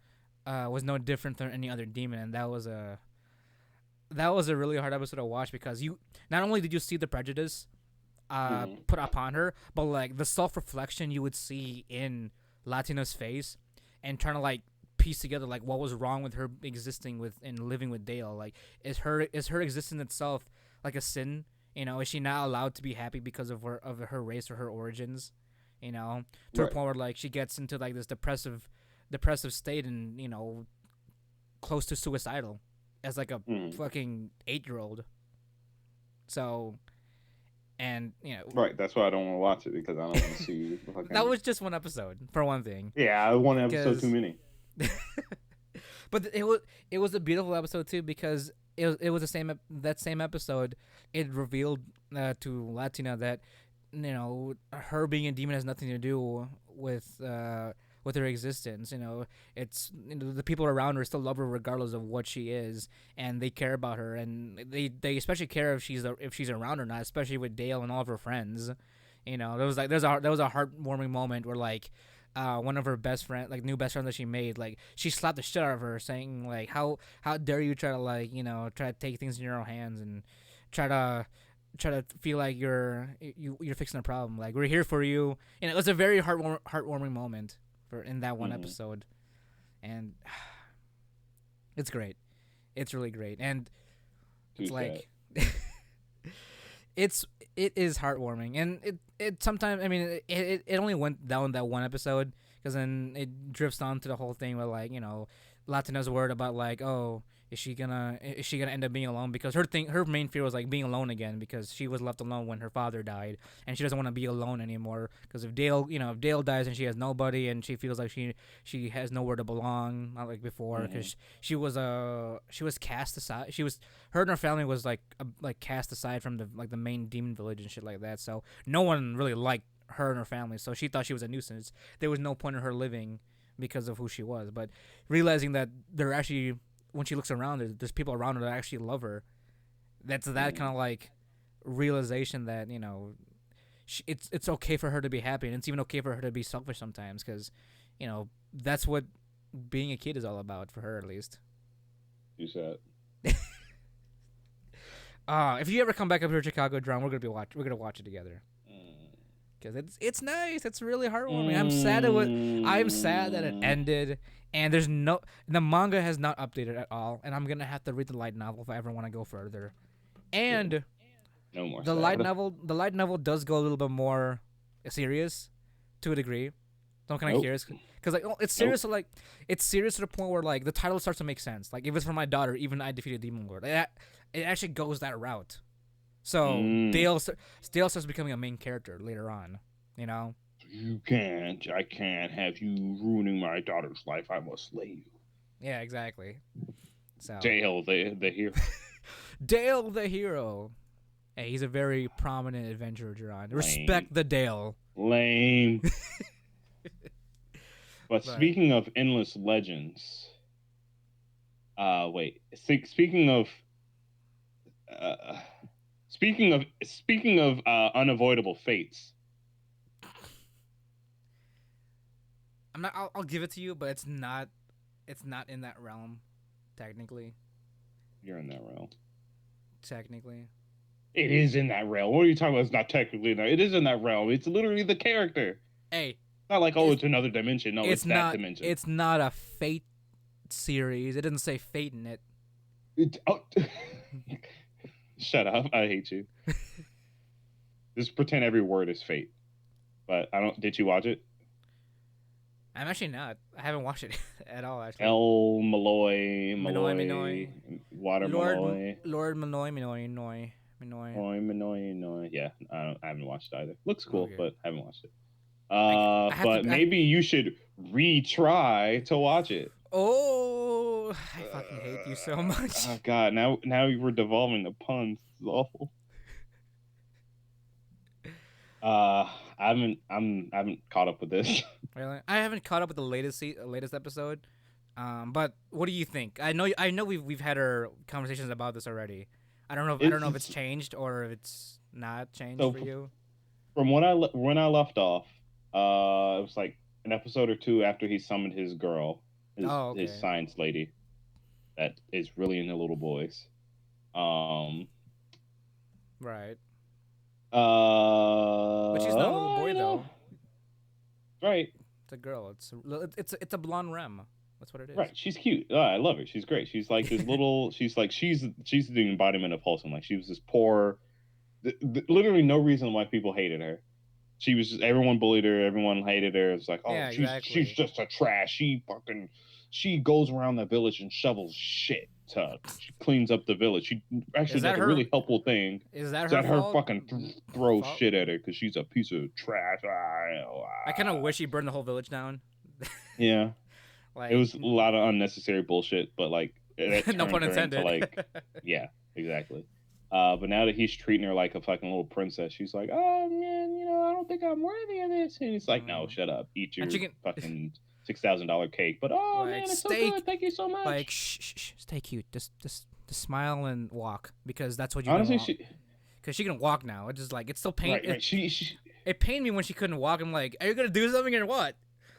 different than any other demon, and that was a really hard episode to watch, because you not only did you see the prejudice put upon her, but like the self-reflection you would see in Latina's face, and trying to like piece together like what was wrong with her existing with and living with Dale. Like, is her existence itself like a sin? Is she not allowed to be happy because of her race or her origins? To a point where like she gets into like this depressive state, and close to suicidal as like a fucking 8-year-old. So, and right, that's why I don't want to watch it, because I don't want to see fucking... That was just one episode, for one thing. Yeah, one episode too many. But it was a beautiful episode too, because it was that same episode, it revealed to Latina that her being a demon has nothing to do with her existence. It's the people around her still love her regardless of what she is, and they care about her, and they especially care if she's around or not, especially with Dale and all of her friends. There was a heartwarming moment where like one of her best friend, like new best friend that she made, like she slapped the shit out of her, saying like, how dare you try to like try to take things in your own hands and try to feel like you're fixing a problem. Like, we're here for you. It was a very heartwarming moment in that one episode, and it's great. It's really great, and it's like it is heartwarming, and it sometimes, I mean, it only went down that one episode, because then it drifts on to the whole thing where like Latina's worried about like, oh, is she gonna end up being alone, because her main fear was like being alone again, because she was left alone when her father died, and she doesn't want to be alone anymore, because if Dale dies and she has nobody, and she feels like she has nowhere to belong, not like before, because she was cast aside. Her and her family was like cast aside from the main demon village and shit like that, so no one really liked her and her family, so she thought she was a nuisance. There was no point in her living because of who she was, but realizing that they're actually, when she looks around, there's people around her that actually love her. That's that kind of like realization that it's okay for her to be happy, and it's even okay for her to be selfish sometimes, because that's what being a kid is all about, for her at least. You said. If you ever come back up here to Chicago, Jarron, we're gonna watch it together. Because it's nice. It's really heartwarming. I'm sad that it ended, and the manga has not updated at all, and I'm gonna have to read the light novel if I ever want to go further. And no more the light novel does go a little bit more serious, to a degree. Don't kind of hear it, because like, it's serious. Like, it's serious to the point where like the title starts to make sense. Like, if it's for my daughter, even I defeated Demon Lord. It actually goes that route. So Dale starts becoming a main character later on, I can't have you ruining my daughter's life. I must slay you. Yeah, exactly. So Dale the hero. Dale the hero. Hey, he's a very prominent adventurer, Jarron. Respect the Dale. Lame. But speaking of endless legends, Speaking of unavoidable fates. I'll give it to you, but it's not in that realm, technically. You're in that realm. Technically. It is in that realm. What are you talking about? It's not technically in that. It is in that realm. It's literally the character. Hey. Not like, it's another dimension. No, it's that dimension. It's not a fate series. It doesn't say fate in it. Oh. Shut up! I hate you. Just pretend every word is fate. But I don't. Did you watch it? I'm actually not. I haven't watched it at all. Actually. El Malloy, Minoy, Malloy, Water Lord, Malloy, Lord Minoy, Minoy, Minoy. Malloy. Yeah, I haven't watched it either. Looks cool, Okay. but haven't watched it. I have But to. maybe you should retry to watch it. Oh, I fucking hate you so much. Oh God! Now we're devolving the puns. This is awful. I haven't caught up with this. Really? I haven't caught up with the latest episode. But what do you think? I know we've had our conversations about this already. I don't know if it's changed or if it's not changed So for you. From when I left off, it was like an episode or two after he summoned his girl, his Okay. science lady, that is really into little boys. Right. But she's not a little boy though. Right. It's a girl. It's a blonde rem. That's what it is. Right. She's cute. Oh, I love her. She's great. She's like this little. she's the embodiment of wholesome. Like she was this poor. Literally no reason why people hated her. She was just, everyone bullied her, everyone hated her. It's like, oh, Yeah, she's just a trash. She goes around the village and shovels shit. She cleans up the village. She actually does a really helpful thing. Is that her fault? Fucking throw shit at her because she's a piece of trash. I kind of wish he burned the whole village down. Yeah, like it was a lot of unnecessary bullshit, but like no pun intended. Like, yeah, exactly. But now that he's treating her like a fucking little princess, she's like, oh man, I don't think I'm worthy of this. And he's like, no, shut up, eat your fucking $6,000 cake. But man, it's so good. Thank you so much. Like, shh, stay cute. Just smile and walk because that's what you honestly. Because she can walk now. It's just like it's still pain. Right. It pained me when she couldn't walk. I'm like, are you gonna do something or what?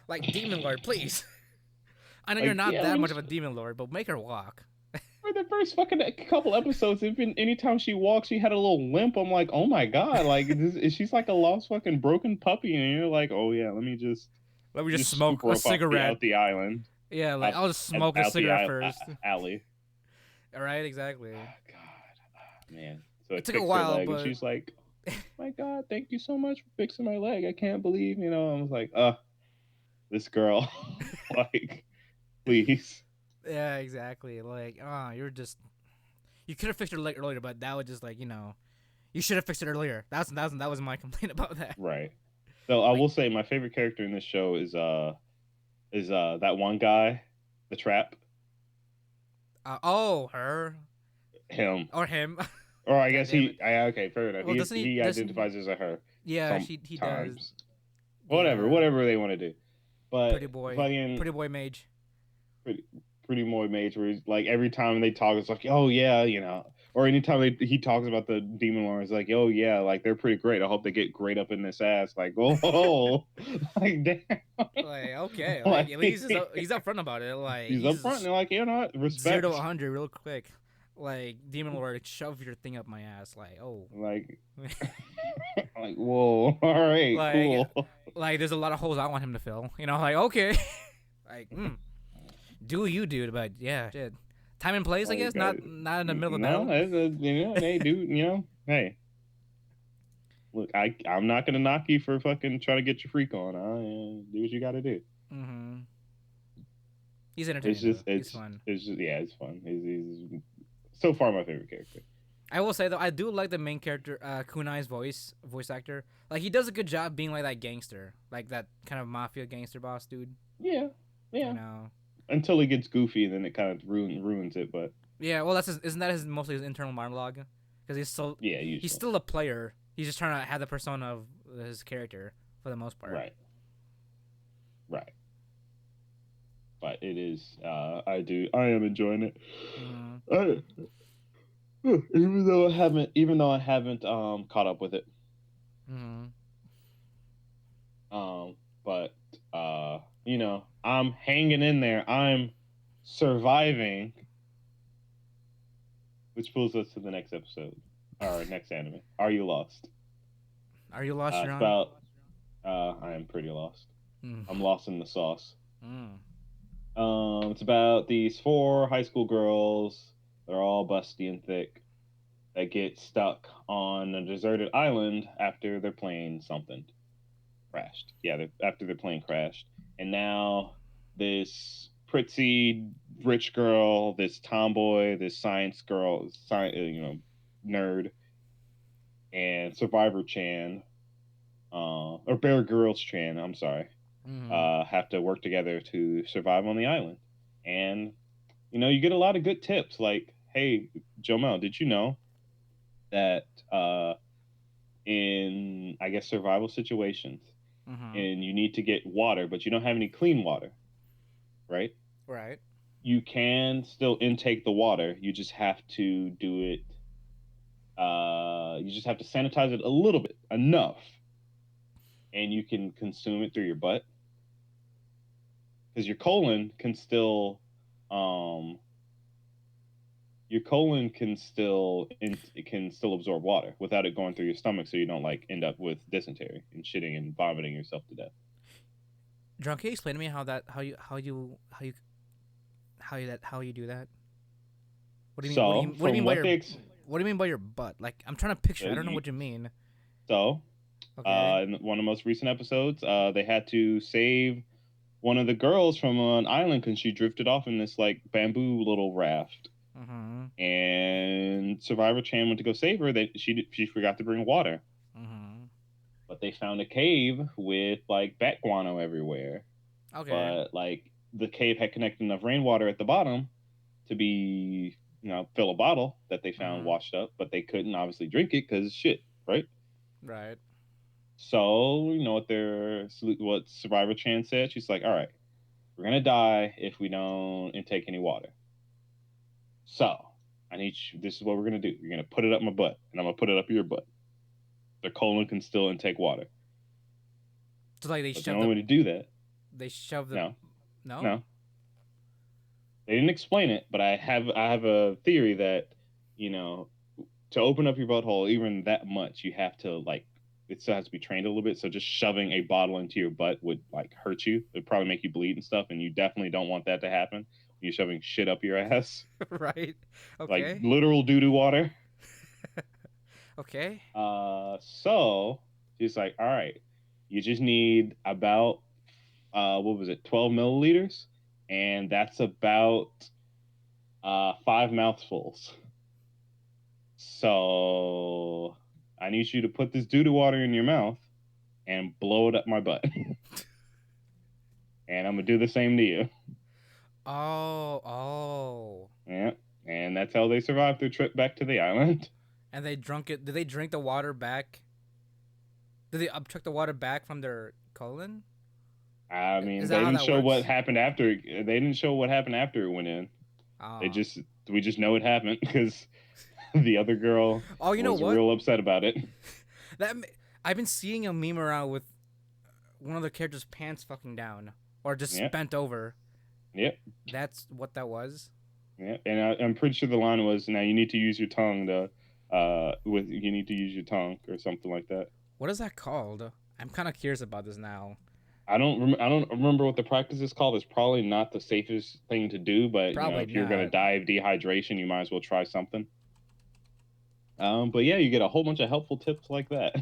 Like, Demon Lord, please. I know you're not that much of a Demon Lord, but make her walk. For the first fucking couple episodes, anytime she walks, she had a little limp. I'm like, oh my God, like she's like a lost fucking broken puppy, and you're like, oh yeah, let me just smoke a cigarette out the island. Yeah, like I'll just smoke a cigarette first. Alley. All right, exactly. Oh, God, man. So it took a while, but and she's like, oh my God, thank you so much for fixing my leg. I can't believe, I was like, this girl, like, please. Yeah, exactly. Like, you could have fixed your leg earlier, but that was just like, you should have fixed it earlier. That was my complaint about that. Right. So I will say my favorite character in this show is that one guy, the trap. Her. Him. Or him. Or I guess okay, fair enough. Well, he identifies as a her. Yeah, he does. Whatever they want to do. But pretty boy mage. Pretty boy mage, where he's like every time they talk, it's like, oh yeah, or anytime he talks about the demon lord, it's like, oh yeah, like they're pretty great. I hope they get great up in this ass. Like, oh, like damn. Like okay, like, at least he's upfront about it. Like he's upfront and like, respect. 0 to 100 real quick. Like demon lord, shove your thing up my ass. Like like like whoa, all right, like, cool. Like there's a lot of holes I want him to fill. Like okay, like do you, dude? But yeah, shit. Time and place, I guess. Not in the middle of battle. Hey, dude. Hey, look, I'm not gonna knock you for fucking trying to get your freak on. Do what you got to do. Mm-hmm. He's entertaining. He's fun. It's fun. He's so far my favorite character. I will say though, I do like the main character, Kunai's voice actor. Like he does a good job being like that gangster, like that kind of mafia gangster boss dude. Yeah. Until he gets goofy, and then it kind of ruins it. But yeah, well, isn't that mostly his internal monologue? Because he's still a player. He's just trying to have the persona of his character for the most part. Right. But it is. I am enjoying it. Even though I haven't caught up with it. But I'm hanging in there. I'm surviving. Which pulls us to the next episode. Or next anime. Are you lost? Are you lost, Jarron? About I am pretty lost. I'm lost in the sauce. It's about these four high school girls. They're all busty and thick that get stuck on a deserted island after their plane something crashed. Yeah, after their plane crashed, and now this pretty rich girl, this tomboy, this science girl, nerd, and Survivor Chan, or Bear Girls Chan, I'm sorry, Mm-hmm. have to work together to survive on the island. And you get a lot of good tips like, hey, Jomel, did you know that in, I guess, survival situations, Mm-hmm. and you need to get water, but you don't have any clean water, right? Right. You can still intake the water. You just have to do it. You just have to sanitize it a little bit, enough, and you can consume it through your butt because um, your colon can still absorb water without it going through your stomach, so you don't like end up with dysentery and shitting and vomiting yourself to death. John, can you explain to me how you do that? What do you mean? What do you So what do you from mean by what your they what do you mean by your butt? Like I'm trying to picture. I don't know you, what you mean. so Okay. in one of the most recent episodes, they had to save one of the girls from an island because she drifted off in this like bamboo little raft. Mm-hmm. And Survivor Chan went to go save her. That she forgot to bring water, Mm-hmm. but they found a cave with like bat guano everywhere. Okay. But like the cave had connected enough rainwater at the bottom to be, fill a bottle that they found Mm-hmm. washed up, but they couldn't obviously drink it because shit, right? Right. So you know what Survivor Chan said? She's like, all right, we're gonna die if we don't intake any water. So I need you. This is what we're gonna do. You're gonna put it up my butt, and I'm gonna put it up your butt. The colon can still intake water, So like but the only way to do that, they shove the no, no. no, they didn't explain it. But I have a theory that, you know, to open up your butthole even that much, you have to like it still has to be trained a little bit. So just shoving a bottle into your butt would like hurt you. It'd probably make you bleed and stuff, and you definitely don't want that to happen when you're shoving shit up your ass, Right. like Okay. literal doo doo water. Okay. So she's like, all right, you just need about what was it, 12 milliliters, and that's about 5 mouthfuls. So I need you to put this doo doo water in your mouth and blow it up my butt, and I'm gonna do the same to you. Oh. Oh. Yeah, and that's how they survived their trip back to the island. And they drunk it. Did they drink the water back? Did they upchuck the water back from their colon? I Is mean, that they how didn't that show what works? happened after. They didn't show what happened after it went in. They Oh. just we just know it happened because the other girl Oh, you know was what? real upset about it. That I've been seeing a meme around with one of the characters' pants fucking down or just Yep, bent over. yep, That's what that was. yep. And I'm pretty sure the line was, "Now you need to use your tongue to, you need to use your tongue or something like that." What is that called? I'm kind of curious about this now. I don't remember what the practice is called. It's probably not the safest thing to do, but Probably if you're gonna not. die of dehydration, you might as well try something. But yeah, you get a whole bunch of helpful tips like that.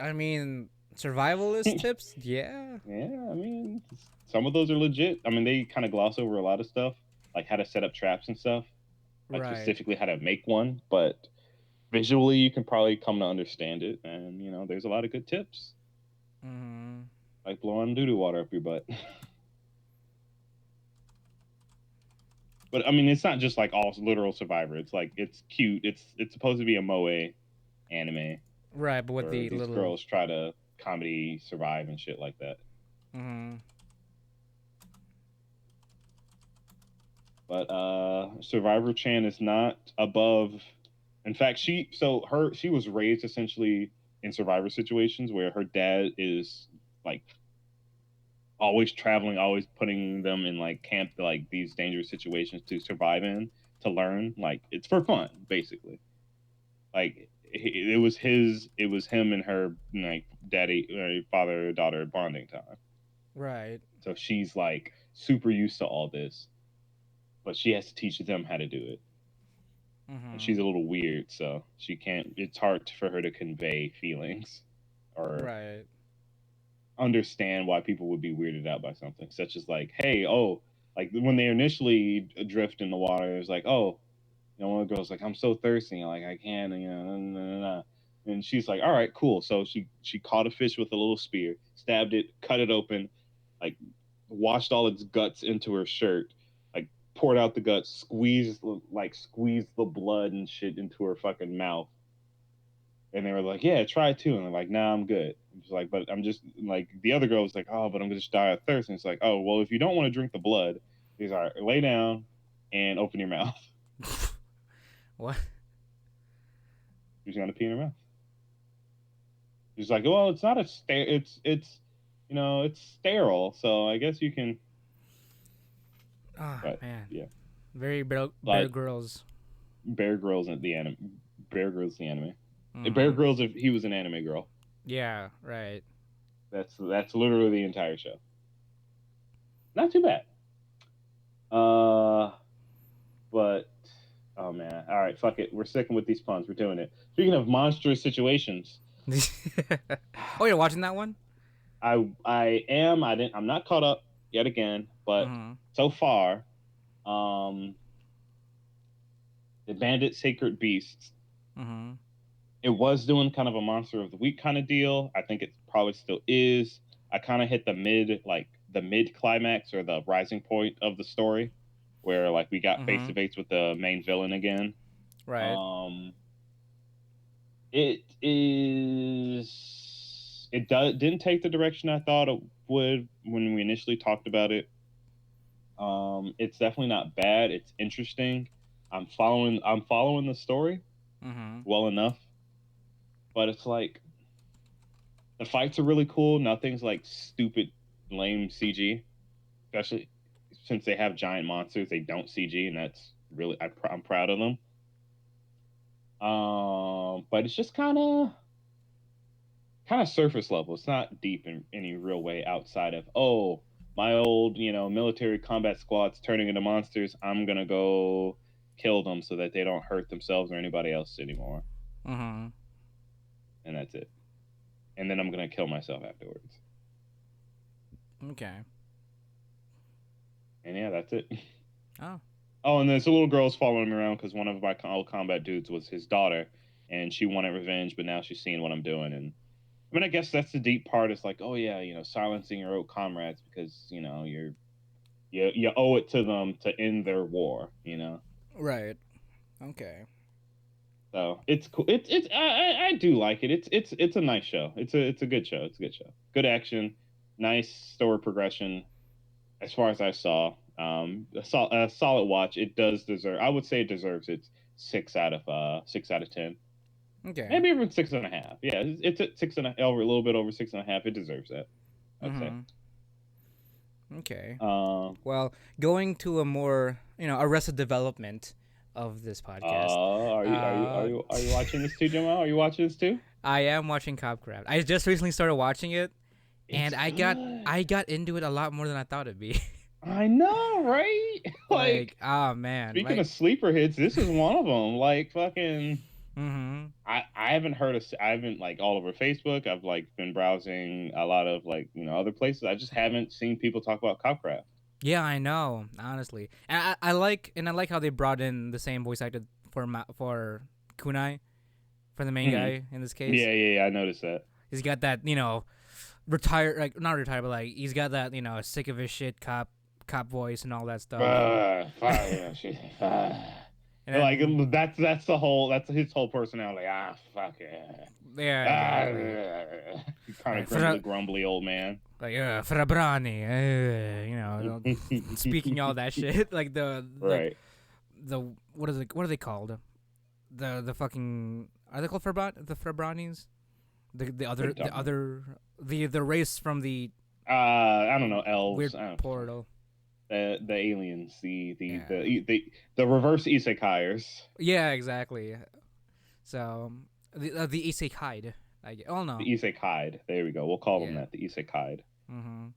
I mean, survivalist tips? Yeah. Yeah, I mean, some of those are legit. I mean, they kind of gloss over a lot of stuff, like how to set up traps and stuff, like Right. specifically how to make one. But visually, you can probably come to understand it. And, there's a lot of good tips, Mm-hmm. like blowing doo doo water up your butt. But I mean, it's not just like all literal Survivor. It's like, it's cute. It's supposed to be a moe anime Right, but with where the these little. girls try to comedy survive and shit like that. Mm-hmm. But Survivor Chan is not above. In fact, she was raised essentially in survivor situations where her dad is like always traveling, always putting them in like camp, like these dangerous situations to survive in, to learn. Like it's for fun, basically. Like it was him and her like daddy, father daughter bonding time. Right. So she's like super used to all this, but she has to teach them how to do it. And Mm-hmm. she's a little weird, so she can't. It's hard for her to convey feelings or Right. understand why people would be weirded out by something, such as like, hey, oh, like when they initially drift in the water, it's like, oh, one of the girls like, I'm so thirsty, like I can't, nah, nah, nah. And she's like, all right, cool. So she caught a fish with a little spear, stabbed it, cut it open, like washed all its guts into her shirt, like poured out the guts, squeezed the blood and shit into her fucking mouth. And they were like, yeah, try it too. And they're like, nah, I'm good. It's like, but I'm just like, the other girl was like, oh, but I'm gonna just die of thirst. And it's like, oh, well, if you don't want to drink the blood, he's all right, lay down and open your mouth. What? She's gonna pee in her mouth. She's like, well, it's not a it's it's sterile, so I guess you can. Oh But man. yeah, Very Bear like Grylls. Bear Grylls in the anime. Bear Grylls the anime. Bear Mm-hmm. Grylls if he was an anime girl. Yeah. Right. That's literally the entire show. Not too bad. Uh, but oh man, all right, fuck it. We're sticking with these puns. We're doing it. Speaking of monstrous situations, Oh, you're watching that one? I am. I didn't. I'm not caught up yet again, but Mm-hmm. so far, um, the Bandit Sacred Beasts. Mm-hmm. It was doing kind of a monster of the week kind of deal. I think it probably still is. I kind of hit the mid climax or the rising point of the story, where like we got face Mm-hmm. to face with the main villain again. Right. Um, it is. Didn't take the direction I thought it would when we initially talked about it. It's definitely not bad. It's interesting. I'm following the story Mm-hmm. well enough, but it's like the fights are really cool. Nothing's like stupid, lame CG, especially since they have giant monsters. They don't CG, and that's really I'm proud of them. But it's just kind of surface level. It's not deep in any real way outside of, oh, my old military combat squad's turning into monsters. I'm gonna go kill them so that they don't hurt themselves or anybody else anymore, Mm-hmm. and that's it. And then I'm gonna kill myself afterwards. Okay. And yeah, that's it. Oh. Oh, and there's a little girl's following me around because one of my old combat dudes was his daughter, and she wanted revenge, but now she's seeing what I'm doing. And I mean, I guess that's the deep part. Is like, oh yeah, silencing your old comrades because you owe it to them to end their war. Right. Okay. So it's cool. I do like it. It's a nice show. It's a good show. It's a good show. Good action, nice story progression. As far as I saw, a solid watch. It does deserve. I would say it deserves its 6 out of 10. Okay. Maybe even 6.5. Yeah, it's at 6.5, over a little bit over 6.5. It deserves that, I'd say. Mm-hmm. Okay. Um. Well, going to a more, arrested development of this podcast. Uh, Are you watching this too, Jomel? Are you watching this too? I am watching Copcraft. I just recently started watching it, It's and good. I got into it a lot more than I thought it'd be. I know, right? Like, Like, oh man, speaking like, of sleeper hits, this is one of them. Like, fucking. mm-hmm. I haven't heard of. I haven't like all over Facebook. I've like been browsing a lot of like other places. I just haven't seen people talk about Copcraft. Yeah, I know, honestly, and I like how they brought in the same voice actor for Kunai, for the main Mm-hmm. guy in this case. Yeah. I noticed that. He's got that, retired, like not retired, but like he's got that, sick of his shit cop voice and all that stuff. Fuck, And like then that's his whole personality. Fuck yeah. yeah, exactly. Kind of Like, fra- grumbly old man. like Frabrani, speaking all that shit, like Right. the what are they called? The fucking, are they called the Frabranis? The race from the I don't know, elves. weird portal. The aliens, Yeah. the reverse isekaiers. Yeah, exactly. So the isekai, oh no. The isekai. There we go. We'll call them Yeah. that. The isekai. Mm-hmm.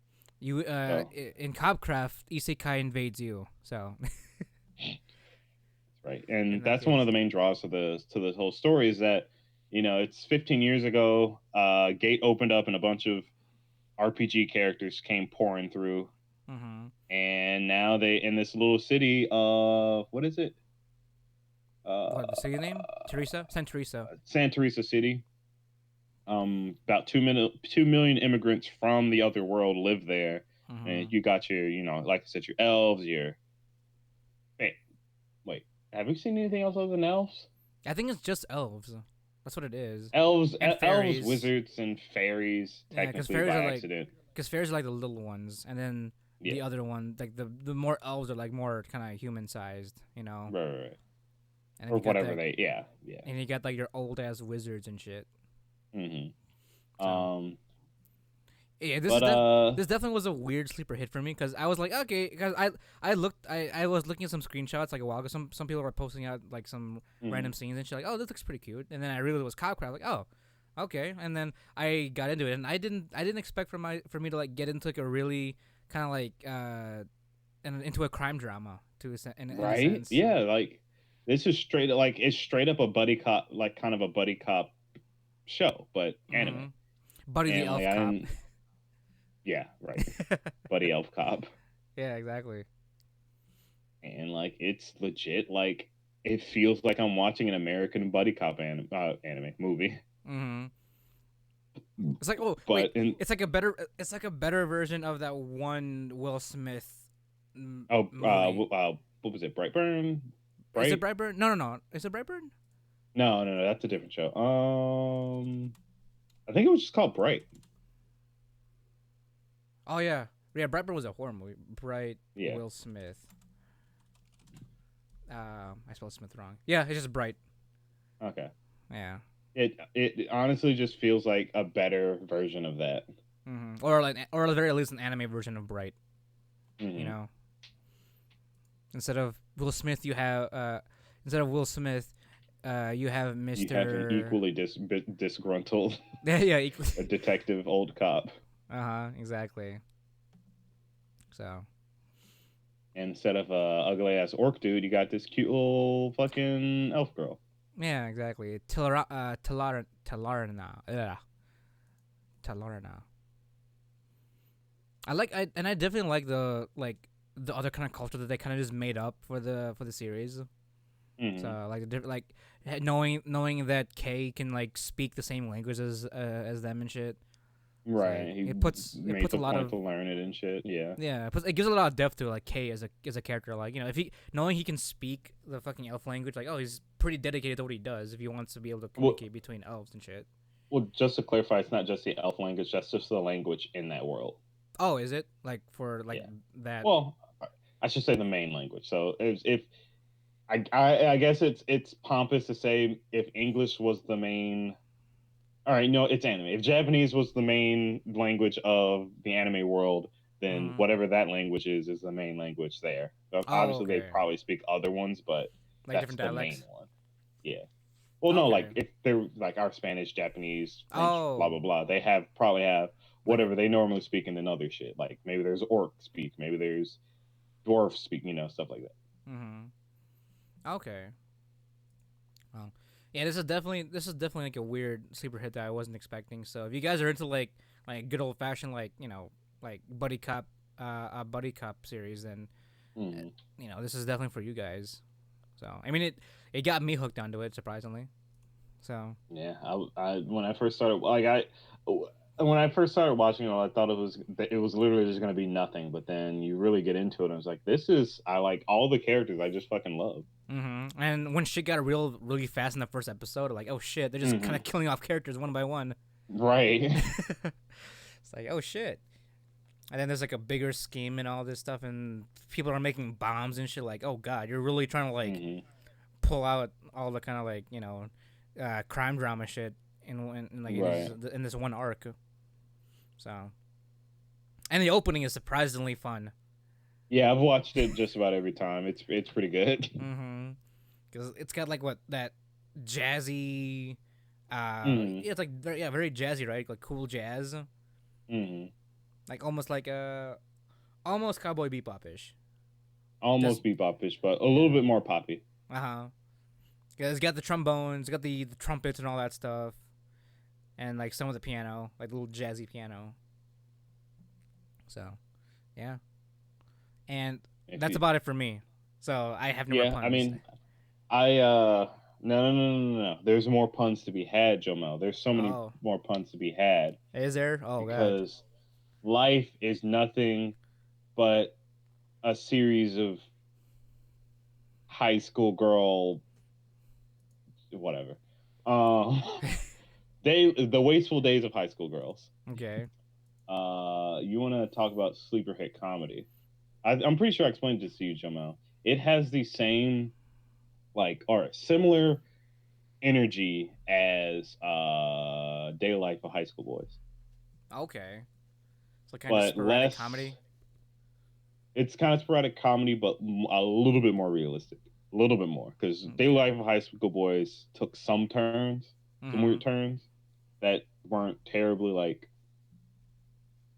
You So in Copcraft, Isekai invades you. So right, in and that that's one of case. the main draws to the whole story is that it's 15 years ago. Gate opened up and a bunch of RPG characters came pouring through, Mm-hmm. and now they in this little city of what is it? What the Uh, city name? Teresa? San Teresa. Santa Teresa City. About 2 million immigrants from the other world live there, and Mm-hmm. you got your, like I said, your elves. Your wait, wait, have you seen anything else other than elves? I think it's just elves. That's what it is. Elves, And elves, fairies. wizards, and fairies, Yeah, because technically fairies by are like, accident. the little ones, and then Yeah, the other one, like the more elves are like more kind of human sized, right. And then Or you got whatever that, they, yeah. and you got like your old ass wizards and shit. Mm-hmm. So yeah, But this definitely was a weird sleeper hit for me because I was like, okay, because I was looking at some screenshots like a while ago. Some people were posting out like some mhm. random scenes and shit, like, oh, this looks pretty cute. And then I realized it was Copcraft, like, oh, okay. And then I got into it, and I didn't expect for me to like get into like a really kind of like into a crime drama in a Right, sense. yeah, like this is straight like it's straight up a buddy cop, like kind of a buddy cop show, but anime. Mm-hmm. Buddy the And like elf I cop. didn't, yeah, right, buddy elf cop. Yeah, exactly. And like it's legit, like it feels like I'm watching an American buddy cop anime movie. Mm-hmm. It's like, oh wait, But in it's like a better version of that one Will Smith oh movie. what was it, Brightburn? Is it Bright Brightburn? No, no, no. Is it Brightburn? no, that's a different show. I think it was just called Bright. Oh yeah, yeah. Brightburn was a horror movie. Bright Yeah, Will Smith. I spelled Smith wrong. Yeah, it's just Bright. okay. Yeah. It honestly just feels like a better version of that. Or at the very least, an anime version of Bright. You Hmm. know, instead of Will Smith, you have You have an Mister. equally disgruntled Yeah, equally. a detective old cop. Exactly. So Instead of a ugly ass orc dude, you got this cute little fucking elf girl. yeah, exactly. Talarna. I definitely like the other kind of culture that they kind of just made up for the series. Hmm. So like the different like knowing that Kay can like speak the same language as them and shit. It's like Right. He it made puts a the lot point of to learn it and shit. Yeah. yeah it gives a lot of depth to like Kay as a character. Like if he knowing he can speak the fucking elf language, like oh he's pretty dedicated to what he does if he wants to be able to Well, communicate between elves and shit. just to clarify, it's not just the elf language. That's just the language in that world. Oh, is it like for like Yeah. that? Well, I should say the main language. So if I guess it's pompous to say if English was the main. All right, no, it's anime. If Japanese was the main language of the anime world, then Mm. whatever that language is the main language there. Oh, Obviously, they okay. probably speak other ones, but Like that's different the main dialects. one. Yeah. Well, no, like Okay. if they're like our Spanish, Japanese, French, blah blah Oh, blah, they probably have like whatever they normally speak in another shit. Like maybe there's orc speak, maybe there's dwarf speak, stuff like that. mm-hmm. Okay. Well, yeah, this is definitely like a weird sleeper hit that I wasn't expecting. So if you guys are into like good old fashioned like buddy cop series, then uh, Hmm. this is definitely for you guys. So I mean it got me hooked onto it surprisingly. So Yeah, I when I first started like I when I first started watching it, I thought it was literally just gonna be nothing. But then you really get into it, and I was like, this is I like all the characters. I just fucking love. and when shit got really fast in the first episode, like oh shit, they're just kind Hmm. of killing off characters one by one. Right. It's like oh shit. And then there's like a bigger scheme and all this stuff, and people are making bombs and shit. Like, oh god, you're really trying to like Hmm. pull out all the kind of like crime drama shit Right. in this one arc. So, and the opening is surprisingly fun. Yeah, I've watched it just about every time. It's pretty good. Mm-hmm. Because it's got like what that jazzy, Hmm. yeah, it's like very jazzy, right? Like cool jazz. Hmm. like almost like almost Cowboy Bebop-ish. Just Almost bebop-ish, but a little yeah. bit more poppy. Uh huh. Yeah, it's got the trombones, it's got the trumpets and all that stuff, and like some of the piano, like the little jazzy piano. So, yeah, and If that's you, about it for me. So I have no more yeah, I puns. mean, I no, no, no, no, no, no. There's more puns to be had, Jomel. There's so many Oh, more puns to be had is there? Oh God. because life is nothing but a series of high school girl whatever. Um, the wasteful days of high school girls. Okay. You want to talk about sleeper hit comedy? I'm pretty sure I explained this to you, Jamal. It has the same like or similar energy as Day Life of High School Boys, Okay. So kind of just but sporadic less. comedy. It's kind of sporadic comedy, but a little bit more realistic. A little bit more because Day Okay. Life of High School Boys took some turns, some Mhm. weird turns that weren't terribly like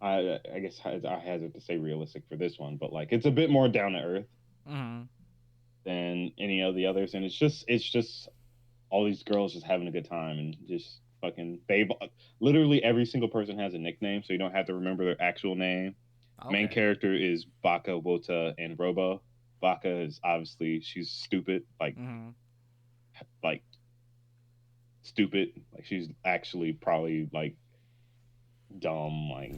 I guess I hazard to say realistic for this one, but like it's a bit more down to earth Mhm. than any of the others, and it's just all these girls just having a good time and just fucking they've literally every single person has a nickname, so you don't have to remember their actual name. Main Okay. character is Baka, Wota, and Robo. Baka is obviously she's stupid, Mhm. like stupid, like she's actually probably like dumb, like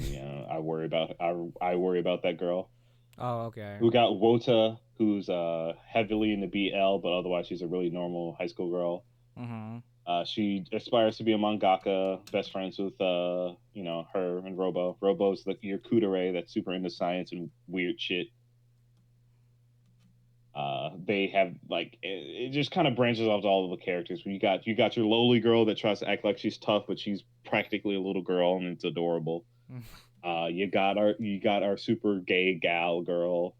I worry about that girl. Oh, okay. Who got Wota, who's heavily into BL, but otherwise she's a really normal high school girl. Mhm. She aspires to be a mangaka, best friends with her and Robo. Robo's the your kudere that's super into science and weird shit. They have like it just kind of branches off to all of the characters. You got your lowly girl that tries to act like she's tough, but she's practically a little girl and it's adorable. You got our super gay gal girl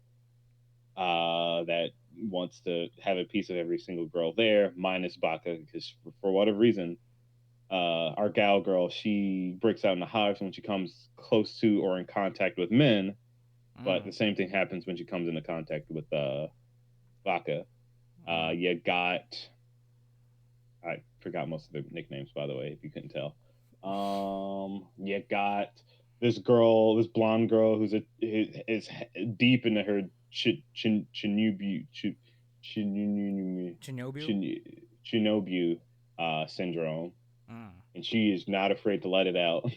that wants to have a piece of every single girl there, minus Baka, because for whatever reason, our gal girl, she breaks out in the hives when she comes close to or in contact with men, but the Mm. same thing happens when she comes into contact with Baka. Mm. You got, I forgot most of their nicknames, by the way, if you couldn't tell. You got this girl, this blonde girl is deep into her Shinobu Shinobu. Shinobu syndrome, Mm. and she is not afraid to let it out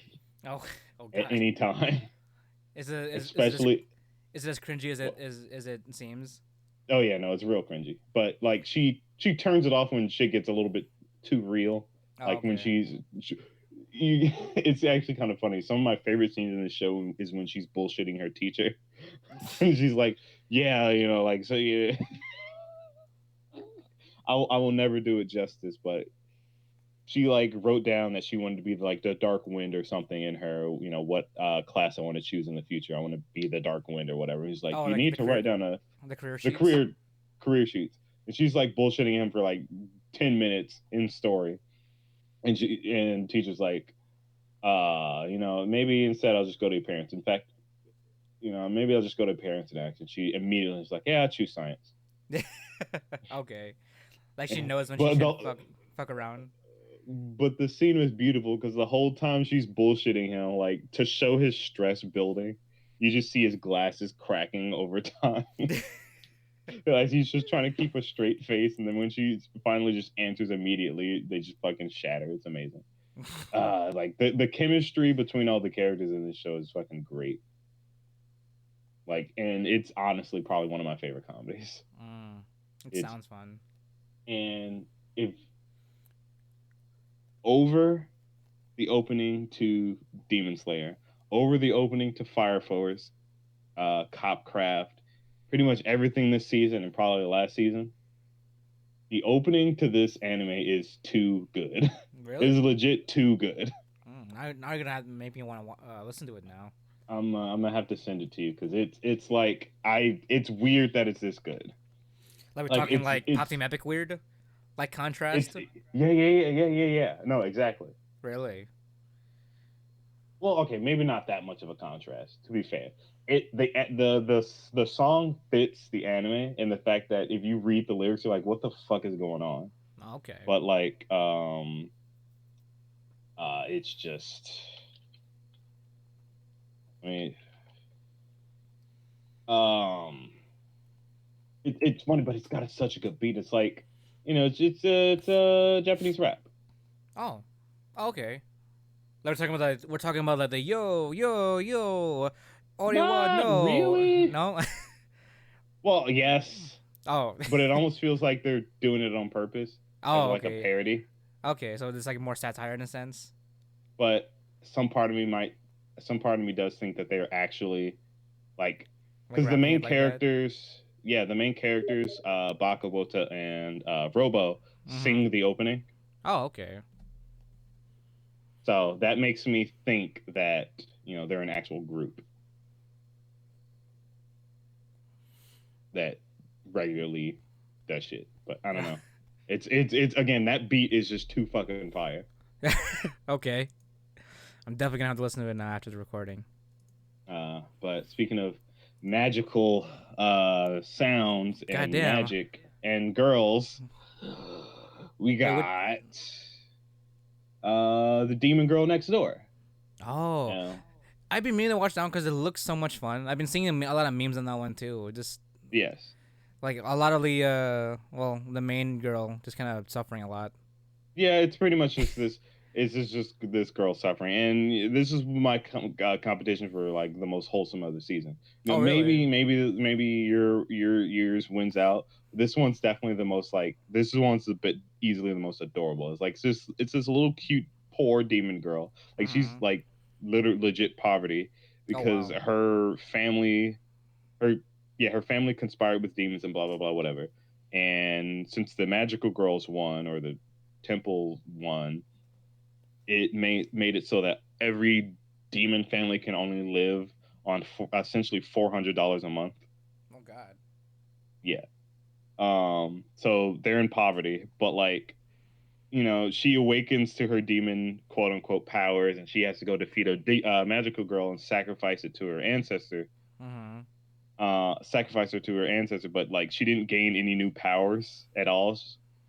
Oh. Oh at God. any time. Is this Especially, is it as cringy as well, it seems? oh yeah, no, it's real cringy. But like she turns it off when shit gets a little bit too real. Oh, Like when okay. it's actually kind of funny. Some of my favorite scenes in the show is when she's bullshitting her teacher, and she's like, "Yeah, like so yeah." I will never do it justice, but she like wrote down that she wanted to be like the dark wind or something in her, what class I want to choose in the future. I want to be the dark wind or whatever. He's like, Oh, you like need to write down the career the sheets. career sheets, and she's like bullshitting him for like 10 minutes in story, and teacher's like, maybe instead I'll just go to your parents. In fact, maybe I'll just go to parents and act. And she immediately is like, yeah, I choose science. Okay. Like she knows when she But shouldn't fuck around. the scene was beautiful because the whole time she's bullshitting him, like to show his stress building, you just see his glasses cracking over time. Like he's just trying to keep a straight face, and then when she finally just answers immediately, they just fucking shatter. It's amazing. Like the chemistry between all the characters in this show is fucking great. Like, and it's honestly probably one of my favorite comedies. Mm. It It's sounds fun. and if over the opening to Demon Slayer, over the opening to Fire Force, Copcraft, pretty much everything this season and probably last season. The opening to this anime is too good. It Really? is legit too good. Now you're gonna have make me want to listen to it now. I'm gonna have to send it to you because it's like it's weird that it's this good. Like we're Like talking it's like Pop it's Team Epic weird, like it's contrast. yeah. No, exactly. Really? well, okay, maybe not that much of a contrast. To be fair, the song fits the anime and the fact that if you read the lyrics, you're like, what the fuck is going on? Okay. But like, it's just, I mean, um, it's funny, but it's got such a good beat. It's like, it's Japanese rap. Oh. Okay. We're talking about like the yo yo yo, Oriwa Not no really. no. Well, yes, Oh. but it almost feels like they're doing it on purpose as Oh. like a Okay. parody. Okay. So there's like more satire in a sense. But some part of me might, some part of me does think that they're actually like, Like because the rapping main it like that. characters, yeah, the main characters, Bakabota and Robo Mm-hmm. sing the opening. Oh. Okay. So that makes me think that they're an actual group that regularly does shit. But I don't know. It's again, that beat is just too fucking fire. Okay. I'm definitely gonna have to listen to it now after the recording. But speaking of magical sounds and Goddamn. magic and girls, we Wait. What? got the demon girl next door. You Oh. know? I've been meaning to watch that one because it looks so much fun. I've been seeing a lot of memes on that one too. Just Yes. like a lot of the the main girl just kind of suffering a lot. Yeah, it's pretty much just this. It's just this girl suffering, and this is my competition for like the most wholesome of the season. Oh really? Maybe your yours wins out. This one's definitely the most like. This one's a bit easily the most adorable. It's this little cute poor demon girl. Like she's Mm-hmm. like literally legit poverty Oh because wow. her her family conspired with demons and blah blah blah whatever. And since the magical girls won or the temple won, it made it so that every demon family can only live on essentially $400 a month. Oh god. Yeah. So they're in poverty, but like she awakens to her demon quote unquote powers, and she has to go defeat a magical girl and sacrifice it to her ancestor. Mm-hmm. Sacrifice her to her ancestor, but like she didn't gain any new powers at all.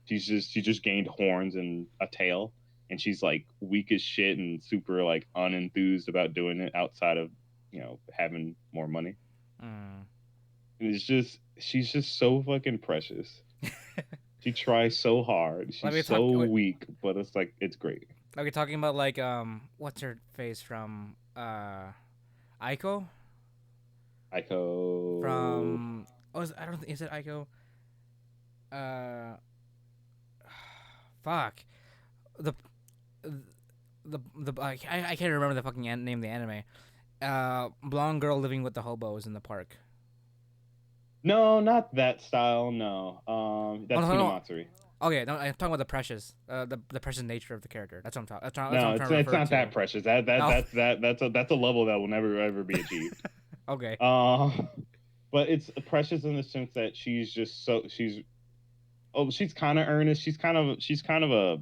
She just gained horns and a tail, and she's like weak as shit and super like unenthused about doing it outside of having more money. Mm. And she's just so fucking precious. She tries so hard. Like She's we talk. so weak, but it's like it's great. Like we're talking about like what's her face from Aiko Aiko. from I don't think is it Aiko uh fuck the I can't remember the fucking name of the anime. Blonde girl living with the hobos in the park. No, not that style. No. Oh That's no, no. Hinamatsuri. Okay, no, I'm talking about the precious, the precious nature of the character. That's what I'm talking. That's what No, I'm trying to it's refer not that to. precious. Oh, That's a level that will never ever be achieved. okay. Uh, but it's precious in the sense that she's just so she's kind of earnest. She's a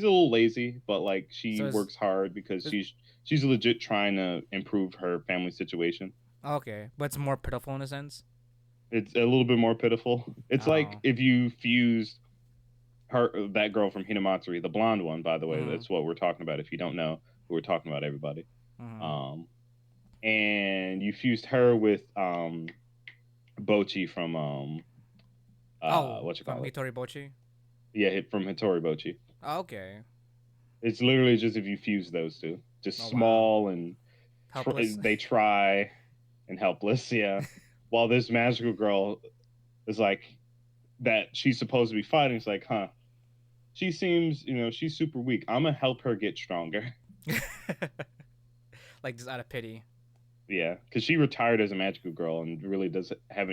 little lazy, but like she So works hard because is she's legit trying to improve her family situation. okay, but it's more pitiful in a sense. It's a little bit more pitiful. It's like Oh. if you fused that girl from Hinamatsuri, the blonde one, by the way, Mhm. that's what we're talking about. If you don't know, we're talking about everybody. Mhm. Um, and you fused her with Bochi from Oh, what you from call it? Hitori Bochi. Yeah, from Hitori Bochi. Oh, okay. It's literally just if you fuse those two, just Oh wow. small and Helpless. they try and helpless. Yeah, while this magical girl is like that she's supposed to be fighting. It's like, huh? She seems, she's super weak. I'm gonna help her get stronger. Like just out of pity. Yeah, because she retired as a magical girl and really doesn't have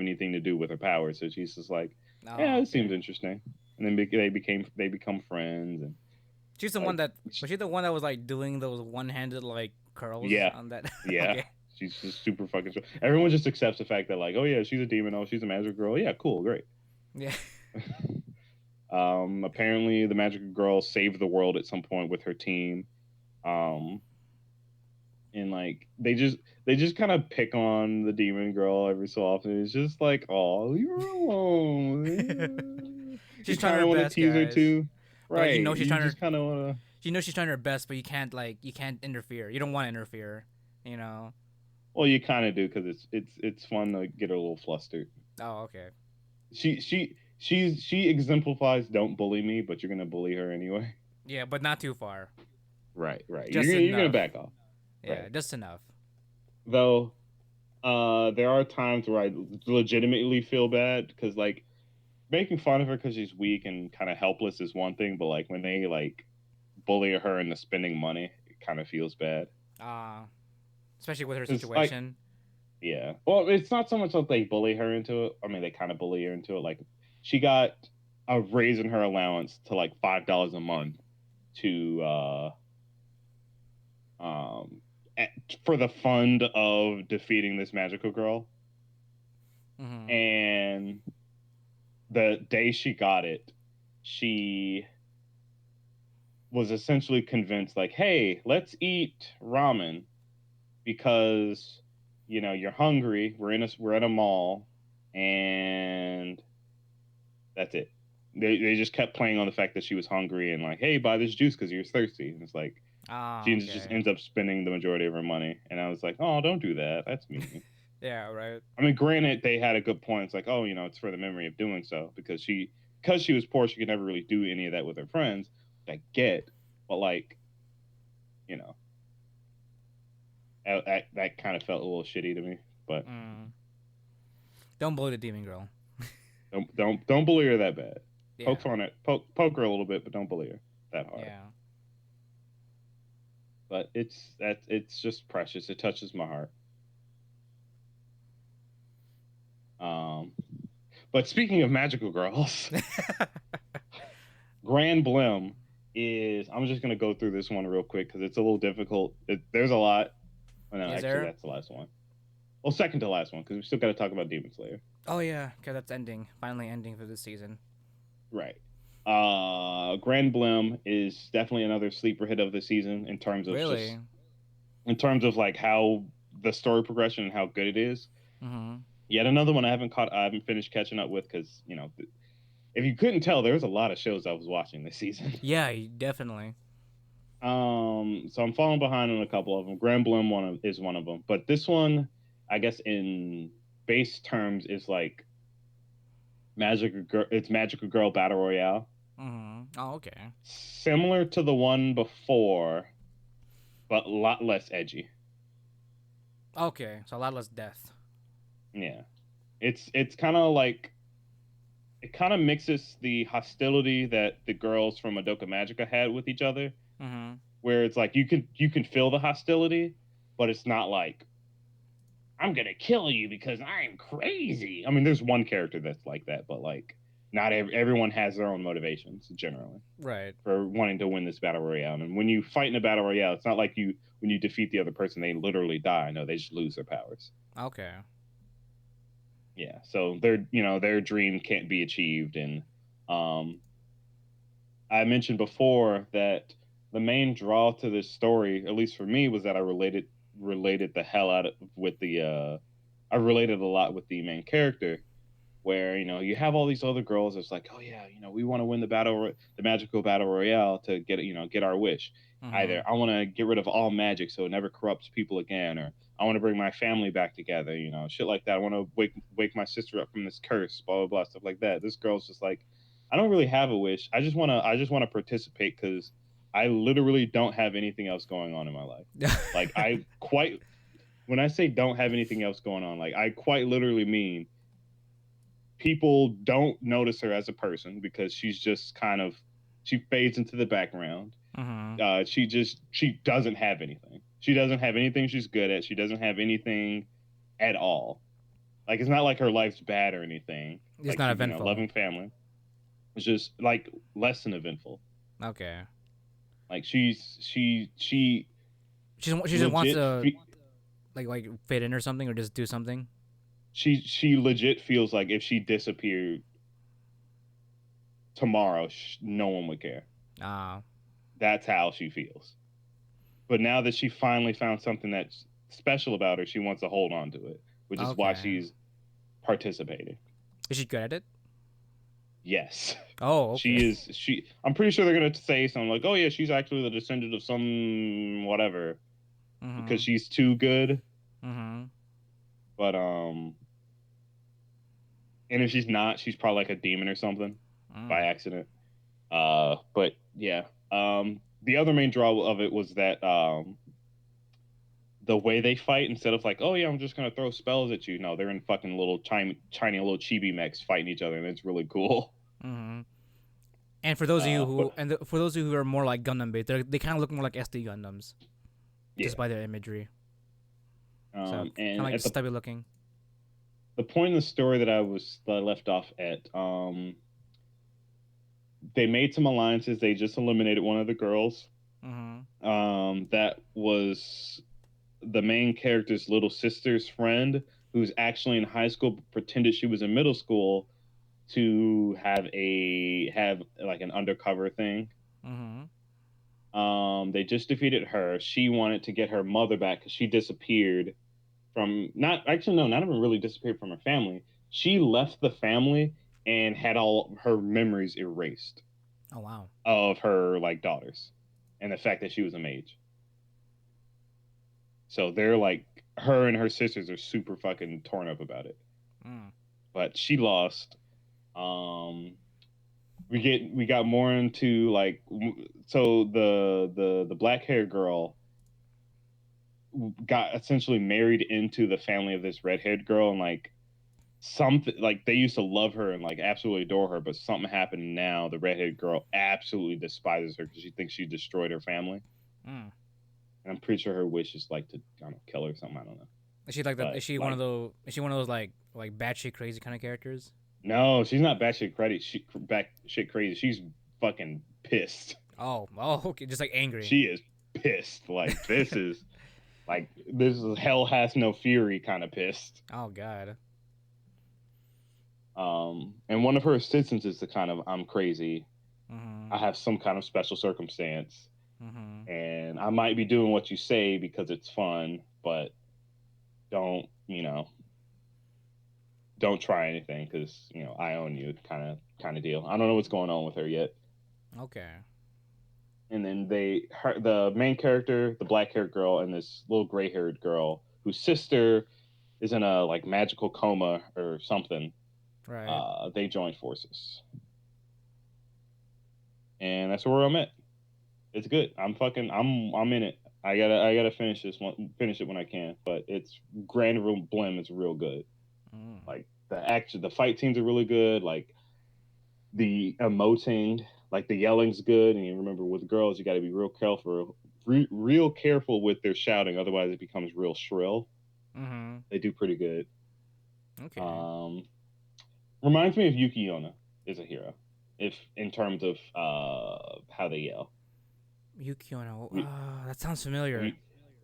anything to do with her power. So she's just like, yeah, Oh, it seems okay. interesting. And then they become friends and She's the one like, that was she the one that was like doing those one-handed like curls yeah, on that. yeah. Okay. She's just super fucking strong. Everyone just accepts the fact that like, oh yeah, she's a demon. Oh, she's a magical girl. Yeah, cool, great. Yeah. Apparently the magical girl saved the world at some point with her team. Um, and like they just kind of pick on the demon girl every so often. It's just like, oh, you're alone. You She's trying kind her of want to best, tease her guys. too, But right? she's You trying her. just kind of want to. She's trying her best, but you can't interfere. You don't want to interfere. You know. Well, you kind of do because it's fun to get her a little flustered. Oh, okay. She exemplifies don't bully me, but you're gonna bully her anyway. Yeah, but not too far. Right, right. Just You're gonna enough. back off. Yeah, Right. just enough. Though there are times where I legitimately feel bad because like making fun of her because she's weak and kind of helpless is one thing, but like when they like bully her into spending money, it kind of feels bad. Uh, Especially with her It's like, situation. yeah. Well, it's not so much that they bully her into it. I mean, they kind of bully her into it. Like she got a raise in her allowance to like $5 a month to um for the fund of defeating this magical girl. Mm-hmm. And the day she got it, she was essentially convinced, like, hey, let's eat ramen because you're hungry. We're at a mall, and that's it. They just kept playing on the fact that she was hungry and like, hey, buy this juice because you're thirsty. And it's like Ah, she just okay. ends up spending the majority of her money. And I was like, oh, don't do that. That's mean. Yeah, right. I mean, granted, they had a good point. It's like, oh, it's for the memory of doing so because she was poor, she could never really do any of that with her friends. Which I get, but like, you know, that kind of felt a little shitty to me. But Mm. Don't bully the demon girl. don't bully her that bad. Yeah. Poke her a little bit, but don't bully her that hard. Yeah. But it's just precious. It touches my heart. Um, but speaking of magical girls, Grand Blim is. I'm just gonna go through this one real quick because it's a little difficult. There's a lot. Oh, no, Is actually, there? that's the last one. Well, second to last one because we still got to talk about Demon Slayer. Oh yeah, okay, that's ending. Finally ending for this season. Right. Grand Blim is definitely another sleeper hit of the season Really? in terms of like how the story progression and how good it is. Mm-hmm. Yet another one I haven't finished catching up with because if you couldn't tell, there was a lot of shows I was watching this season. Yeah, definitely. So I'm falling behind on a couple of them. Grand Blim is one of them, but this one, I guess in base terms, is like Magical Girl. It's Magical Girl Battle Royale, Mm-hmm. Oh, okay. similar to the one before, but a lot less edgy. Okay, so a lot less death. Yeah, it's kind of like it kind of mixes the hostility that the girls from Madoka Magica had with each other, Mm-hmm. where it's like you can feel the hostility, but it's not like I'm gonna kill you because I'm crazy. I mean, there's one character that's like that, but like not everyone has their own motivations generally Right. for wanting to win this battle royale. And when you fight in a battle royale, it's not like when you defeat the other person, they literally die. No, they just lose their powers. Okay. Yeah, so their dream can't be achieved, and um, I mentioned before that the main draw to this story, at least for me, was that I related the hell out of with the I related a lot with the main character, where you have all these other girls. It's like, oh yeah, we want to win the magical battle royale to get our wish. Mm-hmm. Either I want to get rid of all magic so it never corrupts people again, or I want to bring my family back together. Shit like that. I want to wake my sister up from this curse. Blah blah blah, stuff like that. This girl's just like, I don't really have a wish. I just want to participate because I literally don't have anything else going on in my life. Like when I say don't have anything else going on, like I quite literally mean people don't notice her as a person because she's just she fades into the background. Mm-hmm. She doesn't have anything. She doesn't have anything she's good at. She doesn't have anything at all. Like it's not like her life's bad or anything. It's Like not she's eventful. loving family. It's just like less than eventful. Okay. Like she She just wants legit to like fit in or something or just do something. she legit feels like if she disappeared tomorrow, no one would care. Ah. That's how she feels. but now that she finally found something that's special about her, she wants to hold on to it, which is why Okay. she's participating. Is she good at it? Yes. Oh, okay. I'm pretty sure they're gonna say something like, "Oh yeah, she's actually the descendant of some whatever," because Mhm. she's too good. Mhm. But and if she's not, she's probably like a demon or something by Mm. accident. But yeah. The other main draw of it was that the way they fight, instead of like, oh yeah, I'm just gonna throw spells at you. No, they're in fucking little tiny little chibi mechs fighting each other, and it's really cool. Mhm. And for those of you But for those of you who are more like Gundam based, they kind of look more like SD Gundams yeah. just by their imagery. So kind of And like at stubby looking. the point in the story that I left off at, they made some alliances. They just eliminated one of the girls. Mhm. That was the main character's little sister's friend, who's actually in high school, but pretended she was in middle school to have like an undercover thing. Mhm. They just defeated her. She wanted to get her mother back because she disappeared from not even really disappeared from her family. She left the family and had all her memories erased Oh wow. of her like daughters and the fact that she was a mage. So they're like her and her sisters are super fucking torn up about it. Mm. But she lost. Um we got more into like so the black hair girl got essentially married into the family of this red haired girl, and like something like they used to love her and like absolutely adore her, but something happened now. The redheaded girl absolutely despises her because she thinks she destroyed her family. Mm. And I'm pretty sure her wish is like to, I don't know, kill her or something. I don't know. Is she like that? But like, Is she one of those like batshit crazy kind of characters? no, she's not batshit crazy. She batshit crazy. She's fucking pissed. Oh, oh, okay, just like angry. She is pissed. This is hell has no fury kind of pissed. Oh God. And one of her assistants is the kind of I'm crazy. Mhm. I have some kind of special circumstance, Mhm. and I might be doing what you say because it's fun, but don't, don't try anything because, I own you kind of deal. I don't know what's going on with her yet. Okay. And then the main character, the black haired girl, and this little gray haired girl whose sister is in a like magical coma or something. Right. They joined forces, and that's where I'm at. It's good. I'm in it. I gotta finish it when I can. But it's Grand Room Blim is real good. Mm. Like the fight scenes are really good. Like the emoting, like the yelling's good. And you remember with girls, you got to be real careful with their shouting, otherwise it becomes real shrill. Mhm. They do pretty good. Okay. Um, Reminds me of Yuki Onna is a hero, if in terms of how they yell. Yukiono. We, That sounds familiar. we,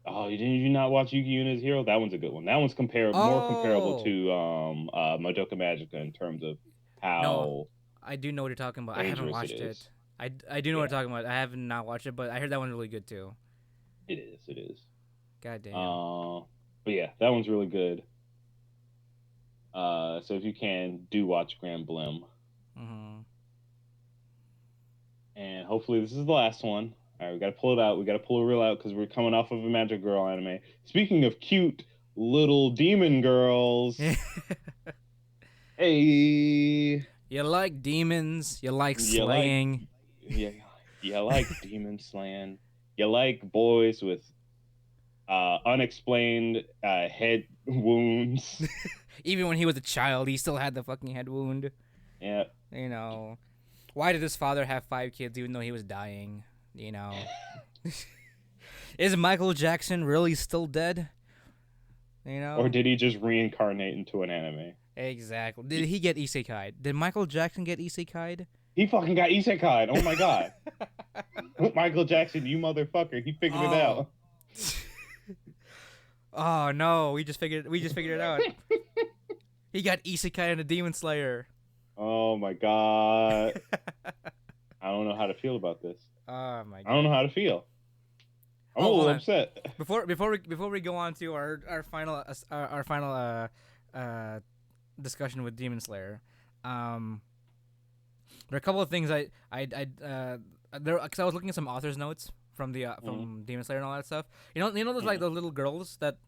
oh, you not watch Yuki Unna's Hero? That one's a good one. That one's more comparable Oh to Madoka Magica in terms of no, how I do know what you're talking about. I haven't dangerous it watched is. it. I do know what Yeah, you're talking about. I have not watched it, but I heard that one's really good too. it is. It is. God damn. Uh, but yeah, that one's really good. So if you can, do watch Grand Blim, Mhm. and hopefully this is the last one. All right, we got to pull it out. We got to pull a reel out because we're coming off of a Magic Girl anime. Speaking of cute little demon girls, hey, You like demons. You like you like slaying. yeah, you like demon slaying. You like boys with unexplained head wounds. Even when he was a child, he still had the fucking head wound. Yeah. You know. Why did his father have 5 kids even though he was dying? You know. Is Michael Jackson really still dead? You Or know? did he just reincarnate into an anime? Exactly. Did he get isekai'd? Did Michael Jackson get isekai'd? He fucking got isekai. Oh my god. Michael Jackson, you motherfucker. He figured it Oh. out. Oh no, we just figured it out. He got isekai in a Demon Slayer. Oh my god. I don't know how to feel about this. Oh my I don't know god. how to feel. I'm a Oh, hold little on. upset. Before we go on to our final discussion with Demon Slayer, um, there are a couple of things there because I was looking at some author's notes from the from Demon Slayer and all that stuff. Those like those little girls that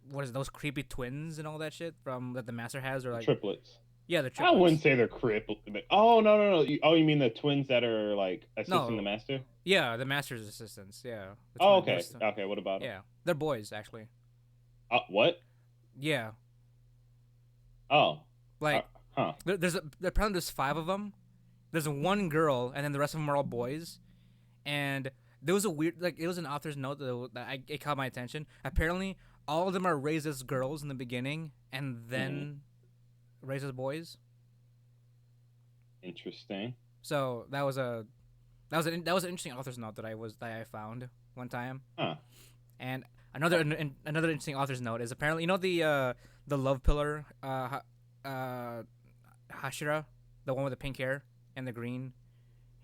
what is it, those creepy twins and all that shit from that the master has, or like Triplets. yeah, the I triplets. wouldn't say they're crippled. Oh no. You mean the twins that are like assisting the No, master? yeah, the master's assistants. Yeah. The Oh, twin, okay. Okay. What about them? yeah, they're boys actually. What? Yeah, Oh. Uh, like huh. apparently there's 5 of them. There's one girl, and then the rest of them are all boys. And there was a weird, like, it was an author's note it caught my attention. Apparently, all of them are raised as girls in the beginning, and then raised as boys. Interesting. So that was an interesting author's note that I found one time. Huh. And another interesting author's note is apparently the love pillar Hashira, the one with the pink hair and the green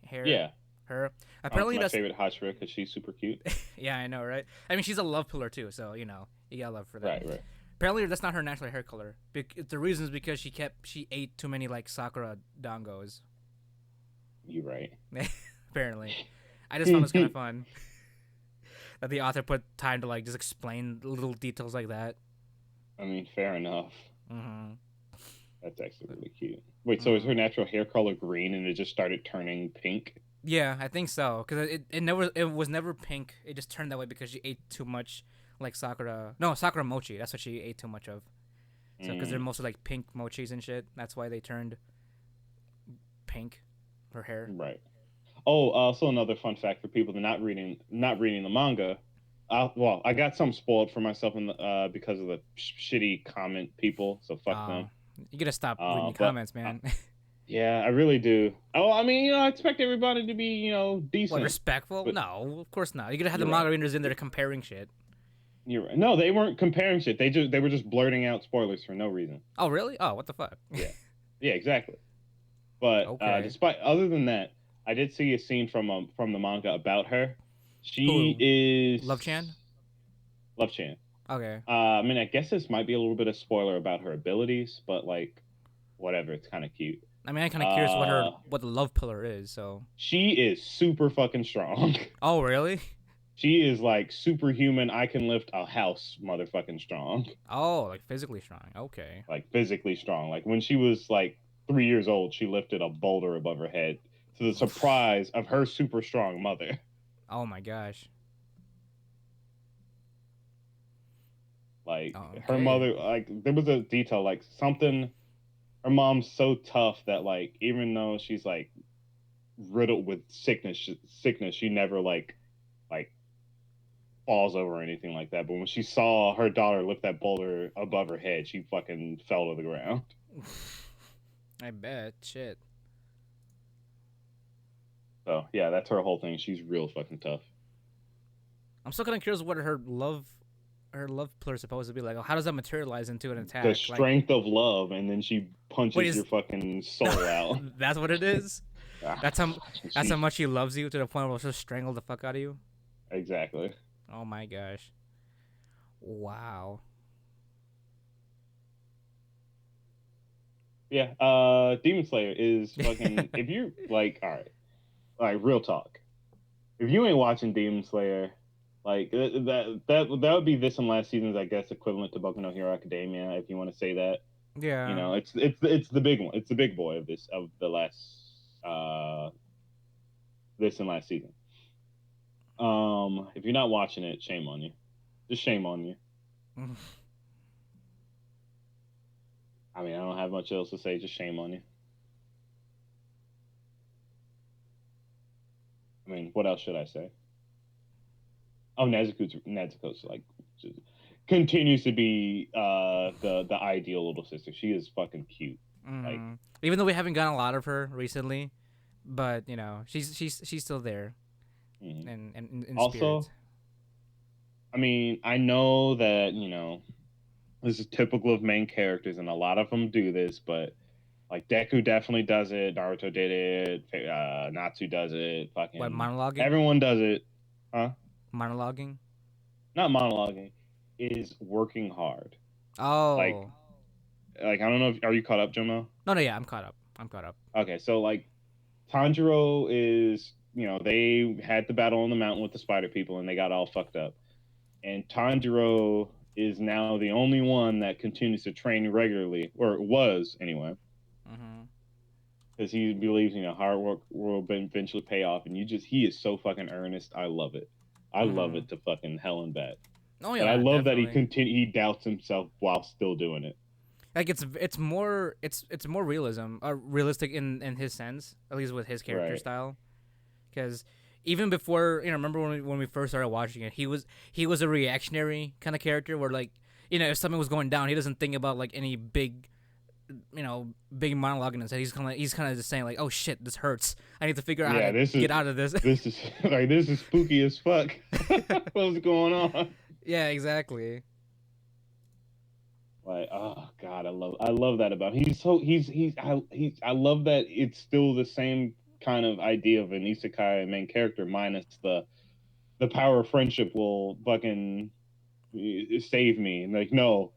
hair. Yeah. Her. Apparently my favorite Hashira because she's super cute. Yeah, I know, right? I mean, she's a love pillar too, so you gotta love for that. Right. Apparently, that's not her natural hair color. The reason is because she ate too many like Sakura dongos. You're right. Apparently, I just found this kind of fun that the author put time to like just explain little details like that. I mean, fair enough. Mm-hmm. That's actually really cute. Wait, so is her natural hair color green and it just started turning pink? Yeah, I think so. Because it was never pink. It just turned that way because she ate too much, like Sakura. No, Sakura mochi. That's what she ate too much of. So because they're mostly like pink mochis and shit. That's why they turned pink. Her hair. Right. Oh, also another fun fact for people that not reading the manga. I got some spoiled for myself because of the shitty comment people. So fuck them. You gotta stop reading comments, man. Yeah, I really do. Oh, I mean, I expect everybody to be, decent. What, respectful? But no, of course not. You gotta have the manga readers in there comparing shit. You're right. No, they weren't comparing shit. They were just blurting out spoilers for no reason. Oh, really? Oh, what the fuck? Yeah, yeah, exactly. But despite other than that, I did see a scene from the manga about her. She is Love Chan. Love Chan. Okay. I mean, I guess this might be a little bit of spoiler about her abilities, but like, whatever. It's kind of cute. I mean, I'm kind of curious what the love pillar is. So she is super fucking strong. Oh, really? She is like superhuman. I can lift a house, motherfucking strong. Oh, like physically strong. Okay. Like physically strong. Like when she was like 3 years old, she lifted a boulder above her head to the surprise of her super strong mother. Oh my gosh. Like her mother, like there was a detail, like something. Her mom's so tough that like even though she's like riddled with sickness, she never like falls over or anything like that. But when she saw her daughter lift that boulder above her head, she fucking fell to the ground. I bet. Shit. So yeah, that's her whole thing. She's real fucking tough. I'm still kind of curious what her love pillar is supposed to be like. How does that materialize into an attack? The strength of love, and then she punches your fucking soul out. That's what it is. That's how much she loves you to the point where she'll strangle the fuck out of you. Exactly. Oh my gosh. Wow. Yeah. Demon Slayer is fucking. If you like, all right, real talk. If you ain't watching Demon Slayer, like that would be this and last season's, I guess, equivalent to Boku no Hero Academia, if you want to say that. Yeah. It's the big one. It's the big boy of the last this and last season. If you're not watching it, shame on you. Just shame on you. I mean, I don't have much else to say. Just shame on you. I mean, what else should I say? Oh, Nezuko's like just continues to be the ideal little sister. She is fucking cute. Like, even though we haven't gotten a lot of her recently, but she's still there. And in also, spirit. I mean, I know that this is typical of main characters, and a lot of them do this, but like Deku definitely does it. Naruto did it. Natsu does it. Fucking what, monologuing? Everyone does it, huh? Monologuing. not monologuing, is working hard. Like, Oh. I don't know if are you caught up, Jomel? No, no, yeah, I'm caught up. I'm caught up. Okay, so like Tanjiro is, they had the battle on the mountain with the spider people and they got all fucked up. And Tanjiro is now the only one that continues to train regularly, or was anyway, Mm-hmm. because he believes hard work will eventually pay off. And he is so fucking earnest. I love it. I love Mm-hmm. it to fucking hell and back. Oh And I yeah, love that definitely. he doubts himself while still doing it. Like it's more realistic in his sense, at least with his character Right. style. Because even before, remember when we first started watching it, he was a reactionary kind of character where, like, if something was going down, he doesn't think about like any big monologue in his head. He's kind of just saying like, oh shit, this hurts. I need to figure out how Yeah, to get out of this. this is like this is spooky as fuck. What's going on? Yeah, exactly. Like, oh god, I love that about him. I love that it's still the same kind of idea of an isekai main character minus the power of friendship will fucking save me. Like, no,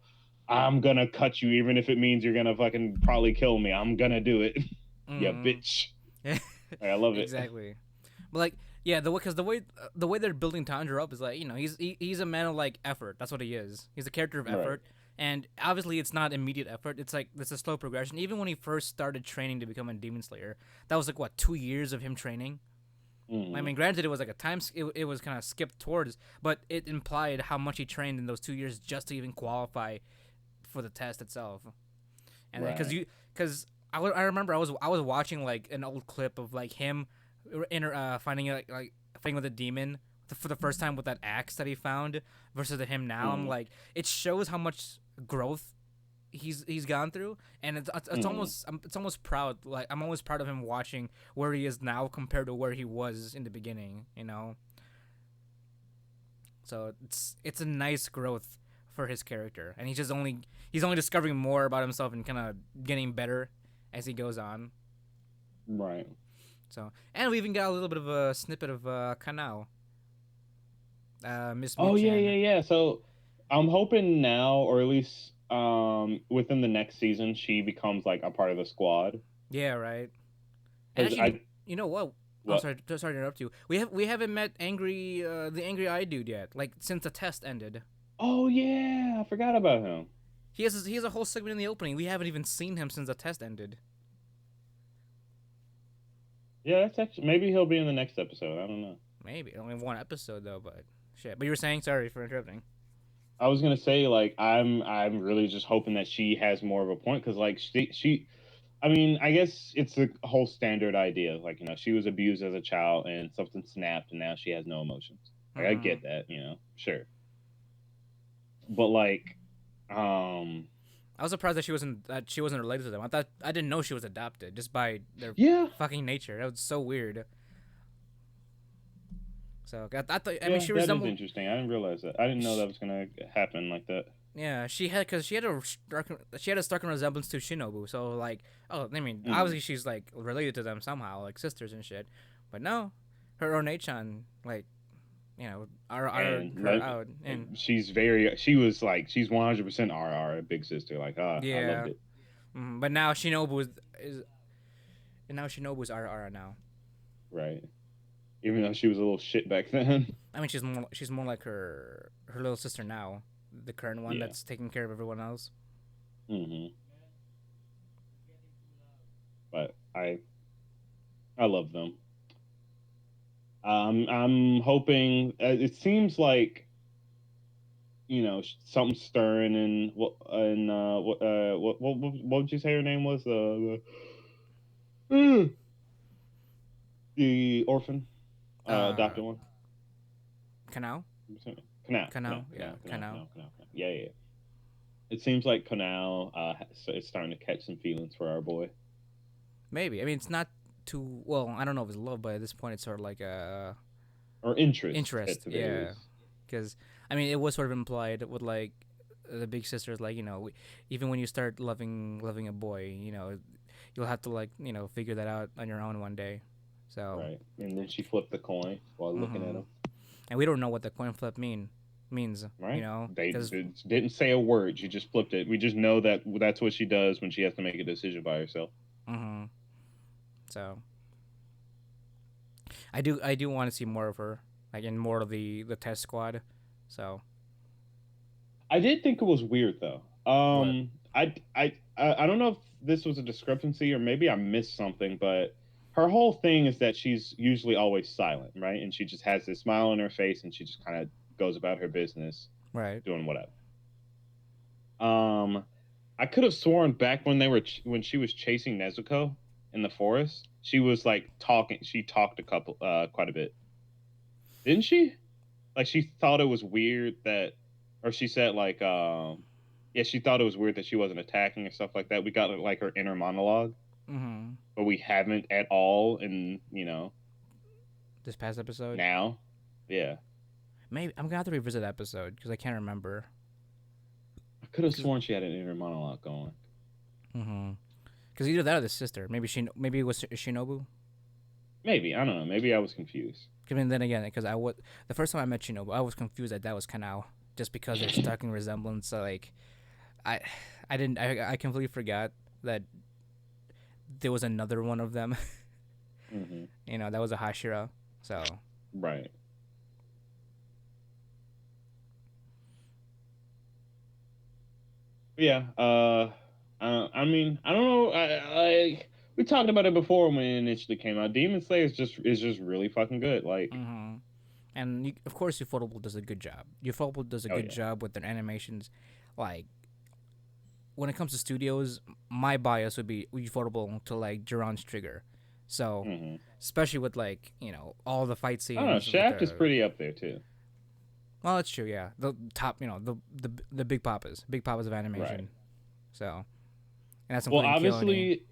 I'm gonna cut you even if it means you're gonna fucking probably kill me. I'm gonna do it. Yeah, Mm. bitch. Like, I love it. Exactly. But like, yeah, the way they're building Tanjiro up is like, he's a man of like effort. That's what he is. He's a character of Right. effort, and obviously it's not immediate effort. It's a slow progression. Even when he first started training to become a demon slayer, that was like what 2 years of him training. I Mm-hmm. mean, granted, it was like it was kind of skipped towards, but it implied how much he trained in those 2 years just to even qualify for the test itself. And then Right. because I remember I was watching like an old clip of like him finding like fighting with a demon for the first time with that axe that he found versus the him now. I'm Mm-hmm. like, it shows how much growth he's gone through, and Mm-hmm. it's almost proud. Like, I'm always proud of him watching where he is now compared to where he was in the beginning. So it's a nice growth for his character, and he's only discovering more about himself and kind of getting better as he goes on. Right. So, and we even got a little bit of a snippet of Kanao, Miss Oh yeah, Michan. yeah, yeah. So I'm hoping now, or at least within the next season, she becomes like a part of the squad. Yeah, right. And Because actually, you know what? I'm what? sorry to interrupt you. We haven't met the angry eye dude yet. Like, since the test ended, Oh yeah, I forgot about him. he has a whole segment in the opening. We haven't even seen him since the test ended. Yeah, that's actually maybe he'll be in the next episode. I don't know. Maybe only one episode though, but shit. But you were saying, sorry for interrupting. I was gonna say like I'm really just hoping that she has more of a point because like she I mean I guess it's a whole standard idea like she was abused as a child and something snapped and now she has no emotions. Like I Mm-hmm. get that sure, but like um I was surprised that she wasn't related to them. I didn't know she was adopted just by their yeah. fucking nature. That was so weird. So I thought, I mean, Yeah, she that is resembled. interesting. I didn't realize that. I didn't know that was gonna happen like that. Yeah, because she had a striking resemblance to Shinobu. So like, oh, I mean, Mm. obviously she's like related to them somehow, like sisters and shit. But no, her Onei-chan, like, are And her out, and she's 100% RR, a big sister. Like, I loved yeah. it. But now Shinobu is and now Shinobu's RR now. Right. Even though she was a little shit back then. I mean, she's more like her little sister now, the current one Yeah. that's taking care of everyone else. Hmm. But I love them. I'm hoping. It seems like something stirring in what would you say her name was the orphan Uh, adopted one. Kanao, Canal, canal, Kanao, yeah, canal, canal, Kanao. canal, canal, canal. Yeah, yeah. It seems like Canal is starting to catch some feelings for our boy. Maybe. I mean, it's not too well. I don't know if it's love, but at this point, it's sort of like a Or interest at interest. the very Yeah, least. because I mean, it was sort of implied with like the big sisters, like, even when you start loving a boy, you'll have to, like, figure that out on your own one day. So, Right. And then she flipped the coin while looking at hmm him. and we don't know what the coin flip means. You Right? know, They because didn't say a word. She just flipped it. We just know that that's what she does when she has to make a decision by herself. mm-hmm. So I do want to see more of her, like in more of the test squad. So I did think it was weird though. what? I don't know if this was a discrepancy or maybe I missed something, but her whole thing is that she's usually always silent, right? And she just has this smile on her face, and she just kind of goes about her business, Right. doing whatever. Um, I could have sworn back when when she was chasing Nezuko in the forest, she was like talking. She talked quite a bit, didn't she? Like she thought it was weird that, or she said like, yeah, she thought it was weird that she wasn't attacking or stuff like that. We got like her inner monologue, Mm-hmm. but we haven't at all in This past episode, now. Yeah, maybe I'm gonna have to revisit that episode because I can't remember. I could have Cause, sworn she had an inner monologue going. mm-hmm. Because either that or the sister. Maybe it was Shinobu. Maybe, I don't know. Maybe I was confused. I mean, then again, because the first time I met Shinobu, I was confused that was Kanao, just because they're stuck in resemblance. So like, I I didn't I completely forgot that there was another one of them. Hmm. That was a Hashira. So Right. Yeah. I mean, I don't know. We talked about it before when it initially came out. Demon Slayer is just really fucking good. Like, mm-hmm. And of course, Ufotable does a good job. Ufotable does a oh good yeah. job with their animations. Like when it comes to studios, my bias would be Ufotable to like Jarron's Trigger. So Hmm. especially with like all the fight I don't know. scenes with Shaft is the. pretty up there too. Well, that's true. Yeah, the top. The big papas of Right. animation. So and that's Well, including Kyoani. obviously,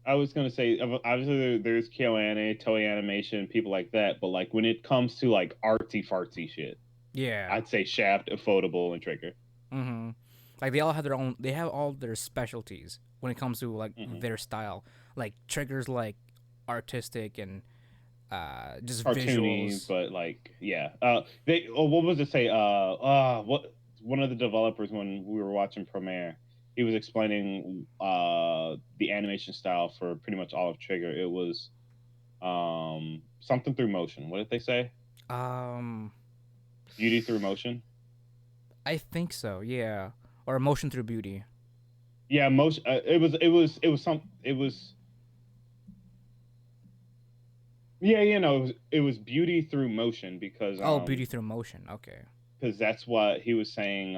I was gonna say obviously there's KyoAni, Toei Animation, people like that. But like when it comes to like artsy fartsy shit, Yeah. I'd say Shaft, Affordable, and Trigger. Mm-hmm. Like they all have their own. They have all their specialties when it comes to like Hmm. their style. Like Trigger's like artistic and just Cartoony, visuals. but like yeah. They what was it say? What one of the developers when we were watching Promare, he was explaining the animation style for pretty much all of Trigger. It was something through motion. What did they say? Um, Beauty through motion. I think so. Yeah, or Emotion Through Beauty. Yeah, motion. It was yeah, it was beauty through motion Oh, Beauty Through Motion. Okay. because that's what he was saying.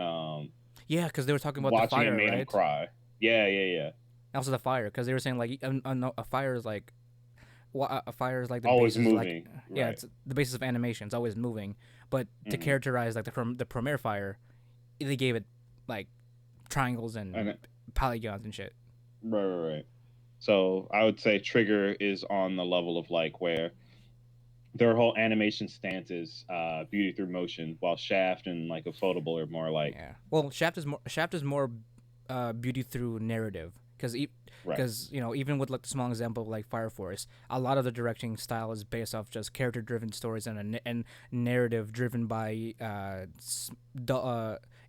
Yeah, because they were talking about the Watching it fire, made him right? cry. Yeah, yeah, yeah. Also the fire, because they were saying like a fire is like a fire is like the Always basis, like moving. yeah, Right. it's the basis of animation. It's always moving, but to Hmm. characterize like the Promare fire, they gave it like triangles and And polygons and shit. right, right, right. So I would say Trigger is on the level of like where their whole animation stance is beauty through motion, while Shaft and like a Photable are more like Yeah. Well, Shaft is more beauty through narrative because right. even with like the small example of like Fire Force, a lot of the directing style is based off just character driven stories and narrative driven by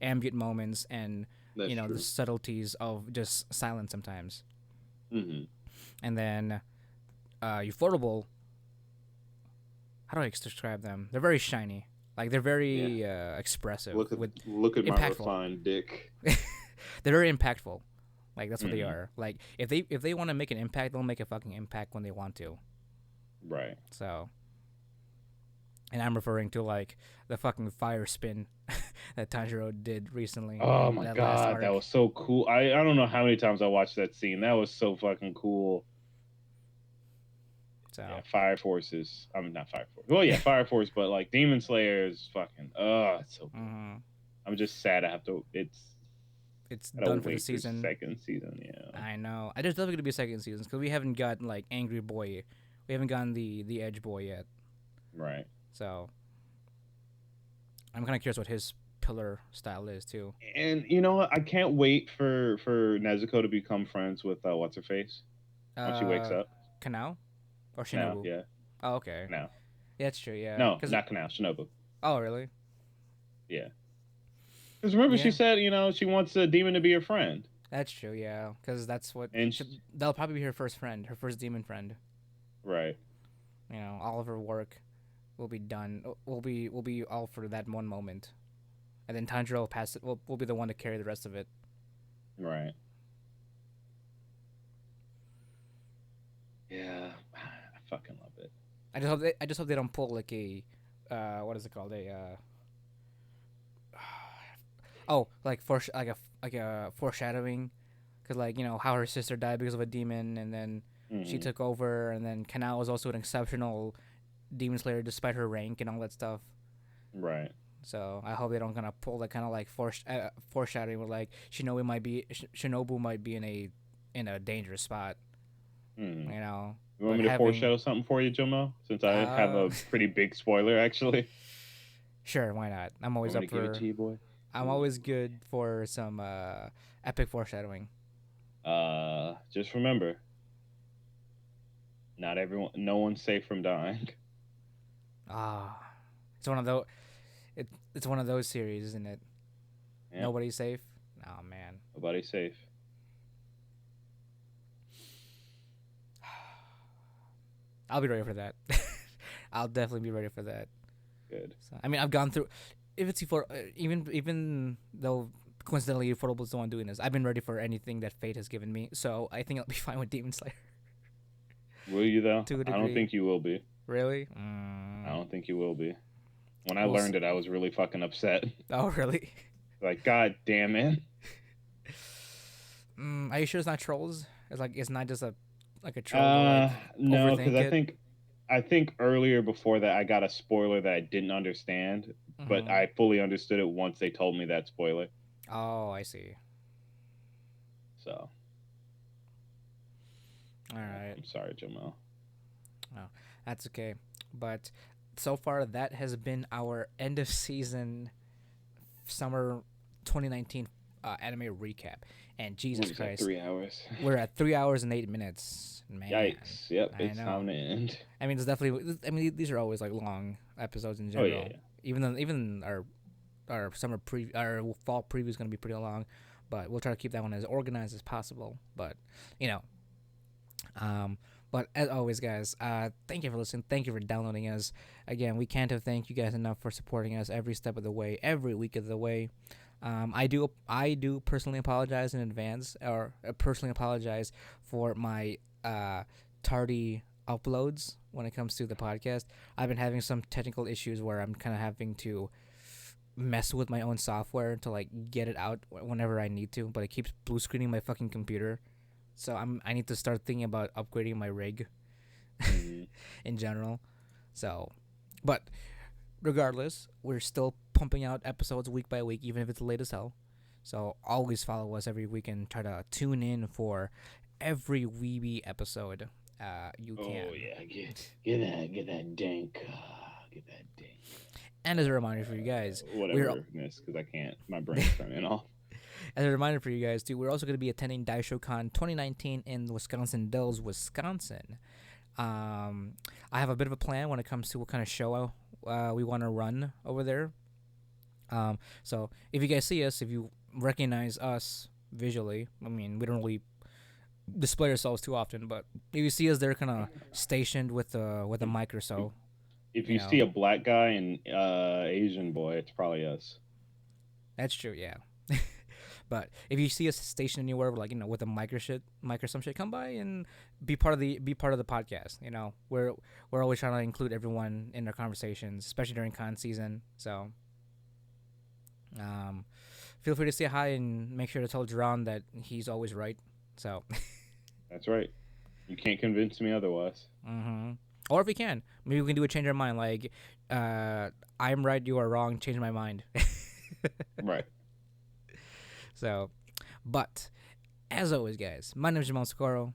ambient moments and That's the true. subtleties of just silence sometimes. Hmm. And then Ufotable, how do I describe them? They're very shiny. Like they're Yeah. very expressive with Look at my impactful. refined dick. They're very impactful. Like that's what they Hmm. are. Like if they want to make an impact, they'll make a fucking impact when they want to. Right. So, and I'm referring to like the fucking fire spin that Tanjiro did recently Oh in my that last god, that arc. was so cool. I don't know how many times I watched that scene. That was so fucking cool. Yeah, So, Fire Forces. I mean, not Fire Force. Well, yeah, Fire Force, but like Demon Slayer is fucking. It's so good. hmm I'm just sad I have to. it's Gotta done for the wait for season. second season. Yeah. I know. I just love it to be second seasons because we haven't gotten like Angry Boy, we haven't gotten the Edge Boy yet. Right. So I'm kind of curious what his pillar style is too. And you know what? I can't wait for Nezuko to become friends with what's her face when she wakes Uh, up. Kanao or Now, Shinobu? yeah. Oh, okay. Now. Yeah, that's true. Yeah, No, because not Kanao. Shinobu. Oh, really? Yeah. Because remember, she Yeah, said, she wants a demon to be her friend. that's true. Yeah, because that's what And that'll probably be her first friend, her first demon friend. right. All of her work will be done. Will be all for that one moment, and then Tanjiro will pass it. Will be the one to carry the rest of it. Right. Yeah. I fucking love it. I just hope they don't pull like a, what is it called? Oh, like like a foreshadowing, because how her sister died because of a demon, and then she Hmm. took over, and then Kanao was also an exceptional demon slayer despite her rank and all that stuff. Right. So I hope they don't gonna pull that kind of like foreshadowing where like Shinobu might be in a dangerous spot, Hmm. you know. You want But me to having foreshadow something for you, Jomel? Since I have uh, a pretty big spoiler, actually. sure, why not? Want me to give it to you, boy? I'm Ooh. always good for some epic foreshadowing. Just remember, no one's safe from dying. Ah, it's one of those. It's one of those series, isn't it? Yeah, Nobody's safe. Oh man. nobody's safe. I'll be ready for that. I'll definitely be ready for that. Good. So, I mean, I've gone through. If it's for even though coincidentally Ufotable the one doing this, I've been ready for anything that fate has given me. So I think I'll be fine with Demon Slayer Will you though? to a I don't degree. think you will be. Really? I don't think you will be. When I We'll learned it, I was really fucking upset. Oh, really? Like, god damn it. Are you sure it's not trolls? It's not just a troll to like No, because overthink I it. think I think earlier before that I got a spoiler that I didn't understand, but Mm-hmm. I fully understood it once they told me that spoiler. Oh, I see. So All right. I'm sorry, Jamal. Oh, that's okay. But so far, that has been our end of season summer 2019 anime recap. And What Jesus is that? Christ, 3 hours. we're at 3 hours and 8 minutes. Man, Yikes! Yep, I it's know. time to end. I mean, it's definitely. I mean, these are always like long episodes in Oh yeah, general. yeah. Even our our fall preview is gonna be pretty long, but we'll try to keep that one as organized as possible. But you know, um, but as always, guys, thank you for listening. Thank you for downloading us. Again, we can't have thanked you guys enough for supporting us every step of the way, every week of the way. I do personally apologize in advance, or personally apologize for my tardy uploads when it comes to the podcast. I've been having some technical issues where I'm kind of having to mess with my own software to like get it out whenever I need to, but it keeps blue screening my fucking computer. So I need to start thinking about upgrading my rig Mm-hmm. in general. So, but regardless, we're still pumping out episodes week by week, even if it's late as hell. So always follow us every week and try to tune in for every weeby episode you can. Oh yeah, get that dank, get that dank. And as a reminder for you guys, we're Whatever, miss, because I can't. My brain's turning off. as a reminder for you guys too, we're also going to be attending DaishoCon 2019 in Wisconsin Dells, Wisconsin. I have a bit of a plan when it comes to what kind of show we want to run over there. So if you guys see us, if you recognize us visually, I mean, we don't really display ourselves too often, but if you see us there, kind of stationed with a mic or so, If you you see know, a black guy and Asian boy, it's probably us. that's true, yeah. But if you see us stationed anywhere, like with a mic or some shit, come by and be part of the podcast. We're always trying to include everyone in our conversations, especially during con season. So, feel free to say hi and make sure to tell Jarron that he's always right. So, That's right. You can't convince me otherwise. or if we can, maybe we can do a change our mind. Like, I'm right, you are wrong. Change my mind. Right. So, but as always, guys, my name is Jamal Socorro.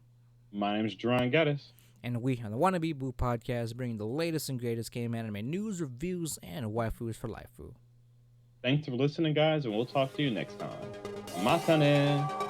My name is Jarron Gaddis. And we are the Wannabe Boo Podcast, bringing the latest and greatest game anime news, reviews, and waifus for life. Thanks for listening, guys, and we'll talk to you next time. Matane.